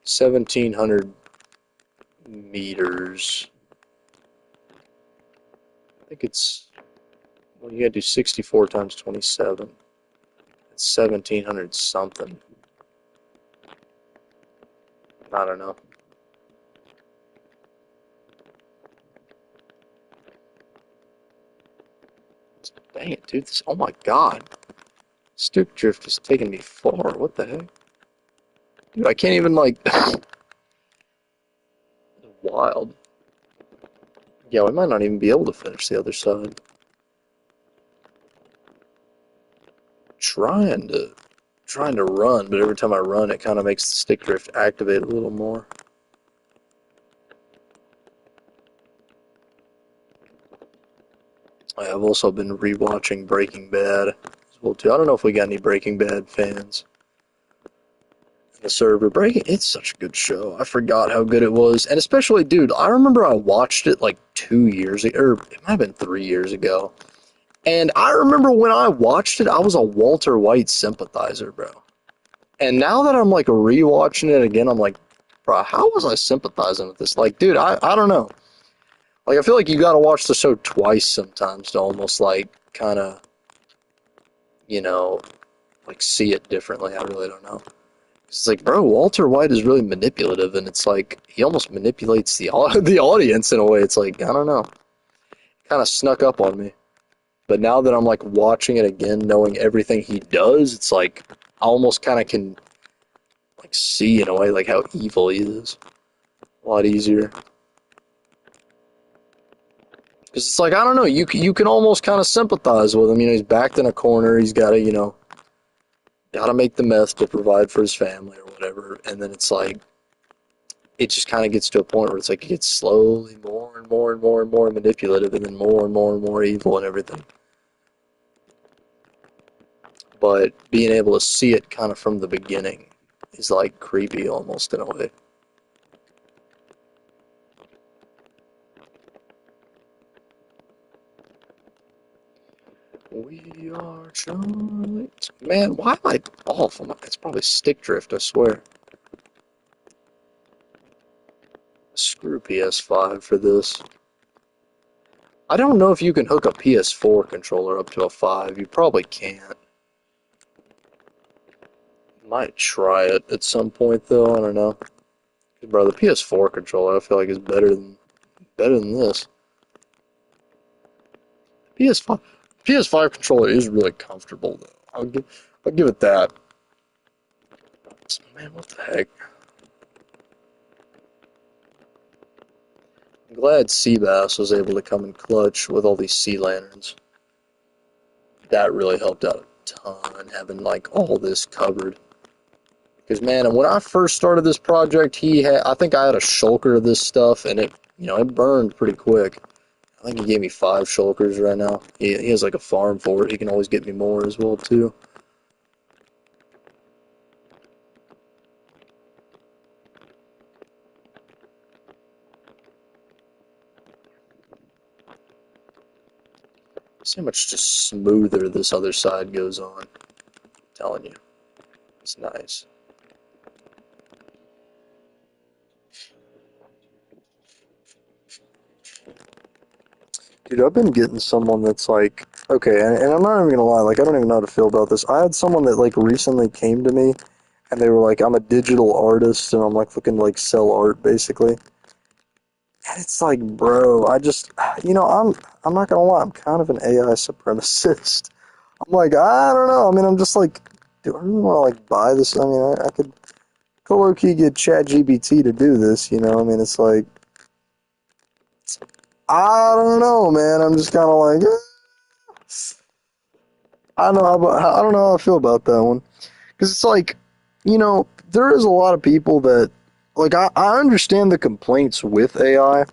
1,700 meters. I think it's, well, you gotta do 64 times 27. It's 1,700 something. I don't know. Dang it, dude. Oh my god. Stoop drift is taking me far. What the heck? Dude, I can't even, like... Wild. Yeah, we might not even be able to finish the other side. Trying to... Trying to run, but every time I run, it kind of makes the stick drift activate a little more. I've also been rewatching Breaking Bad as well, too. I don't know if we got any Breaking Bad fans. The server breaking, it's such a good show. I forgot how good it was. And especially, dude, I remember I watched it like 2 years ago, or it might have been 3 years ago. And I remember when I watched it, I was a Walter White sympathizer, bro. And now that I'm like rewatching it again, I'm like, bro, how was I sympathizing with this? Like, dude, I don't know. Like, I feel like you gotta watch the show twice sometimes to almost like kind of, you know, like see it differently. I really don't know. It's like, bro, Walter White is really manipulative, and it's like he almost manipulates the the audience in a way. It's like, I don't know, kind of snuck up on me. But now that I'm like watching it again, knowing everything he does, it's like I almost kind of can like see in a way like how evil he is. A lot easier. Because it's like, I don't know, you can almost kind of sympathize with him. You know, he's backed in a corner. He's got to, got to make the meth to provide for his family or whatever. And then it's like, it just kind of gets to a point where it's like it gets slowly more and more and more and more manipulative and then more and more and more evil and everything. But being able to see it kind of from the beginning is like creepy almost in a way. We are Charlie. Man, why am I off? It's probably stick drift, I swear. Screw PS5 for this. I don't know if you can hook a PS4 controller up to a 5. You probably can't. Might try it at some point though, I don't know. Bro, the PS4 controller I feel like is better than this. PS5 PS5 controller is really comfortable though. I'll give it that. Man, what the heck? I'm glad Seabass was able to come in clutch with all these sea lanterns. That really helped out a ton, having like all this covered. Because man, when I first started this project, I think I had a shulker of this stuff, and it burned pretty quick. I think he gave me 5 shulkers right now. He has like a farm for it. He can always get me more as well too. See how much just smoother this other side goes on. I'm telling you, it's nice. Dude, I've been getting someone that's like, okay, and I'm not even gonna lie, like, I don't even know how to feel about this. I had someone that, like, recently came to me, and they were like, I'm a digital artist, and I'm, like, looking to, like, sell art, basically. And it's like, bro, I'm not gonna lie, I'm kind of an AI supremacist. I'm like, I don't know, I mean, I'm just like, do I really wanna, like, buy this? I mean, I could low-key get ChatGPT to do this, I mean, it's like, I don't know, man, I'm just kind of like, I don't know how I feel about that one. Because it's like, there is a lot of people that, like, I understand the complaints with AI,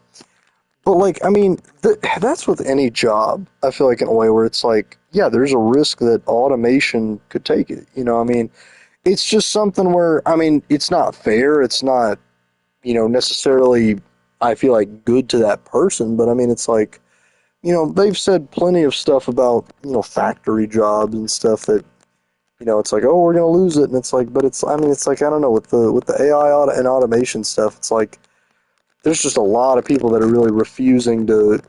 but, like, I mean, that's with any job, I feel like, in a way where it's like, yeah, there's a risk that automation could take it. I mean, it's just something where, I mean, it's not fair. It's not, necessarily, I feel like, good to that person, but I mean, it's like, they've said plenty of stuff about, factory jobs and stuff that, it's like, oh, we're gonna lose it, and it's like, but it's, I mean, it's like, I don't know, with the AI and automation stuff, it's like there's just a lot of people that are really refusing to,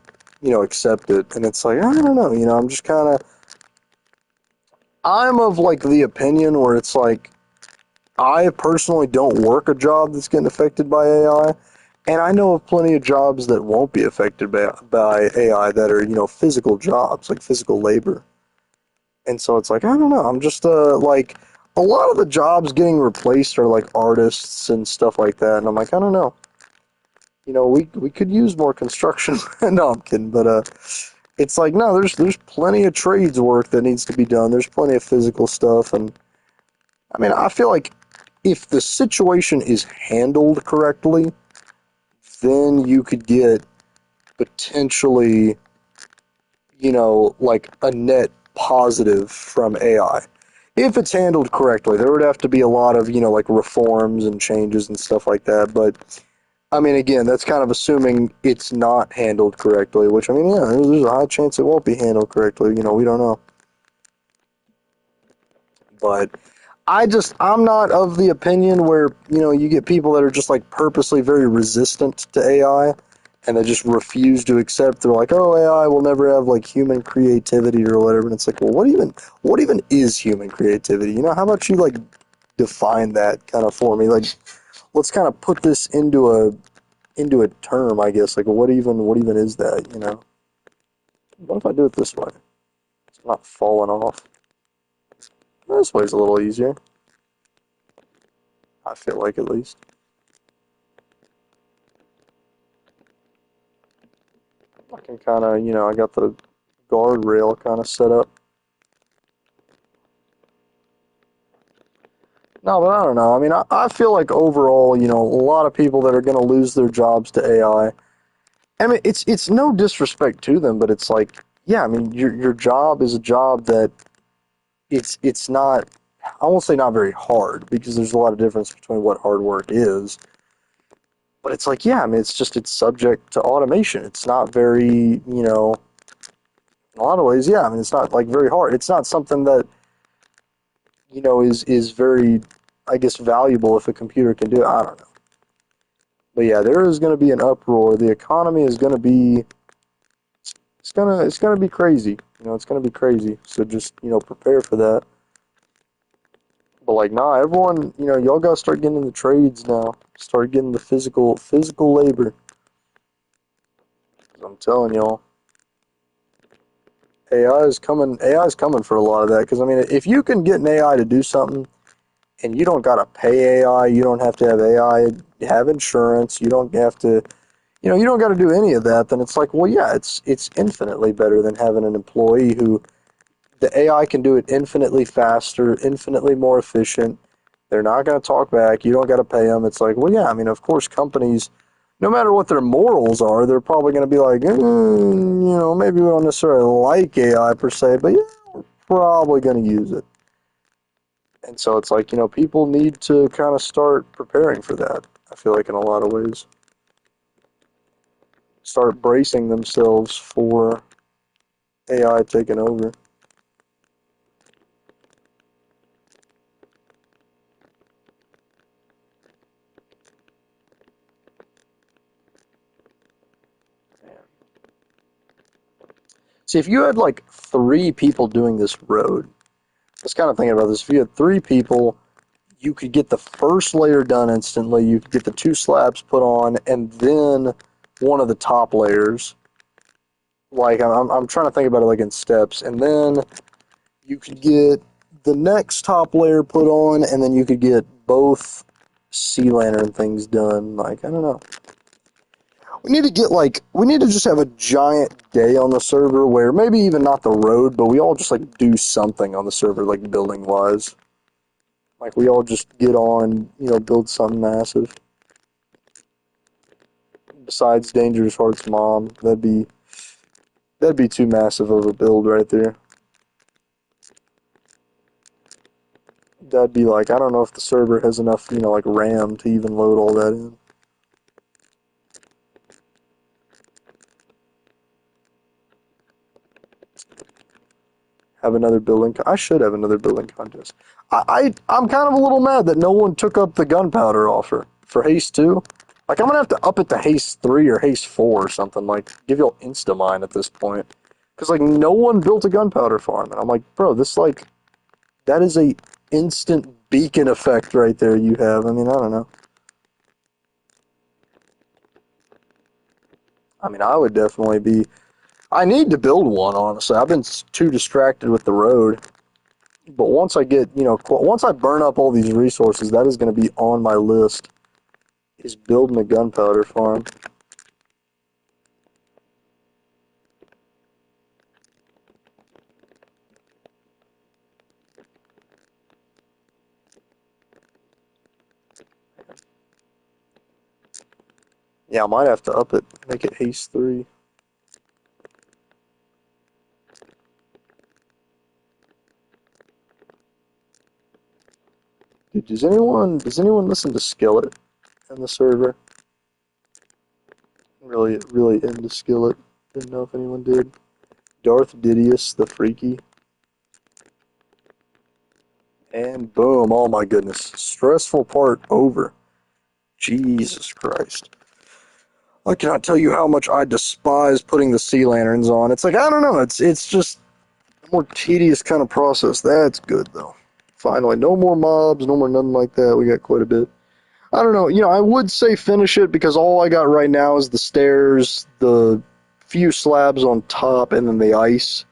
accept it, and it's like, I don't know, I'm just kind of, I'm of like the opinion where it's like, I personally don't work a job that's getting affected by AI, and I know of plenty of jobs that won't be affected by AI that are, physical jobs, like physical labor. And so it's like, I don't know. I'm just like a lot of the jobs getting replaced are like artists and stuff like that. And I'm like, I don't know. We could use more construction. No, I'm kidding, but it's like no, there's plenty of trades work that needs to be done. There's plenty of physical stuff, and I mean, I feel like if the situation is handled correctly, then you could get potentially, like a net positive from AI. If it's handled correctly, there would have to be a lot of, like reforms and changes and stuff like that. But, I mean, again, that's kind of assuming it's not handled correctly, which, I mean, yeah, there's a high chance it won't be handled correctly. We don't know. But I'm not of the opinion where, you get people that are just like purposely very resistant to AI and they just refuse to accept. They're like, oh, AI will never have like human creativity or whatever. And it's like, well, what even is human creativity? How about you like define that kind of for me? Like, let's kind of put this into a term, I guess. Like, what even is that? What if I do it this way? It's not falling off. This way's a little easier. I feel like at least. I can kind of, I got the guardrail kind of set up. No, but I don't know. I mean, I feel like overall, a lot of people that are going to lose their jobs to AI. I mean, it's no disrespect to them, but it's like, yeah, I mean, your job is a job that it's not. I won't say not very hard, because there's a lot of difference between what hard work is. But it's like, yeah, I mean, it's subject to automation. It's not very, in a lot of ways, yeah, I mean, it's not like very hard. It's not something that, is very, I guess, valuable if a computer can do it. I don't know. But yeah, there is going to be an uproar. The economy is going to be, it's gonna be crazy. It's gonna be crazy. So just, prepare for that. But like, nah, everyone, y'all gotta start getting in the trades now. Start getting the physical labor. 'Cause I'm telling y'all, AI is coming. AI is coming for a lot of that. Because I mean, if you can get an AI to do something, and you don't gotta pay AI, you don't have to have AI have insurance, you don't have to, you don't got to do any of that. Then it's like, well, yeah, it's infinitely better than having an employee who the AI can do it infinitely faster, infinitely more efficient. They're not going to talk back. You don't got to pay them. It's like, well, yeah, I mean, of course, companies, no matter what their morals are, they're probably going to be like, maybe we don't necessarily like AI per se, but yeah, we're probably going to use it. And so it's like, people need to kind of start preparing for that, I feel like, in a lot of ways. Start bracing themselves for AI taking over. See, if you had like three people doing this road, I was kind of thinking about this. If you had three people, you could get the first layer done instantly. You could get the two slabs put on, and then one of the top layers. Like, I'm trying to think about it like in steps, and then you could get the next top layer put on, and then you could get both sea lantern things done. Like, I don't know. We need to just have a giant day on the server where maybe even not the road, but we all just like do something on the server, like building wise. Like we all just get on, build something massive. Besides Dangerous Heart's mom, that'd be too massive of a build right there. That'd be like, I don't know if the server has enough, like RAM to even load all that in. Have another building. I should have another building contest. I'm kind of a little mad that no one took up the gunpowder offer for Haste 2. Like, I'm gonna have to up it to Haste 3 or Haste 4 or something. Like, give y'all Instamine at this point. Because, like, no one built a gunpowder farm. And I'm like, bro, that is a instant beacon effect right there you have. I mean, I don't know. I mean, I would definitely be. I need to build one, honestly. I've been too distracted with the road. But once I get, once I burn up all these resources, that is going to be on my list, is building a gunpowder farm. Yeah, I might have to up it, make it Haste 3. Dude, does anyone listen to Skillet in the server? Really, really into Skillet. Didn't know if anyone did. Darth Didius, the Freaky. And boom, oh my goodness. Stressful part over. Jesus Christ. I cannot tell you how much I despise putting the sea lanterns on. It's like, I don't know, it's just a more tedious kind of process. That's good though. Finally, no more mobs, no more nothing like that. We got quite a bit. I don't know, I would say finish it because all I got right now is the stairs, the few slabs on top, and then the ice.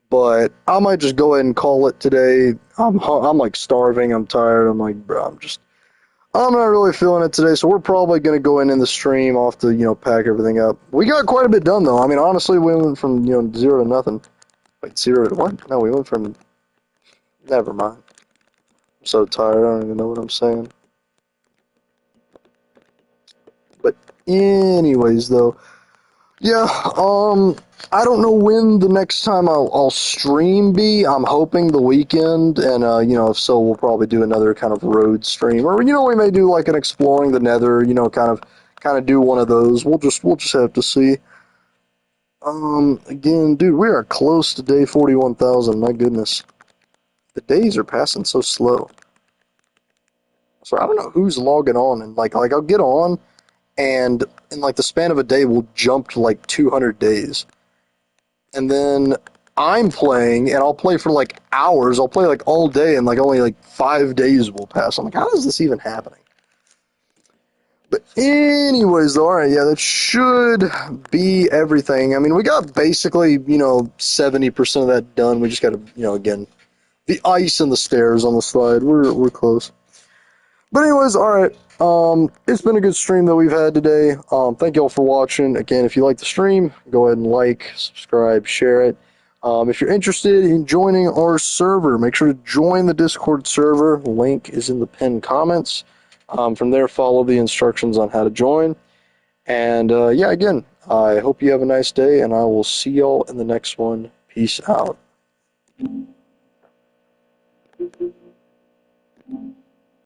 But I might just go ahead and call it today. I'm like starving. I'm tired. I'm like, bro, I'm not really feeling it today. So we're probably gonna go in the stream off to pack everything up. We got quite a bit done though. I mean, honestly, we went from 0 to nothing. Wait, 0 to what? No, we went from. Never mind. I'm so tired. I don't even know what I'm saying. But anyways, though. Yeah, I don't know when the next time I'll stream be. I'm hoping the weekend, and if so, we'll probably do another kind of road stream, or we may do like an exploring the Nether, kind of do one of those. We'll just have to see. Again, dude, we are close to day 41,000. My goodness, the days are passing so slow. So I don't know who's logging on, and like I'll get on, and in like the span of a day, we'll jump to like 200 days. And then I'm playing, and I'll play for like hours. I'll play like all day, and like only like 5 days will pass. I'm like, how is this even happening? But anyways, though, all right, yeah, that should be everything. I mean, we got basically 70% of that done. We just got to again the ice and the stairs on the side. We're close. But anyways, all right. It's been a good stream that we've had today. Thank you all for watching. Again, if you like the stream, go ahead and like, subscribe, share it. If you're interested in joining our server, make sure to join the Discord server. Link is in the pinned comments. From there, follow the instructions on how to join. And yeah, again, I hope you have a nice day, and I will see y'all in the next one. Peace out.